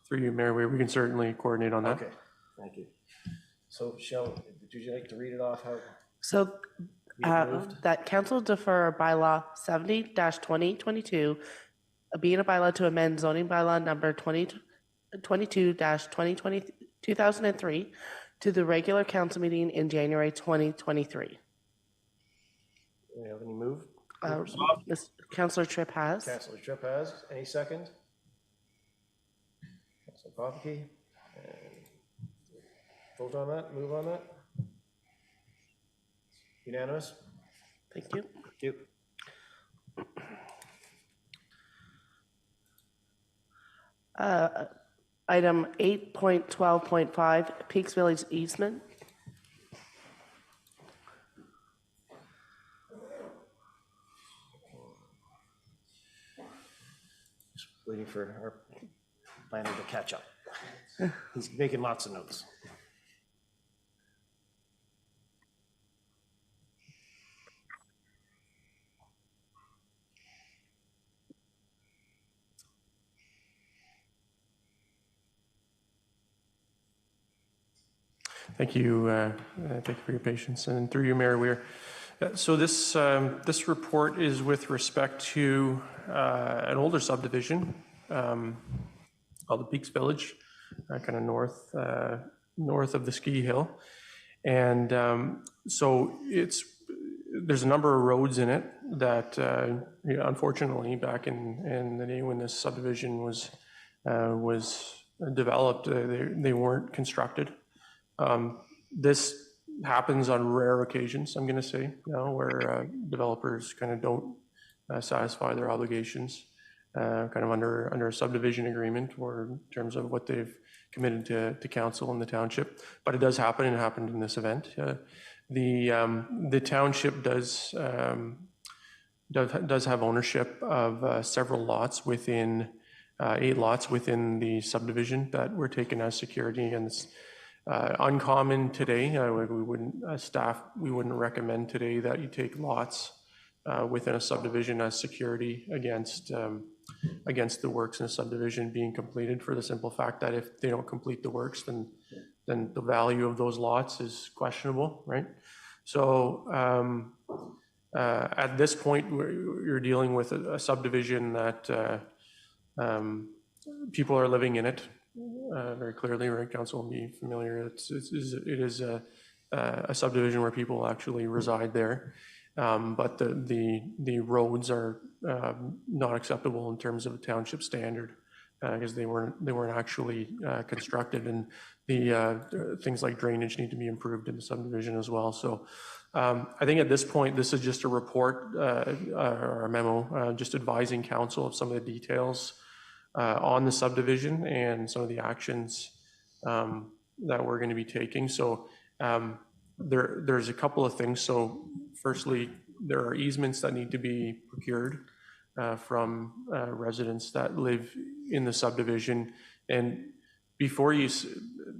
Through you, Mayor Weir, we can certainly coordinate on that. Okay, thank you. So would you like to read it off? How So moved? that council defer bylaw 70-2022, being a bylaw to amend zoning bylaw number 22-2003 to the regular council meeting in January 2023. Do we have any move? Councillor Tripp has. Councilor Tripp has. Any second? Councilor Calabogie. Vote on that, move on that? Unanimous? Thank you. Thank you. Item 8.12.5, Peaks Village easement. Just waiting for our planner to catch up. He's making lots of notes. Thank you. Thank you for your patience. And through you, Mayor Weir. So this report is with respect to an older subdivision called the Peaks Village, kind of north of the ski hill. And so there's a number of roads in it. that unfortunately back in the day when this subdivision was developed, they weren't constructed. This happens on rare occasions, I'm going to say, where developers kind of don't satisfy their obligations, kind of under a subdivision agreement or in terms of what they've committed to council and the township. But it does happen, and it happened in this event. The township does have ownership of several lots within 8 lots within the subdivision that were taken as security, and it's uncommon today. We wouldn't recommend today that you take lots within a subdivision as security against the works in a subdivision being completed, for the simple fact that if they don't complete the works, then the value of those lots is questionable, right? So at this point, you're dealing with a subdivision that people are living in it very clearly, right? Council will be familiar. It is a subdivision where people actually reside there, but the roads are not acceptable in terms of a township standard because they weren't actually constructed, and the things like drainage need to be improved in the subdivision as well. So I think at this point, this is just a report or a memo just advising council of some of the details on the subdivision and some of the actions that we're going to be taking. So there's a couple of things. So firstly, there are easements that need to be procured from residents that live in the subdivision. And before you,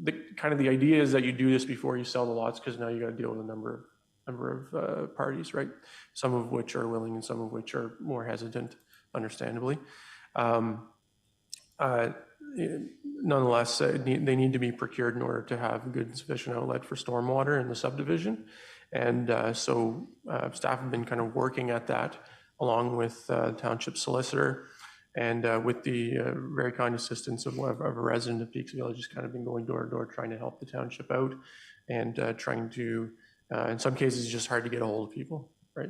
the idea is that you do this before you sell the lots, because now you got to deal with a number of parties, right? Some of which are willing and some of which are more hesitant, understandably. Nonetheless, they need to be procured in order to have good and sufficient outlet for stormwater in the subdivision. And so staff have been kind of working at that along with township solicitor, and with the very kind assistance of a resident of Peaksville, just kind of been going door to door trying to help the township out, and trying to, in some cases, it's just hard to get a hold of people, right?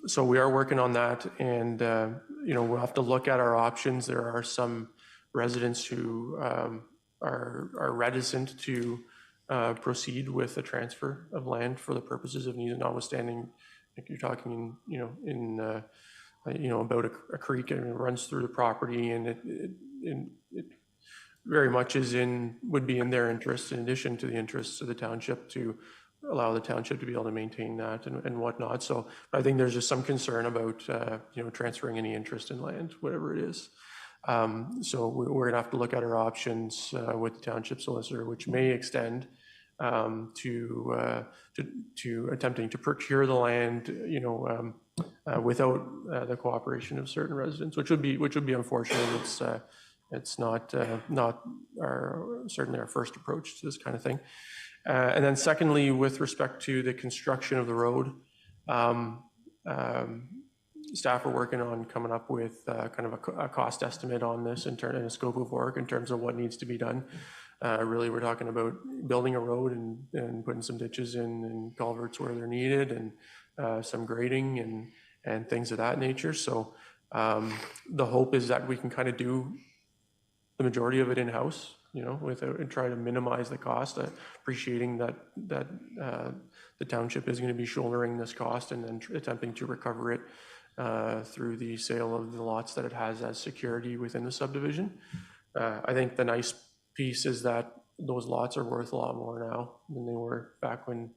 So we are working on that, and we'll have to look at our options. There are some residents who are reticent to proceed with a transfer of land for the purposes of needs, notwithstanding, if you're talking, about a creek and it runs through the property, and it very much would be in their interest, in addition to the interests of the township, to allow the township to be able to maintain that and whatnot. So I think there's just some concern about transferring any interest in land, whatever it is. So we're gonna have to look at our options with the township solicitor, which may extend to attempting to procure the land, without the cooperation of certain residents, which would be unfortunate. It's not certainly our first approach to this kind of thing. And then secondly, with respect to the construction of the road, staff are working on coming up with kind of a cost estimate on this and a scope of work in terms of what needs to be done. Really, we're talking about building a road and putting some ditches in and culverts where they're needed, and some grading and things of that nature. So the hope is that we can kind of do the majority of it in-house, and try to minimize the cost, appreciating that the township is going to be shouldering this cost, and then attempting to recover it through the sale of the lots that it has as security within the subdivision. I think the nice piece is that those lots are worth a lot more now than they were back when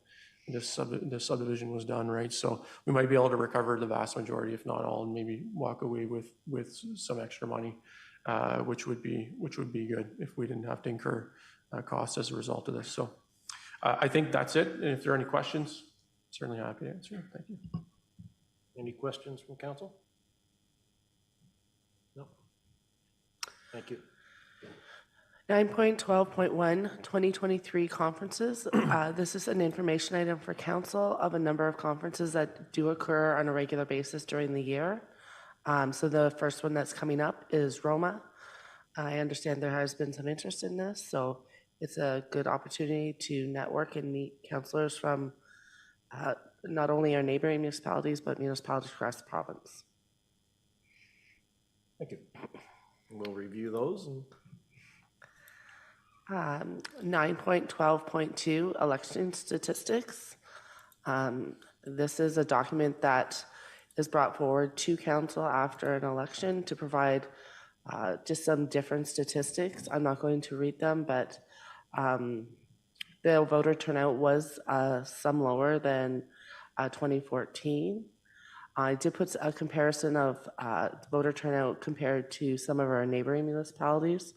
this subdivision was done, right? So we might be able to recover the vast majority, if not all, and maybe walk away with some extra money, which would be good if we didn't have to incur costs as a result of this. So I think that's it. And if there are any questions, certainly happy to answer. Thank you. Any questions from council? No. Thank you. 9.12.1, 2023 conferences. This is an information item for council of a number of conferences that do occur on a regular basis during the year. So the first one that's coming up is Roma. I understand there has been some interest in this, so it's a good opportunity to network and meet councilors from not only our neighboring municipalities, but municipalities across the province. Thank you. We'll review those and 9.12.2, election statistics. This is a document that is brought forward to council after an election to provide just some different statistics. I'm not going to read them, but the voter turnout was some lower than 2014. I did put a comparison of voter turnout compared to some of our neighboring municipalities.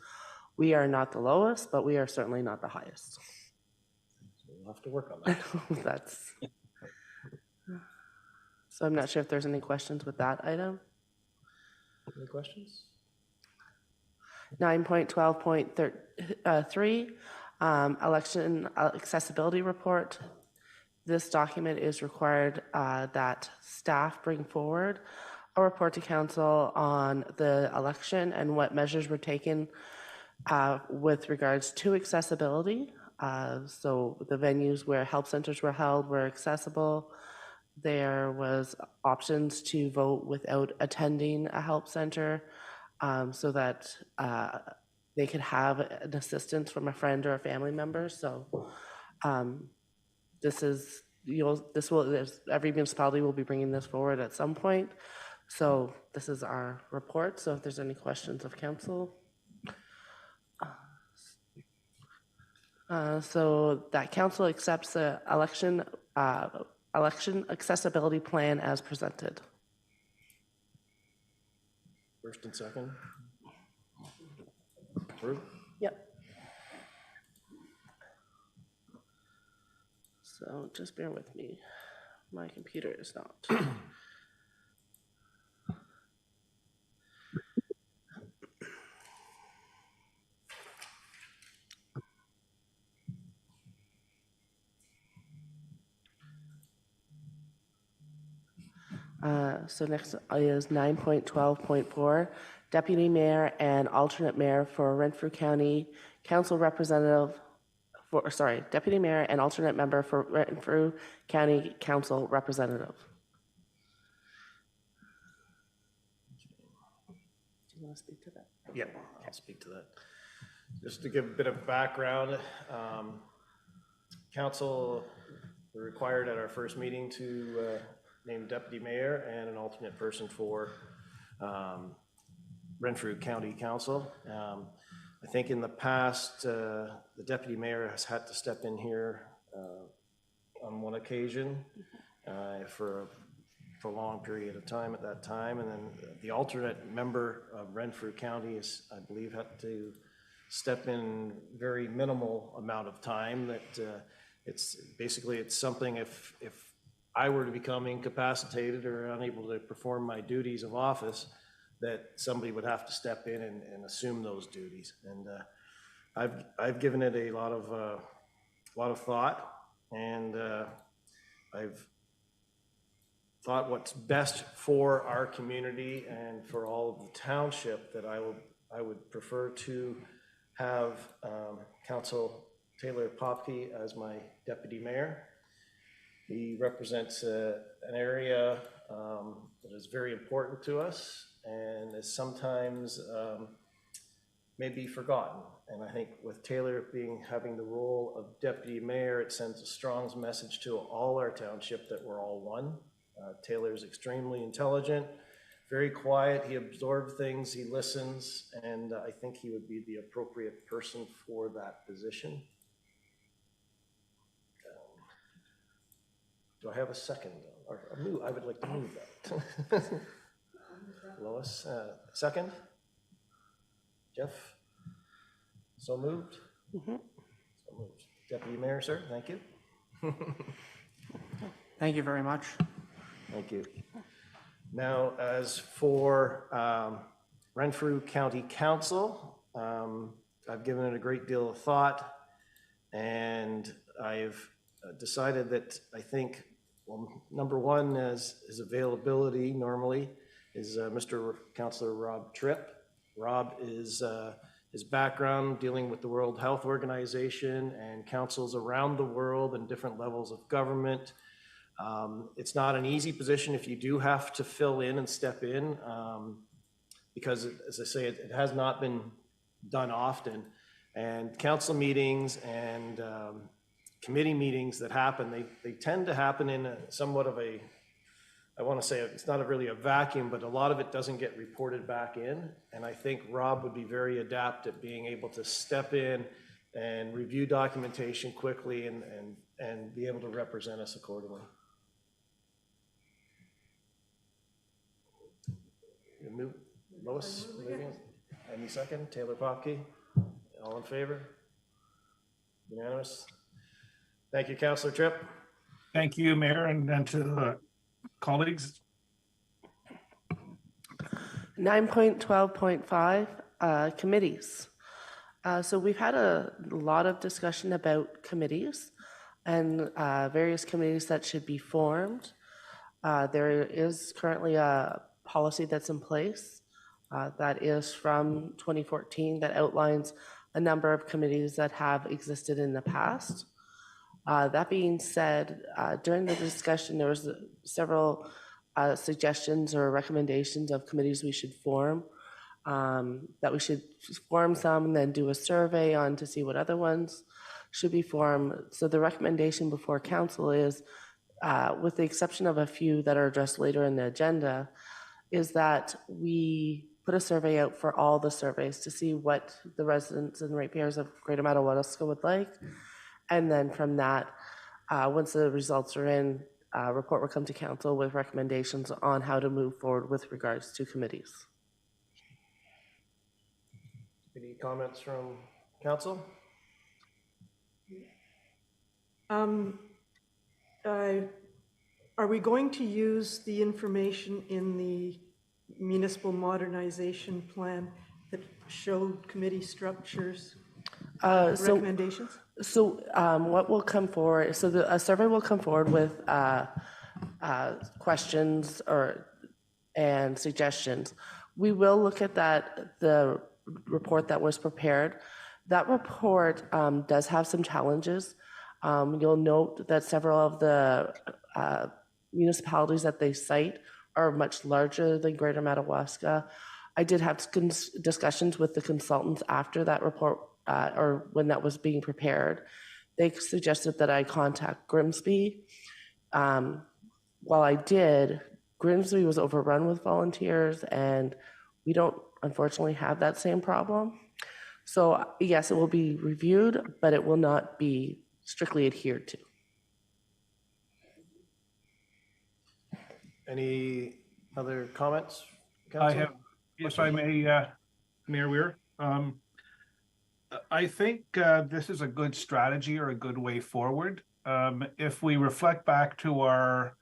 We are not the lowest, but we are certainly not the highest. we'll have to work on that. That's. So I'm not sure if there's any questions with that item. Any questions? 9.12.3, election accessibility report. This document is required that staff bring forward a report to council on the election and what measures were taken with regards to accessibility. So the venues where help centers were held were accessible. There was options to vote without attending a help center so that they could have an assistance from a friend or a family member. So every municipality will be bringing this forward at some point. So this is our report. So if there's any questions of council. So that council accepts the election accessibility plan as presented. First and second? Approved? Yep. So just bear with me. My computer is not. So next is 9.12.4, Deputy Mayor and Alternate Mayor for Renfrew County Council Representative, Deputy Mayor and Alternate Member for Renfrew County Council Representative. Do you want to speak to that? Yeah, I'll speak to that. Just to give a bit of background, council required at our first meeting to name deputy mayor and an alternate person for Renfrew County Council. I think in the past, the deputy mayor has had to step in here on one occasion for a prolonged period of time at that time. And then the alternate member of Renfrew County is, I believe, had to step in very minimal amount of time. That it's something if I were to become incapacitated or unable to perform my duties of office, that somebody would have to step in and assume those duties. And I've given it a lot of thought, and I've thought what's best for our community and for all of the township, that I would prefer to have Council Taylor Popke as my deputy mayor. He represents an area that is very important to us and is sometimes maybe forgotten. And I think with Taylor having the role of deputy mayor, it sends a strong message to all our township that we're all one. Taylor is extremely intelligent, very quiet. He absorbs things, he listens, and I think he would be the appropriate person for that position. Do I have a second? Or I would like to move that. Lois, second? Jeff? So moved? Mm-hmm. So moved. Deputy Mayor, sir, thank you. Thank you very much. Thank you. Now, as for Renfrew County Council, I've given it a great deal of thought, and I've decided that I think, well, number one is availability normally is Mr. Councillor Rob Tripp. Rob is his background dealing with the World Health Organization and councils around the world and different levels of government It's not an easy position if you do have to fill in and step in, because as I say, it has not been done often. And council meetings and committee meetings that happen, they tend to happen in somewhat of a, I want to say it's not really a vacuum, but a lot of it doesn't get reported back in. And I think Rob would be very adept at being able to step in and review documentation quickly and be able to represent us accordingly. Lois, moving. Any second? Taylor Popke? All in favor? Unanimous? Thank you, Councillor Tripp. Thank you, Mayor, and to colleagues. 9.12.5, committees. So we've had a lot of discussion about committees and various committees that should be formed. There is currently a policy that's in place that is from 2014 that outlines a number of committees that have existed in the past. That being said, during the discussion, there was several suggestions or recommendations of committees we should form, that we should form some and then do a survey on to see what other ones should be formed. So the recommendation before council is, with the exception of a few that are addressed later in the agenda, is that we put a survey out for all the surveys to see what the residents and ratepayers of Greater Madawaska would like. And then from that, once the results are in, a report will come to council with recommendations on how to move forward with regards to committees. Any comments from council? Are we going to use the information in the municipal modernization plan that showed committee structures, recommendations? So what will come forward, so a survey will come forward with questions and suggestions. We will look at the report that was prepared. That report does have some challenges. You'll note that several of the municipalities that they cite are much larger than Greater Madawaska. I did have discussions with the consultants after that report, or when that was being prepared. They suggested that I contact Grimsby. While I did, Grimsby was overrun with volunteers, and we don't unfortunately have that same problem. So yes, it will be reviewed, but it will not be strictly adhered to. Any other comments? I Council? have, if I may, Mayor Weir. I think this is a good strategy or a good way forward. If we reflect back to our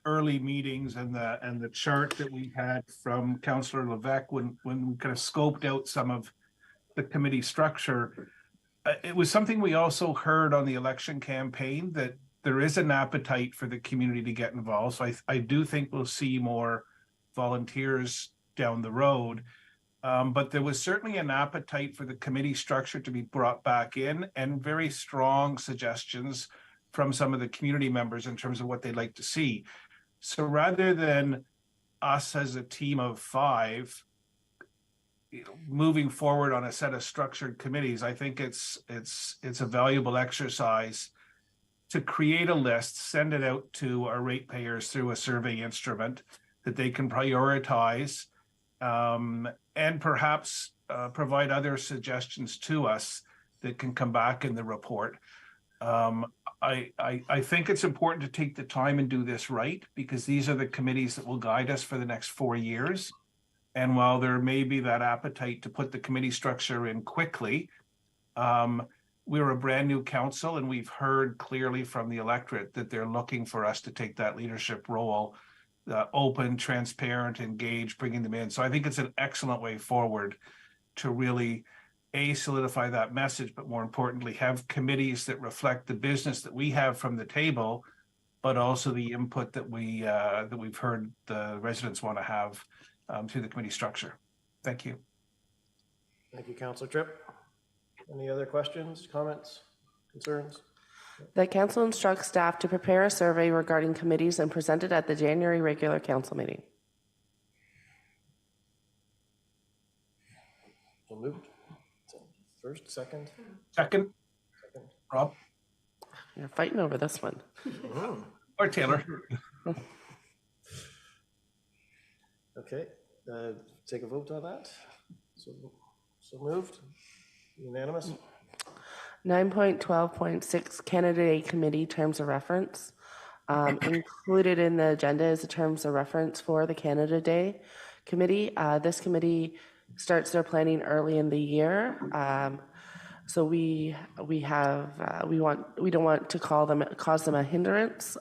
early meetings and the chart that we had from Councillor Levesque when we kind of scoped out some of the committee structure, it was something we also heard on the election campaign, that there is an appetite for the community to get involved. So I do think we'll see more volunteers down the road. But there was certainly an appetite for the committee structure to be brought back in, and very strong suggestions from some of the community members in terms of what they'd like to see. So rather than us as a team of 5, moving forward on a set of structured committees, I think it's a valuable exercise to create a list, send it out to our ratepayers through a survey instrument that they can prioritize, and perhaps provide other suggestions to us that can come back in the report. I think it's important to take the time and do this right, because these are the committees that will guide us for the next 4 years. And while there may be that appetite to put the committee structure in quickly, we're a brand new council, and we've heard clearly from the electorate that they're looking for us to take that leadership role, open, transparent, engaged, bringing them in. So I think it's an excellent way forward to really, solidify that message, but more importantly, have committees that reflect the business that we have from the table, but also the input that we've heard the residents want to have through the committee structure. Thank you. Thank you, Councillor Tripp. Any other questions, comments, concerns? That council instructs staff to prepare a survey regarding committees and present it at the January regular council meeting. So moved. So first, second? Second, Rob You're fighting over this one. or Taylor? Okay, take a vote on that. So moved. Unanimous? 9.12.6 Candidate Committee Terms of Reference. Included in the agenda is the terms of reference for the Canada Day Committee. This committee starts their planning early in the year. So we don't want to cause them a hindrance.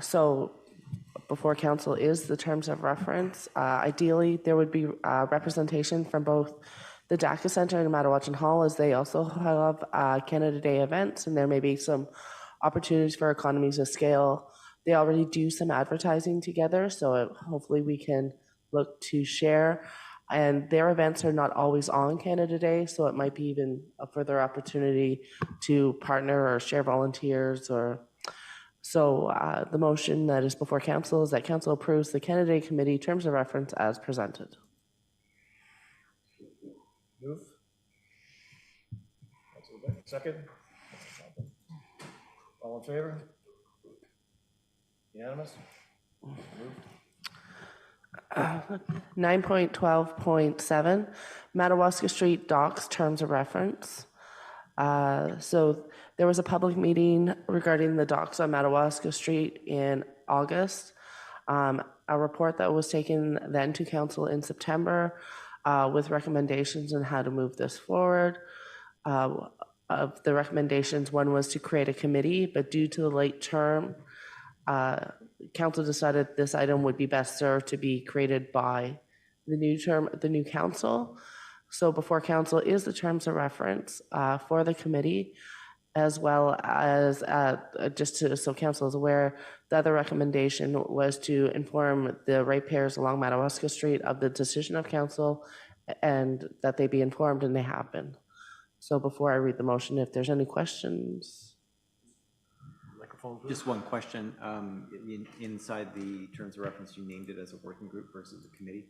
So before council is the terms of reference. Ideally, there would be representation from both the DACA Center and Madawaska Hall, as they also have Canada Day events, and there may be some opportunities for economies of scale. They already do some advertising together, so hopefully we can look to share. And their events are not always on Canada Day, so it might be even a further opportunity to partner or share volunteers or. So the motion that is before council is that council approves the Canada Day Committee terms of reference as presented. Move. Second? All in favor? Unanimous? 9.12.7 Madawaska Street Docks terms of reference. So there was a public meeting regarding the docks on Madawaska Street in August. A report that was taken then to council in September with recommendations on how to move this forward. Of the recommendations, one was to create a committee, but due to the late term, council decided this item would be best served to be created by the new council. So before council is the terms of reference for the committee, as well as so council is aware, the other recommendation was to inform the ratepayers along Madawaska Street of the decision of council and that they be informed, and they have been. So before I read the motion, if there's any questions. Microphone, please. Just one question. Inside the terms of reference, you named it as a working group versus a committee?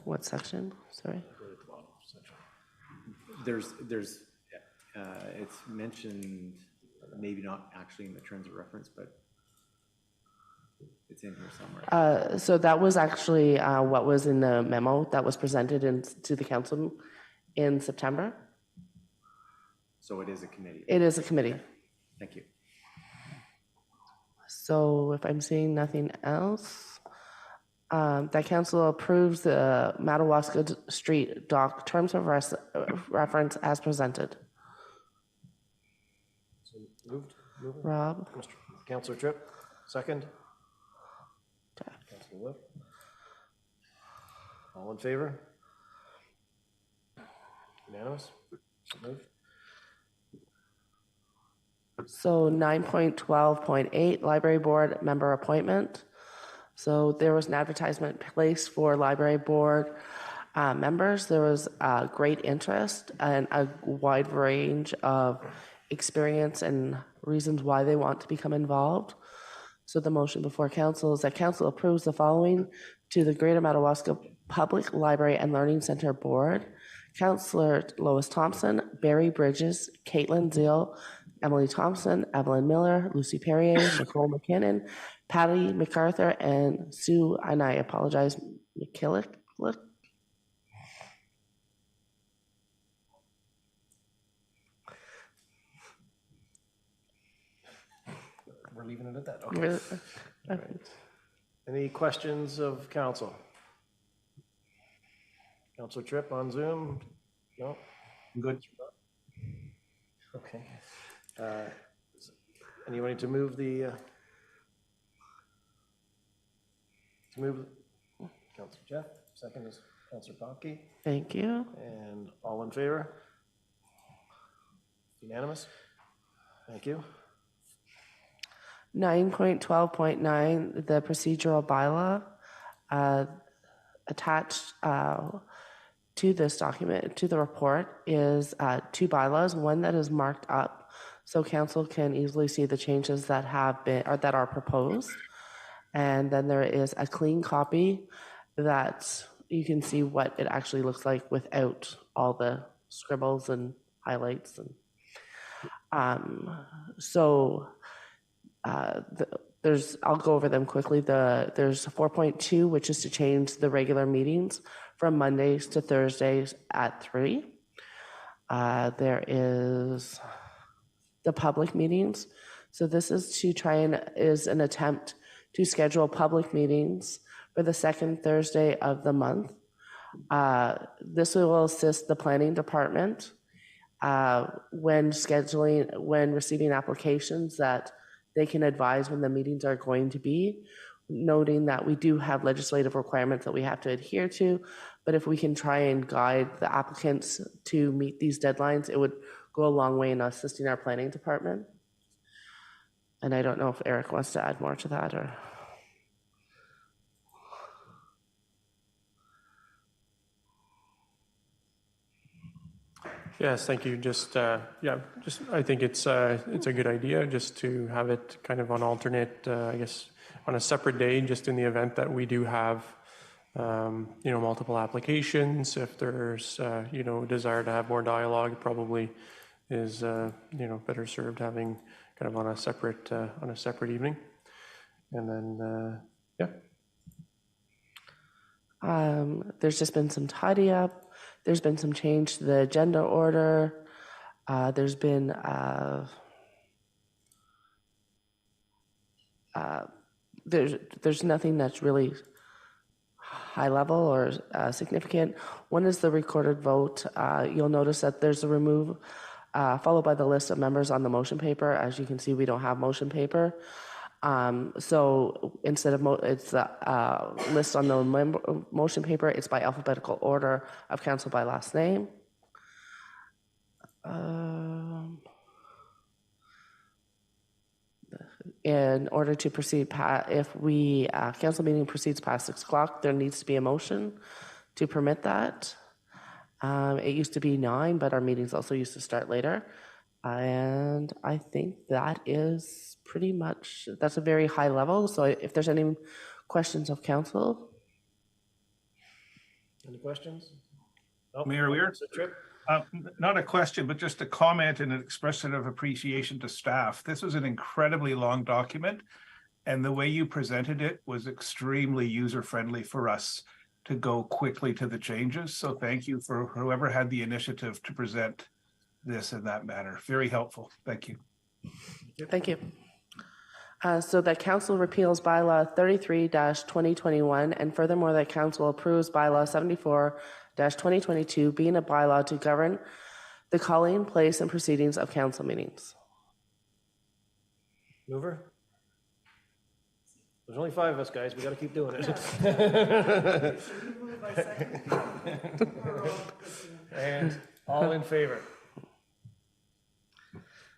What section? Sorry. It's mentioned, maybe not actually in the terms of reference, but it's in here somewhere. So that was actually what was in the memo that was presented to the council in September. So it is a committee? It is a committee. Thank you. So if I'm seeing nothing else, that council approves the Madawaska Street dock terms of reference as presented. So moved. Rob? Councillor Tripp, second. Councillor Whip. All in favor? Unanimous? So moved. So 9.12.8 library board member appointment. So there was an advertisement placed for library board members. There was great interest and a wide range of experience and reasons why they want to become involved. So the motion before council is that council approves the following to the Greater Madawaska Public Library and Learning Center Board: Councillor Lois Thompson, Barry Bridges, Caitlin Zeal, Emily Thompson, Evelyn Miller, Lucy Perrier, Nicole McKinnon, Patty MacArthur, and Sue, and I apologize, McKillick. We're leaving it at that. Okay. All right. Any questions of council? Councillor Tripp on Zoom? No? Good. Okay. Anybody to move the, Councillor Jeff, second is Councillor Popke, Thank you. and all in favor? Unanimous? Thank you. 9.12.9, the procedural bylaw attached to this document, to the report, is 2 bylaws, one that is marked up so council can easily see the changes that have been, or that are proposed. And then there is a clean copy that you can see what it actually looks like without all the scribbles and highlights. And I'll go over them quickly. There's 4.2, which is to change the regular meetings from Mondays to Thursdays at 3. There is the public meetings. So this is to is an attempt to schedule public meetings for the second Thursday of the month. This will assist the planning department when receiving applications, that they can advise when the meetings are going to be, noting that we do have legislative requirements that we have to adhere to, but if we can try and guide the applicants to meet these deadlines, it would go a long way in assisting our planning department. And I don't know if Eric wants to add more to that, or... Yes, thank you. I think it's a good idea just to have it kind of on alternate, I guess, on a separate day, just in the event that we do have, multiple applications. If there's, desire to have more dialogue, probably is, better served having kind of on a separate evening. And then, there's just been some tidy up. There's been some change to the agenda order. There's been there's nothing that's really high level or significant. One is the recorded vote. You'll notice that there's a remove followed by the list of members on the motion paper. As you can see, we don't have motion paper. So instead of it's the list on the motion paper, it's by alphabetical order of council by last name. In order to proceed, if we council meeting proceeds past 6 o'clock, there needs to be a motion to permit that. It used to be 9, but our meetings also used to start later. And I think that is pretty much, that's a very high level. So if there's any questions of council. Any questions? Mayor Weir? Trip? Not a question, but just a comment and an expression of appreciation to staff. This was an incredibly long document, and the way you presented it was extremely user-friendly for us to go quickly to the changes. So thank you for whoever had the initiative to present this in that manner. Very helpful. Thank you. Thank you. So that council repeals bylaw 33-2021, and furthermore that council approves bylaw 74-2022, being a bylaw to govern the calling, place, and proceedings of council meetings. Mover? There's only 5 of us, guys. We got to keep doing it. And all in favor?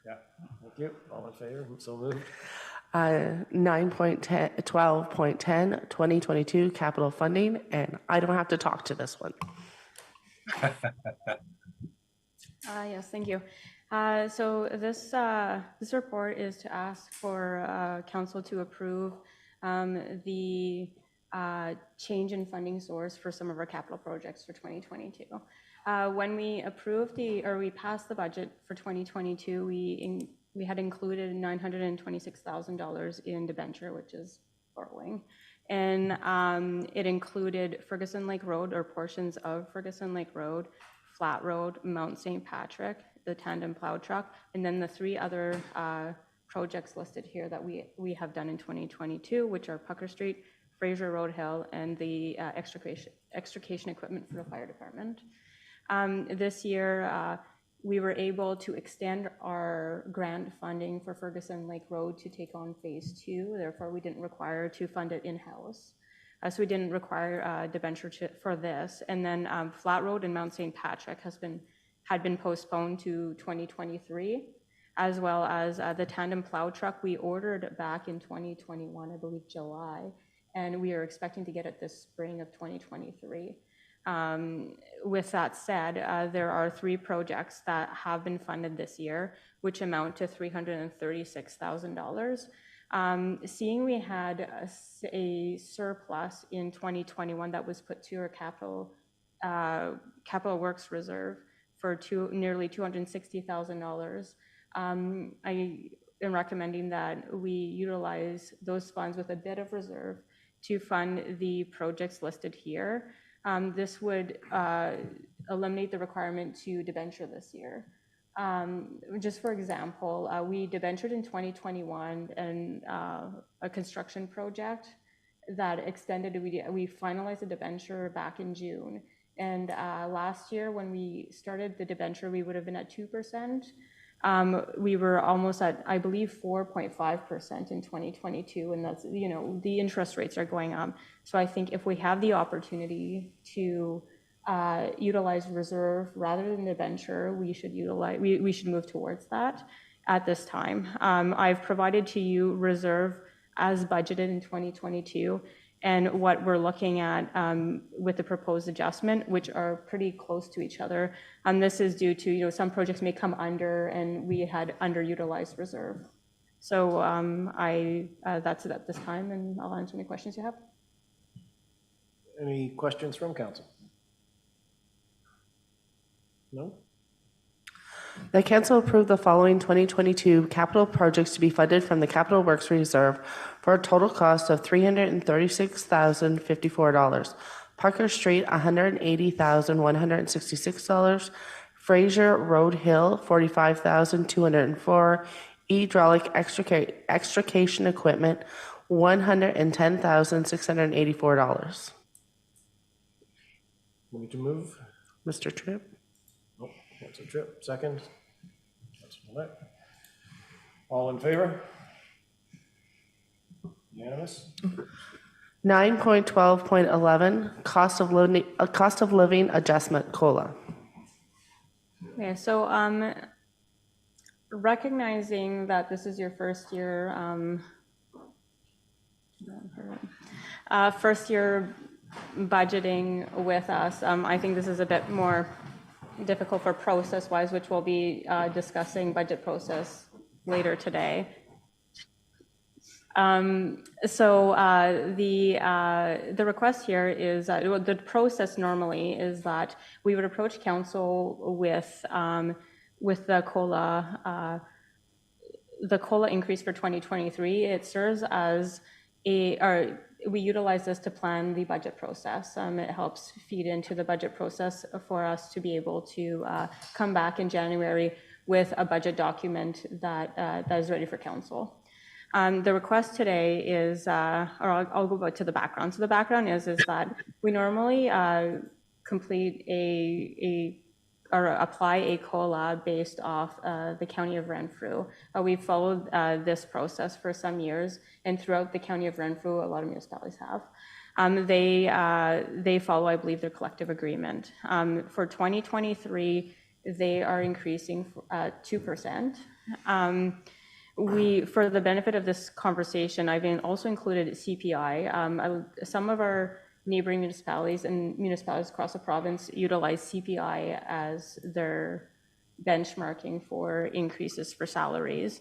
Yeah. Thank you. All in favor? So moved. 9.10, 12.10, 2022 capital funding, and I don't have to talk to this one. Yes, thank you. So this report is to ask for council to approve the change in funding source for some of our capital projects for 2022. When we we passed the budget for 2022, we had included $926,000 in debenture, which is borrowing. And it included Ferguson Lake Road, or portions of Ferguson Lake Road, Flat Road, Mount St. Patrick, the tandem plow truck, and then the 3 other projects listed here that we have done in 2022, which are Pucker Street, Fraser Road Hill, and the extrication equipment for the fire department. This year, we were able to extend our grant funding for Ferguson Lake Road to take on phase 2. Therefore, we didn't require to fund it in-house. So we didn't require debenture for this. And then Flat Road and Mount St. Patrick had been postponed to 2023, as well as the tandem plow truck we ordered back in 2021, I believe July, and we are expecting to get it this spring of 2023. With that said, there are 3 projects that have been funded this year, which amount to $336,000. Seeing we had a surplus in 2021 that was put to our capital works reserve for nearly $260,000, I am recommending that we utilize those funds with a bit of reserve to fund the projects listed here. This would eliminate the requirement to debenture this year. Just for example, we debentured in 2021 and a construction project that extended, we finalized the debenture back in June. And last year when we started the debenture, we would have been at 2%. We were almost at, I believe, 4.5% in 2022, and that's, you know, the interest rates are going up. So I think if we have the opportunity to utilize reserve rather than debenture, we should move towards that at this time. I've provided to you reserve as budgeted in 2022. And what we're looking at with the proposed adjustment, which are pretty close to each other. This is due to, you know, some projects may come under, and we had underutilized reserve. So that's it at this time, and I'll answer any questions you have. Any questions from council? No? The council approved the following 2022 capital projects to be funded from the Capital Works Reserve for a total cost of $336,054. Parker Street, $180,166. Fraser Road Hill, $45,204. Hydraulic extrication equipment, $110,684. Moving to move. Mr. Tripp? Oh, Councilor Tripp, second. Councilor Millette. All in favor? Unanimous? 9.12.11, cost of living adjustment, COLA. Okay, so recognizing that this is your first year budgeting with us, I think this is a bit more difficult for process-wise, which we'll be discussing budget process later today. The request here is the process normally is that we would approach council with the COLA increase for 2023. It serves as we utilize this to plan the budget process. It helps feed into the budget process for us to be able to come back in January with a budget document that is ready for council. The request today is, I'll go back to the background. So the background is that we normally complete or apply a COLA based off the County of Renfrew. We've followed this process for some years, and throughout the County of Renfrew, a lot of municipalities have. They follow, I believe, their collective agreement. For 2023, they are increasing 2%. For the benefit of this conversation, I've also included CPI. Some of our neighboring municipalities and municipalities across the province utilize CPI as their benchmarking for increases for salaries.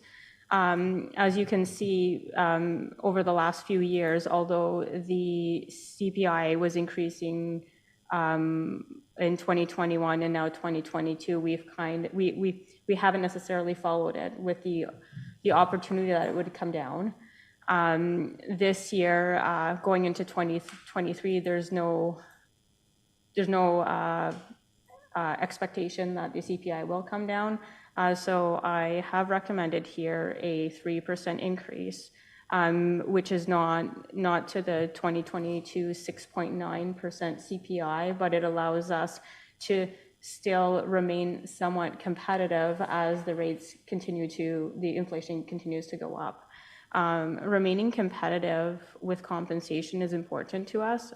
As you can see, over the last few years, although the CPI was increasing in 2021 and now 2022, we haven't necessarily followed it with the opportunity that it would come down. This year, going into 2023, there's no expectation that the CPI will come down. So I have recommended here a 3% increase, which is not to the 2022 6.9% CPI, but it allows us to still remain somewhat competitive as the inflation continues to go up. Remaining competitive with compensation is important to us.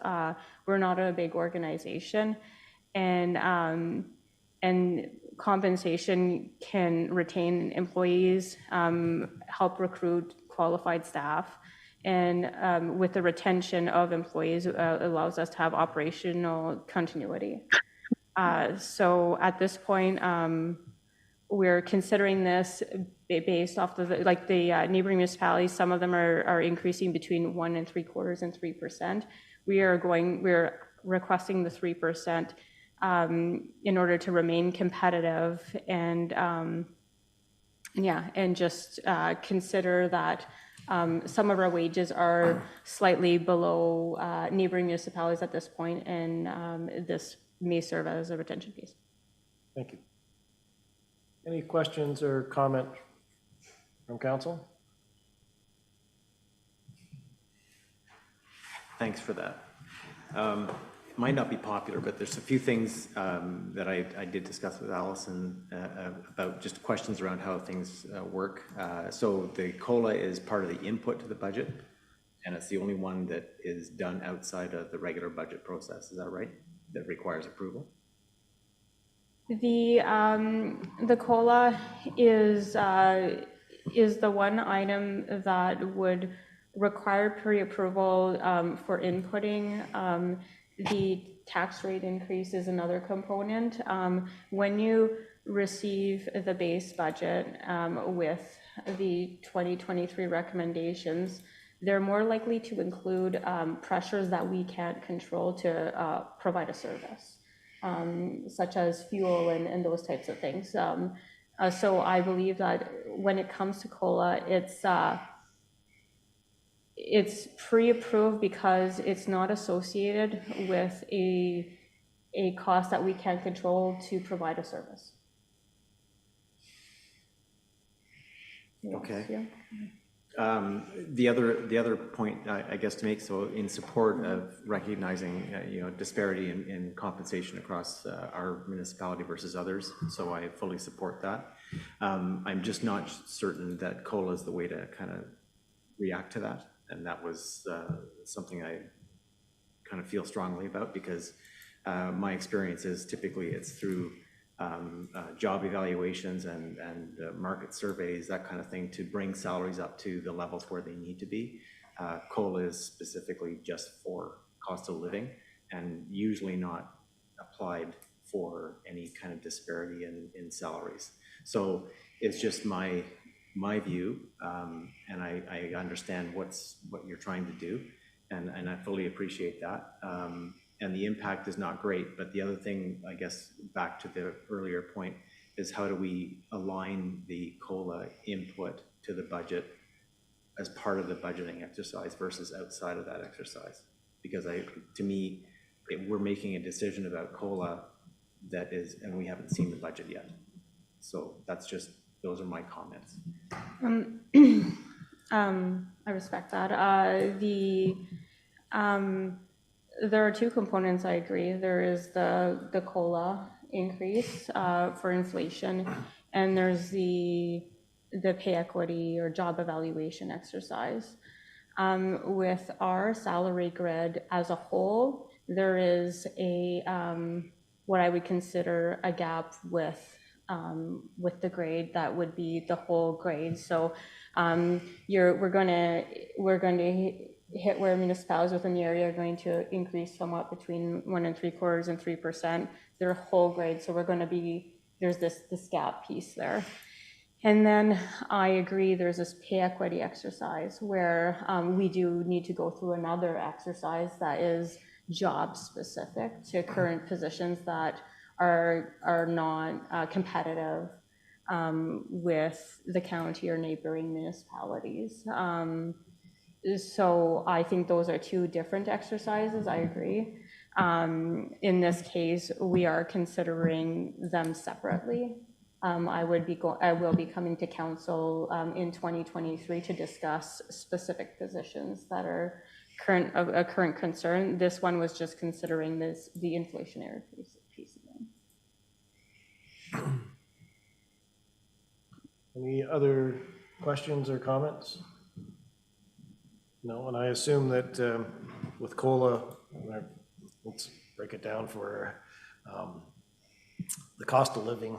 We're not a big organization, and compensation can retain employees, help recruit qualified staff, And with the retention of employees, allows us to have operational continuity. So at this point, we're considering this based off of the neighboring municipalities. Some of them are increasing between 1 3/4 and 3%. We're requesting the 3% in order to remain competitive and just consider that some of our wages are slightly below neighboring municipalities at this point, and this may serve as a retention piece. Thank you. Any questions or comment from council? Thanks for that. It might not be popular, but there's a few things that I did discuss with Allison about just questions around how things work. So the COLA is part of the input to the budget, and it's the only one that is done outside of the regular budget process. Is that right? That requires approval? The COLA is the one item that would require pre-approval for inputting. The tax rate increase is another component. When you receive the base budget with the 2023 recommendations, they're more likely to include pressures that we can't control to provide a service, such as fuel and those types of things. So I believe that when it comes to COLA, it's pre-approved because it's not associated with a cost that we can't control to provide a service. Okay. Yeah. The other point I guess to make, so in support of recognizing disparity in compensation across our municipality versus others, so I fully support that. I'm just not certain that COLA is the way to kind of react to that, and that was something I kind of feel strongly about, because my experience is typically it's through job evaluations and market surveys, that kind of thing, to bring salaries up to the levels where they need to be. COLA is specifically just for cost of living and usually not applied for any kind of disparity in salaries. So it's just my view, and I understand what you're trying to do, and I fully appreciate that. And the impact is not great, but the other thing, I guess, back to the earlier point, is how do we align the COLA input to the budget as part of the budgeting exercise versus outside of that exercise? Because to me, we're making a decision about COLA that is, and we haven't seen the budget yet. So those are my comments. I respect that. There are two components, I agree. There is the COLA increase for inflation, and there's the pay equity or job evaluation exercise. With our salary grid as a whole, there is what I would consider a gap with the grade that would be the whole grade. So we're going to hit where municipalities within the area are going to increase somewhat between 1 3/4 and 3%. Their whole grade, so there's this gap piece there. And then I agree, there's this pay equity exercise where we do need to go through another exercise that is job specific to current positions that are not competitive with the county or neighboring municipalities. So I think those are two different exercises, I agree. In this case, we are considering them separately. I will be coming to council in 2023 to discuss specific positions that are a current concern. This one was just considering the inflationary piece of it. Any other questions or comments? No, and I assume that with COLA, let's break it down for the cost of living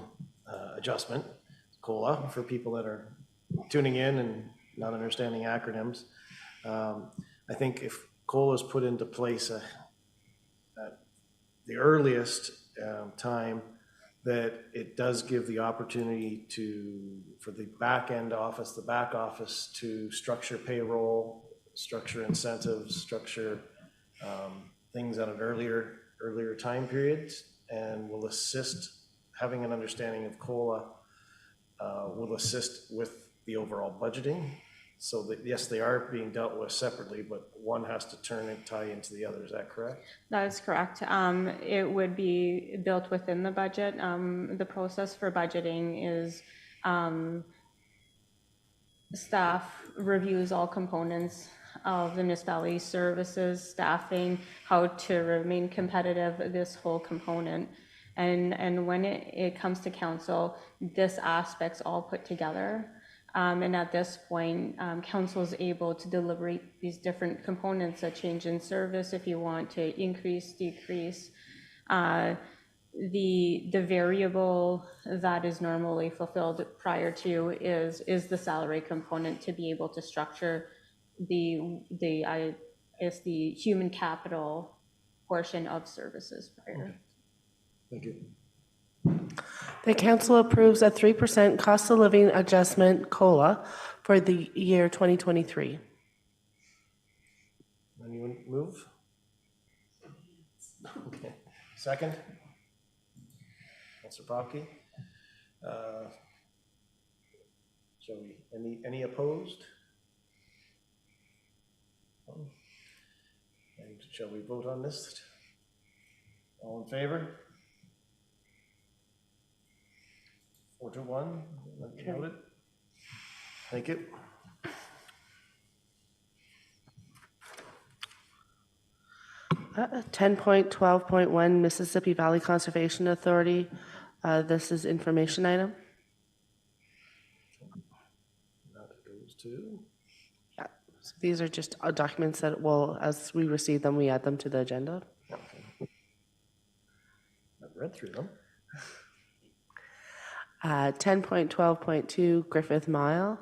adjustment, COLA, for people that are tuning in and not understanding acronyms. I think if COLA is put into place at the earliest time, that it does give the opportunity for the back office to structure payroll, structure incentives, structure things at an earlier time periods, and will assist, having an understanding of COLA will assist with the overall budgeting. So that, yes, they are being dealt with separately, but one has to tie into the other. Is that correct? That is correct. It would be built within the budget. The process for budgeting is staff reviews all components of the municipality services, staffing, how to remain competitive, this whole component. And when it comes to council, this aspect's all put together. And at this point, council is able to deliberate these different components, a change in service if you want to increase, decrease. The variable that is normally fulfilled prior to is the salary component to be able to structure the human capital portion of services prior. Okay. Thank you. The council approves a 3% cost of living adjustment COLA for the year 2023. Anyone move? Okay. Second? Councilor Popke? Shall we, any opposed? And shall we vote on this? All in favor? 4-1. Noted. Thank you. Uh, 10.12.1 Mississippi Valley Conservation Authority. This is information item. That goes to. Yeah. So these are just documents that will, as we receive them, we add them to the agenda. Okay. I've read through them. 10.12.2 Griffith Mile.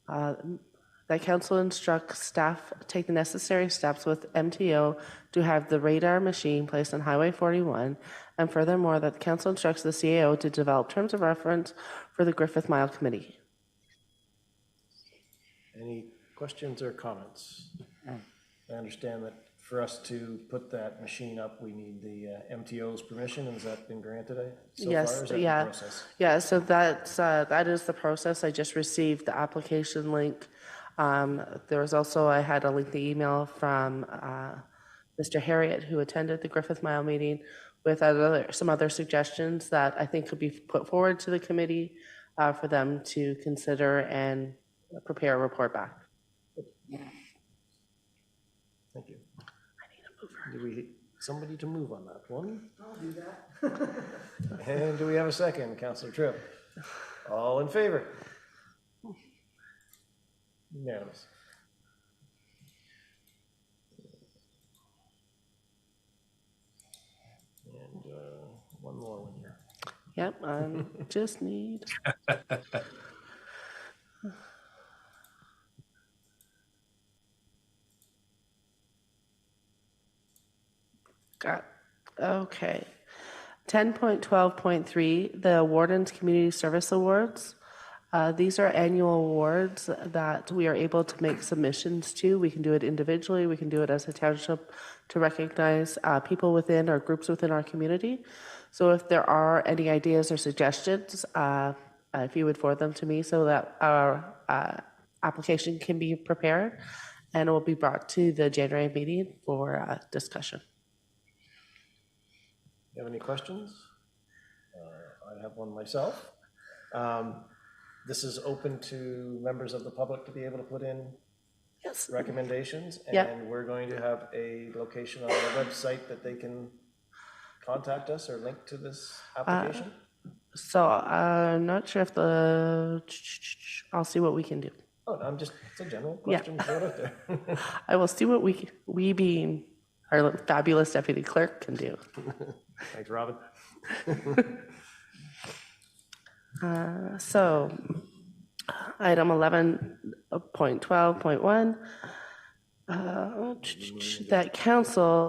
That council instructs staff take the necessary steps with MTO to have the radar machine placed on Highway 41, and furthermore that the council instructs the CAO to develop terms of reference for the Griffith Mile Committee. Any questions or comments? I understand that for us to put that machine up, we need the MTO's permission. Has that been granted so Yes, far? Is that yeah. the process? Yeah, so that is the process. I just received the application link. There was also, I had a lengthy email from Mr. Harriet, who attended the Griffith Mile meeting, with some other suggestions that I think could be put forward to the committee for them to consider and prepare a report back. Thank you. Do we, somebody to move on that one? I'll do that. And do we have a second, Councillor Tripp? All in favor? Unanimous. And one more one here. Yep, I just need. Got, okay. 10.12.3, the Warden's Community Service Awards. These are annual awards that we are able to make submissions to. We can do it individually, we can do it as a township to recognize people within or groups within our community. So if there are any ideas or suggestions, if you would forward them to me so that our application can be prepared and it will be brought to the January meeting for discussion. You have any questions? I have one myself. This is open to members of the public to be able to put in Yes. recommendations, and Yeah. we're going to have a location on our website that they can contact us or link to this application. So I'm not sure if I'll see what we can do. Oh, I'm just, it's a general Yeah. question. Throw it out there. I will see what we being our fabulous deputy clerk can do. Thanks, Robin. So Item 11.12.1,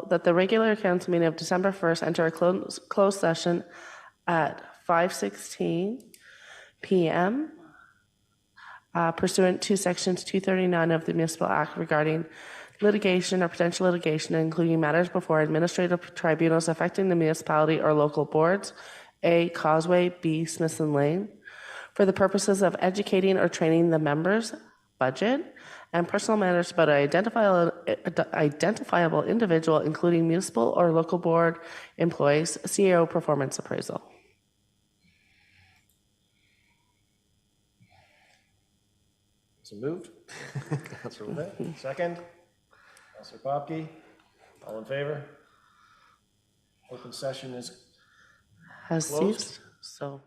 that the regular council meeting of December 1st enter a closed session at 5:16 PM pursuant to sections 239 of the Municipal Act regarding litigation or potential litigation, including matters before administrative tribunals affecting the municipality or local boards, A, Causeway, B, Smithson Lane, for the purposes of educating or training the members, budget, and personal matters about an identifiable individual, including municipal or local board employees, CEO performance appraisal. So moved. Councilor Levin, second. Councilor Popke, all in favor? Open session is Has Closed. ceased, so.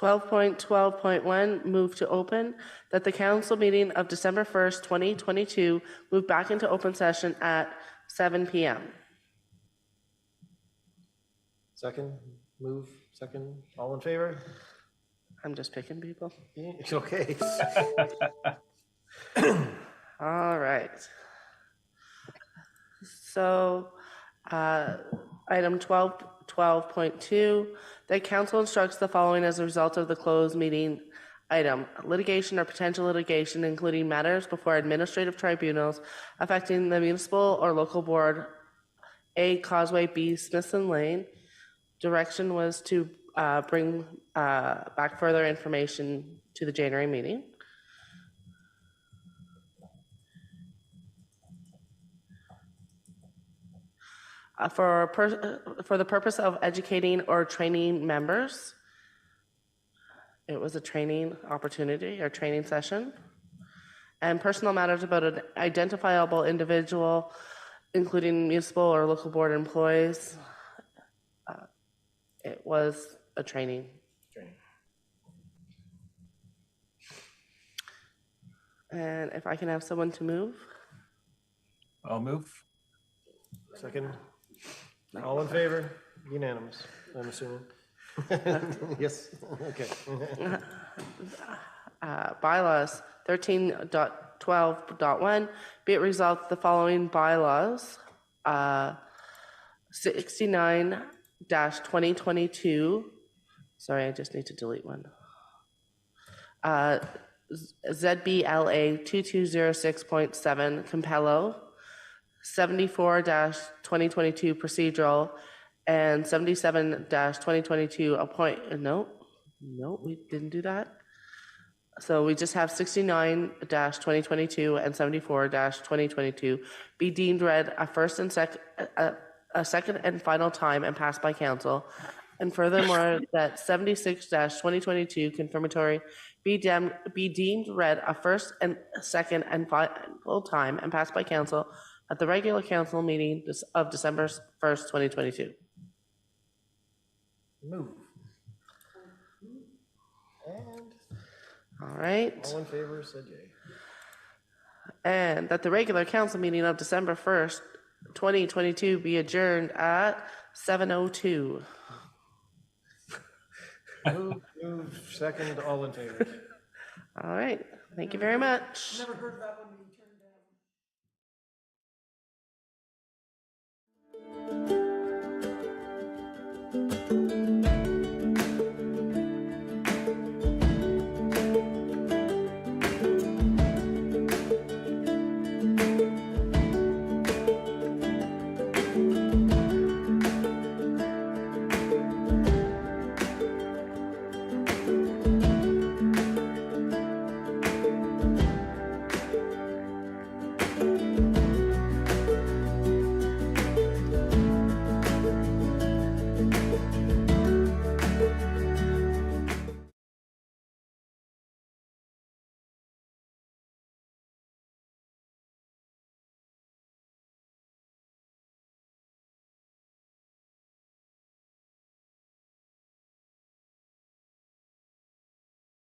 12.12.1, move to open, that the council meeting of December 1st, 2022 move back into open session at 7 p.m. Second, move, second, all in favor? I'm just picking people. Yeah, okay. All right. So, item 12.2, that council instructs the following as a result of the closed meeting item: litigation or potential litigation, including matters before administrative tribunals affecting the municipal or local board, A, Causeway, B, Smithson Lane. Direction was to bring back further information to the January meeting. For the purpose of educating or training members. It was a training opportunity or training session. And personal matters about an identifiable individual, including municipal or local board employees. It was a training. And if I can have someone to move. I'll move. Second, all in favor? Unanimous, I'm assuming. Yes, okay. Bylaws 13.12.1, be it resolved the following bylaws, 69-2022, sorry, I just need to delete one. ZBLA 2206.7 Campello, 74-2022 procedural, and 77-2022 no, we didn't do that. So we just have 69-2022 and 74-2022 be deemed read a second and final time and passed by council. And furthermore, that 76-2022 confirmatory be deemed read a first and second and final time and passed by council at the regular council meeting of December 1st, 2022. Move. And All right. all in favor, said yea. And that the regular council meeting of December 1st, 2022 be adjourned at 7:02. Move, second, all in favor. All right. Thank you very much. Never heard that one being turned down.